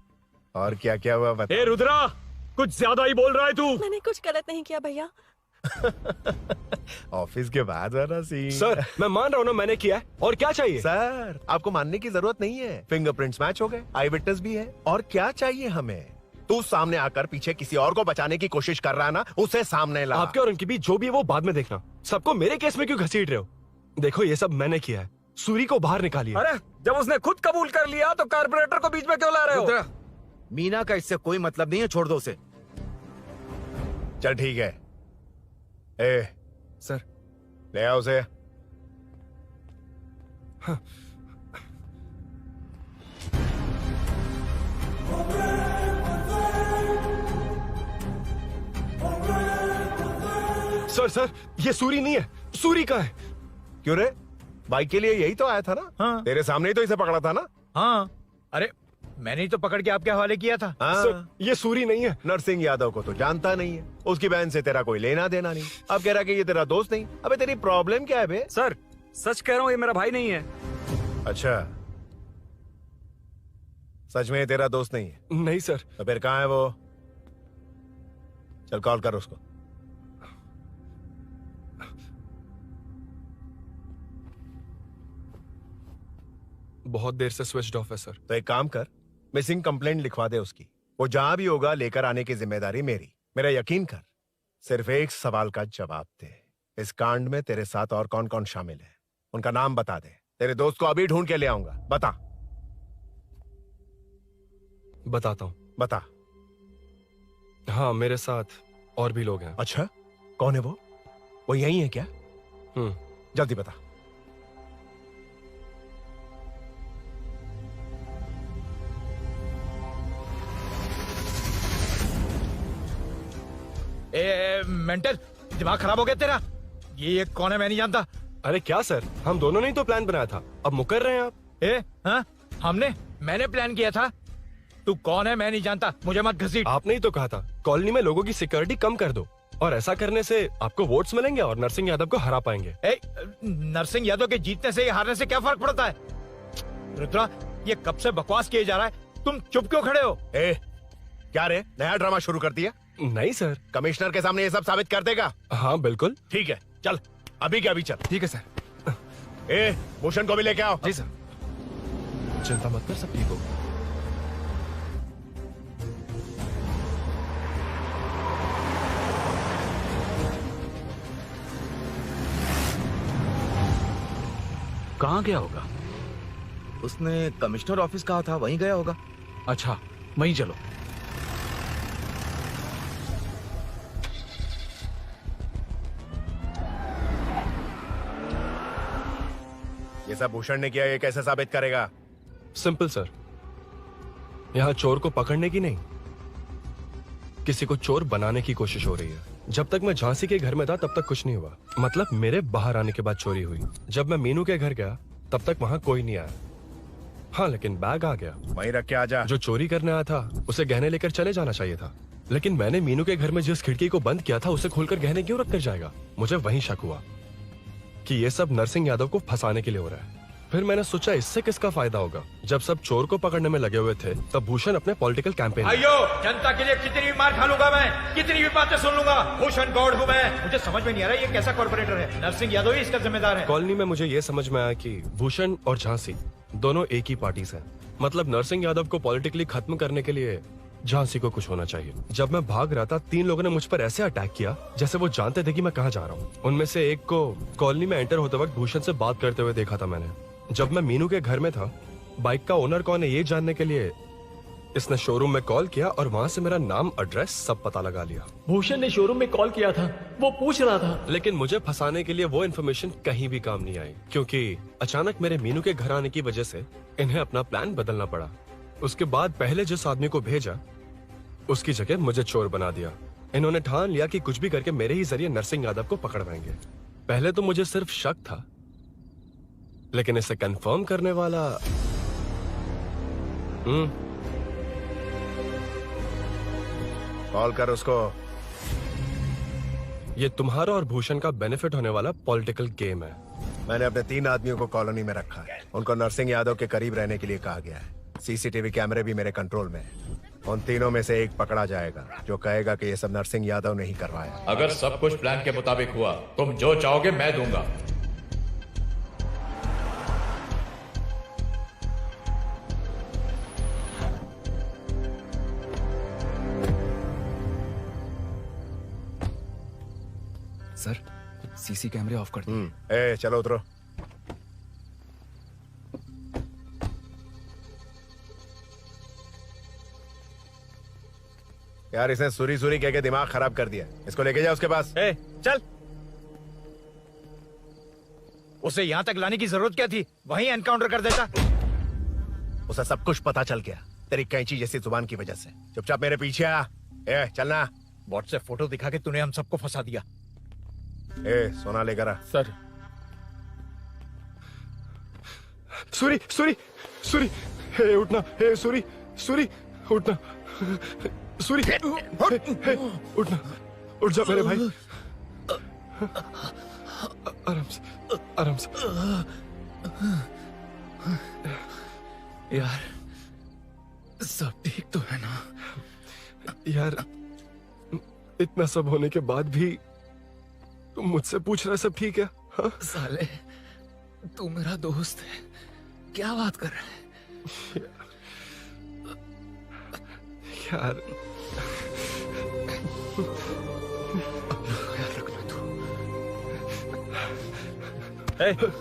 और क्या क्या हुआ बता। ए रुद्रा, कुछ ज्यादा ही बोल रहा है तू। मैंने कुछ गलत नहीं किया भैया। ऑफिस के बाद वाला सीन। सर मैं मान रहा हूँ ना मैंने किया है, और क्या चाहिए? सर आपको मानने की जरूरत नहीं है, फिंगरप्रिंट्स मैच हो गए, आई विटनेस भी है, और क्या चाहिए हमें? तू सामने आकर पीछे किसी और को बचाने की कोशिश कर रहा है ना, उसे सामने ला। आपके और उनके बीच जो भी है वो बाद में देखना, सबको मेरे केस में क्यों घसीट रहे हो? देखो ये सब मैंने किया है, सूरी को बाहर निकालिए। अरे जब उसने खुद कबूल कर लिया तो कारपोरेटर को बीच में क्यों ला रहे हो? मीना का इससे कोई मतलब नहीं है, छोड़ दो उसे। चल ठीक है। ए सर, ले आओ उसे। हाँ। सर ये सूरी नहीं है, सूरी का है। क्यों रे, बाइक के लिए यही तो आया था ना? हाँ। तेरे सामने ही तो इसे पकड़ा था ना? हाँ, अरे मैंने ही तो पकड़ के आपके हवाले किया था। हाँ। सर ये सूरी नहीं है। नरसिंह यादव को तो जानता नहीं है, उसकी बहन से तेरा कोई लेना देना नहीं, अब कह रहा कि ये तेरा दोस्त नहीं। अबे तेरी प्रॉब्लम क्या है बे? सर सच कह रहा हूँ, ये मेरा भाई नहीं है। अच्छा, सच में ये तेरा दोस्त नहीं है? नहीं सर। तो फिर कहाँ है वो? चल कॉल कर उसको। बहुत देर से स्विच्ड ऑफ है सर। तो एक काम कर, मिसिंग कंप्लेंट लिखवा दे उसकी, वो जहां भी होगा लेकर आने की जिम्मेदारी मेरी। मेरा यकीन कर, सिर्फ एक सवाल का जवाब दे, इस कांड में तेरे साथ और कौन कौन शामिल है, उनका नाम बता दे। तेरे दोस्त को अभी ढूंढ के ले आऊंगा। बता। बताता हूँ। बता। हाँ, मेरे साथ और भी लोग हैं। अच्छा, कौन है वो? वो यही है क्या? जल्दी बता। मेंटल, दिमाग खराब हो गया तेरा? ये कौन है मैं नहीं जानता। अरे क्या सर, हम दोनों ने ही तो प्लान बनाया था, अब मुकर रहे हैं आप। हाँ, मैंने प्लान किया था। तू कौन है मैं नहीं जानता, मुझे मत घसीट। आपने ही तो कहा था कॉलोनी में लोगों की सिक्योरिटी कम कर दो, और ऐसा करने से आपको वोट्स मिलेंगे और नरसिंह यादव को हरा पाएंगे। नरसिंह यादव के जीतने से या हारने से क्या फर्क पड़ता है? रुद्रा, ये कब से बकवास किए जा रहा है, तुम चुप क्यों खड़े हो? क्या रे, नया ड्रामा शुरू कर दिया? नहीं सर। कमिश्नर के सामने ये सब साबित कर देगा? हाँ बिल्कुल। ठीक है, चल अभी क्या अभी चल। ठीक है सर। भूषण को भी लेके आओ। जी सर। चिंता मत कर, सब ठीक होगा। कहाँ गया होगा? उसने कमिश्नर ऑफिस कहा था, वहीं गया होगा। अच्छा, वहीं चलो। ये सब भूषण ने किया, ये कैसे साबित करेगा? सिंपल सर, यहाँ चोर को पकड़ने की नहीं, किसी को चोर बनाने की कोशिश हो रही है। जब तक मैं झांसी के घर में था तब तक कुछ नहीं हुआ, मतलब मेरे बाहर आने के बाद चोरी हुई। जब मैं मीनू के घर गया तब तक वहाँ कोई नहीं आया। हाँ, लेकिन बैग आ गया। वहीं रख के आ जा। जो चोरी करने आया था उसे गहने लेकर चले जाना चाहिए था, लेकिन मैंने मीनू के घर में जिस खिड़की को बंद किया था उसे खोलकर गहने क्यों रख कर जाएगा। मुझे वहीं शक हुआ कि ये सब नरसिंह यादव को फंसाने के लिए हो रहा है। फिर मैंने सोचा इससे किसका फायदा होगा। जब सब चोर को पकड़ने में लगे हुए थे तब भूषण अपने पॉलिटिकल कैंपेन। भाइयों, जनता के लिए कितनी भी मार खा लूंगा मैं, कितनी भी बातें सुन लूंगा, भूषण गौड़ हूँ मैं। मुझे समझ में नहीं आ रहा ये कैसा कॉर्पोरेटर है। नरसिंह यादव ही इसका जिम्मेदार है। कॉलोनी में मुझे ये समझ में आया कि भूषण और झांसी दोनों एक ही पार्टी से, मतलब नरसिंह यादव को पॉलिटिकली खत्म करने के लिए झांसी को कुछ होना चाहिए। जब मैं भाग रहा था 3 लोगों ने मुझ पर ऐसे अटैक किया जैसे वो जानते थे कि मैं कहाँ जा रहा हूँ। उनमें से एक को कॉलोनी में एंटर होते वक्त भूषण से बात करते हुए देखा था मैंने। जब मैं मीनू के घर में था, बाइक का ओनर कौन है ये जानने के लिए इसने शोरूम में कॉल किया और वहाँ से मेरा नाम, एड्रेस सब पता लगा लिया। भूषण ने शोरूम में कॉल किया था, वो पूछ रहा था। लेकिन मुझे फंसाने के लिए वो इन्फॉर्मेशन कहीं भी काम नहीं आई, क्योंकि अचानक मेरे मीनू के घर आने की वजह से इन्हें अपना प्लान बदलना पड़ा। उसके बाद पहले जिस आदमी को भेजा उसकी जगह मुझे चोर बना दिया। इन्होंने ठान लिया कि कुछ भी करके मेरे ही जरिए नरसिंह यादव को पकड़वाएंगे। पहले तो मुझे सिर्फ शक था, लेकिन इसे कंफर्म करने वाला कॉल कर उसको। ये तुम्हारा और भूषण का बेनिफिट होने वाला पॉलिटिकल गेम है। मैंने अपने 3 आदमियों को कॉलोनी में रखा है। उनको नरसिंह यादव के करीब रहने के लिए कहा गया है। सीसीटीवी कैमरे भी मेरे कंट्रोल में है। उन तीनों में से एक पकड़ा जाएगा जो कहेगा कि ये सब नरसिंह यादव ने ही करवाया। अगर सब कुछ प्लान के मुताबिक हुआ, तुम जो चाहोगे मैं दूंगा। सर, सीसी कैमरे ऑफ कर दो। ए, चलो उतरो। यार इसने सुरी सुरी कह के दिमाग खराब कर दिया। इसको लेके जा उसके पास। चल। उसे यहाँ तक लाने की जरूरत क्या थी? वहीं एनकाउंटर कर देता। उसे सब कुछ पता चल गया तेरी कैंची जैसी जुबान की वजह से। चुपचाप मेरे पीछे आ। ए, चलना। व्हाट्सएप फोटो दिखा के तूने हम सबको फंसा दिया। ए, सोना लेकर आ। सर। सूरी, सूरी, सूरी, हे उठना। हे सूरी, सूरी, उठना। सूरी, हे, उठना। उठ जा मेरे भाई। आराम से, आराम से। यार, सब ठीक तो है ना? यार, इतना सब होने के बाद भी तुम मुझसे पूछ रहा सब ठीक है? हाँ? साले, तू मेरा दोस्त है, क्या बात कर रहा है? यार,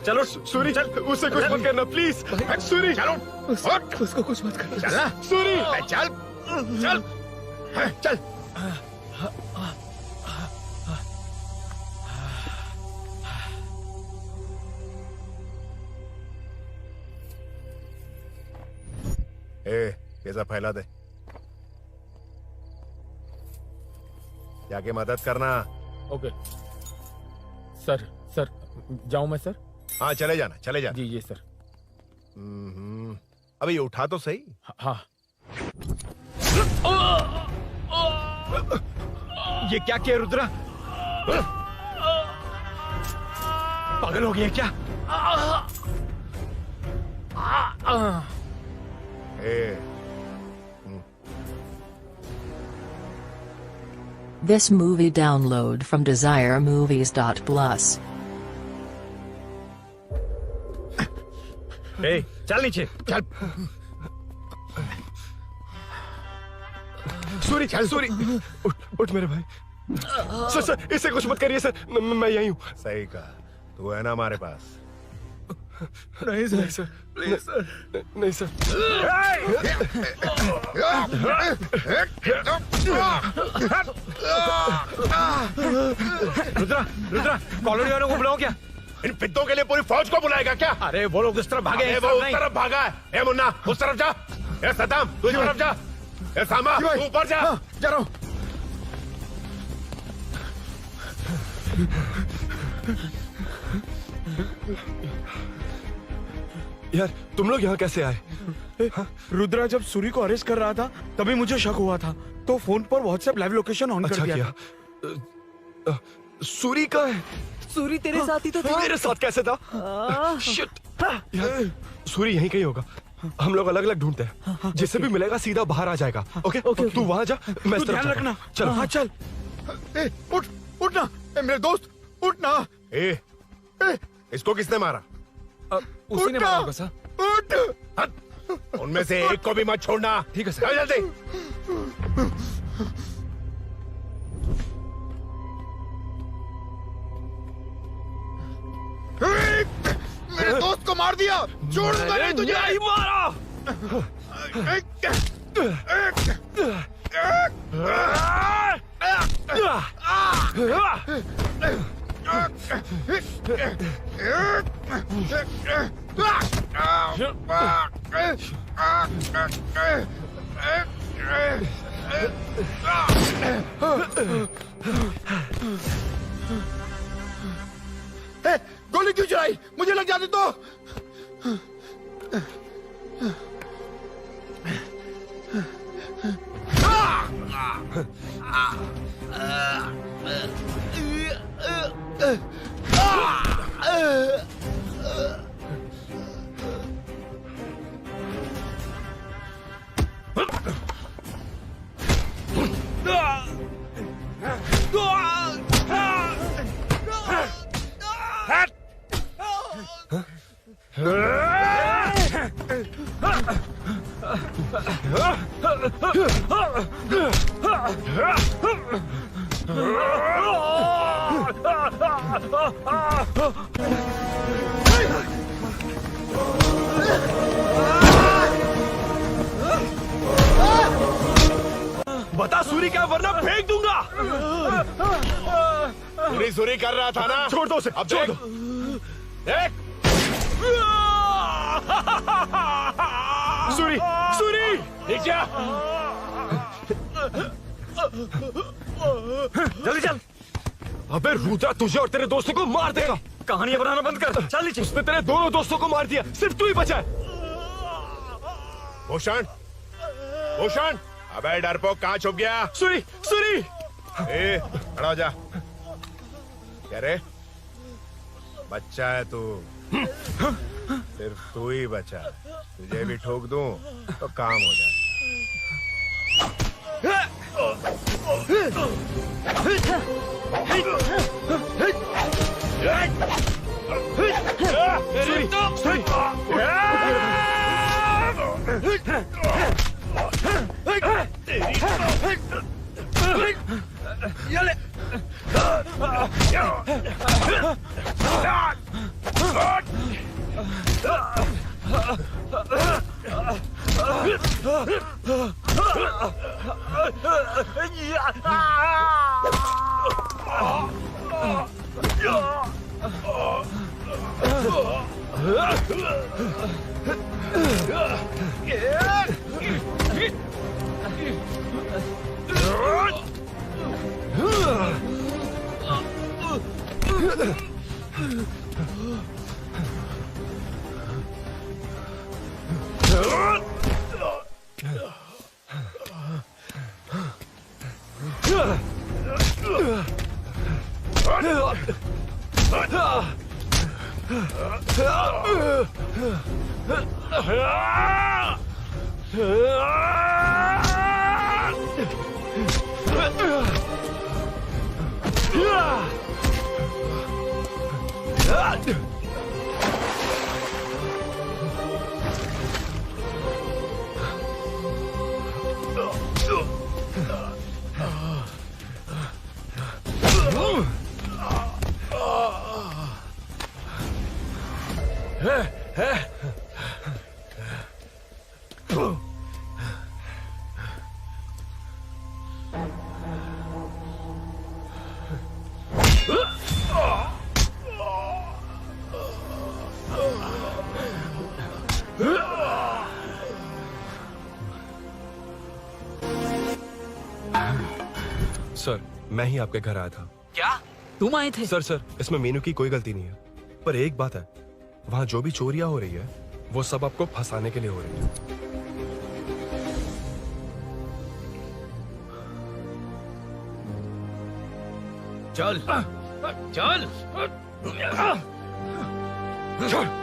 चलो सूरी, चल, उसे कुछ मत करना प्लीज। सूरी, चलो, उसको कुछ मत करना। चल, सूरी, चल, चल, चल। ए, ये सब फैला दे। जाके मदद करना। Okay sir. सर, जाऊं मैं सर? हाँ, चले जाना, चले जाना। जी जी सर। अबे ये उठा तो सही। हाँ। ये क्या किया रुद्रा? पागल हो गया क्या? This movie download from DesireMovies.plus. ए, चल नीचे, चल। सूरी, चल सूरी, उठ, उठ मेरे भाई। सर, सर, इससे कुछ मत करिए सर, मैं यहीं हूँ। सही कहा, तू है ना हमारे पास। नहीं सर, नहीं सर, प्लीज सर, नहीं सर। रुद्रा, रुद्रा, कॉलोनी वालों को बुलाओ क्या? इन पिद्दों के लिए पूरी फौज को बुलाएगा क्या? अरे वो लोग उस तरफ भागे हैं। वो उस तरफ भागा है। ए मुन्ना, उस तरफ जा। ए सदाम, तू इस तरफ जा। ए सामा, तू ऊपर जा। जा रहा हूँ। यार तुम लोग यहाँ कैसे आए? रुद्रा जब सूरी को अरेस्ट कर रहा था तभी मुझे शक हुआ था, तो फोन पर व्हाट्सएप लाइव लोकेशन ऑन कर दिया था। सूरी का है? सूरी तेरे साथ ही तो था। मेरे साथ कैसे था? शिट। यार सूरी यहीं कहीं होगा, हम लोग अलग अलग ढूंढते हैं, जिससे भी मिलेगा सीधा बाहर आ जाएगा। ओके तू वहां जा, मैं इस तरफ ध्यान जाता हूं। रखना। चल हाँ चल। उठ उठना मेरे दोस्त, उठना। इसको किसने मारा? उसी ने मारा होगा सर। उठ। उनमें से एक को भी मत छोड़ना। ठीक है सर। चल जल्दी। मेरे दोस्त को मार दिया, छोड़ूंगा नहीं तुझे। नहीं मारा। गोली क्यों चलाई? मुझे लग जाती तो। बता सूरी क्या, वरना फेंक दूंगा। सूरी कर रहा था ना? छोड़ दो उसे, अब छोड़ दो। देख। सूरी, सूरी, देख जा। जल्दी चल। अबे रुद्रा तुझे और तेरे दोस्तों को मार देगा। कहानियां बनाना बंद कर। चल नीचे। उसने तेरे दोनों दोस्तों को मार दिया, सिर्फ तू ही बचा है। भूषण, भूषण, अबे डरपोक कहाँ छुप गया? सूरी, सूरी। खड़ा हो जा। क्या रे? बच्चा है तू, सिर्फ तू ही बचा। तुझे भी ठोक दूं तो काम हो जाए। सर, मैं ही आपके घर आया था। क्या? तुम आए थे? सर इसमें मीनू की कोई गलती नहीं है, पर एक बात है, वहाँ जो भी चोरियां हो रही है वो सब आपको फंसाने के लिए हो रही है। चल चल चल।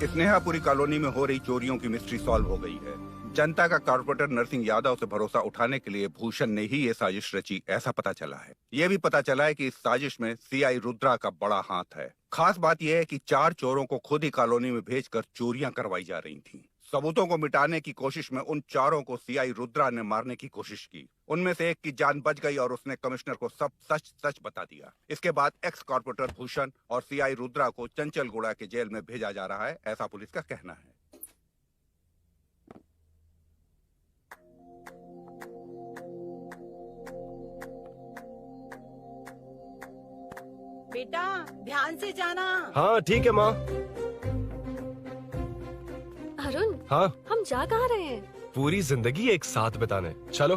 स्नेहापुरी कॉलोनी में हो रही चोरियों की मिस्ट्री सॉल्व हो गई है। जनता का कॉर्पोरेटर नरसिंह यादव से भरोसा उठाने के लिए भूषण ने ही ये साजिश रची, ऐसा पता चला है। ये भी पता चला है कि इस साजिश में सीआई रुद्रा का बड़ा हाथ है। खास बात यह है कि 4 चोरों को खुद ही कॉलोनी में भेजकर चोरियां करवाई जा रही थीं। सबूतों को मिटाने की कोशिश में उन 4 को सीआई रुद्रा ने मारने की कोशिश की। उनमें से एक की जान बच गई और उसने कमिश्नर को सब सच सच बता दिया। इसके बाद एक्स कॉर्पोरेटर भूषण और सीआई रुद्रा को चंचलगुड़ा के जेल में भेजा जा रहा है, ऐसा पुलिस का कहना है। बेटा ध्यान से जाना। हाँ ठीक है माँ। अरुण, हाँ हम जा कहाँ रहे हैं? पूरी जिंदगी एक साथ बिताने, चलो।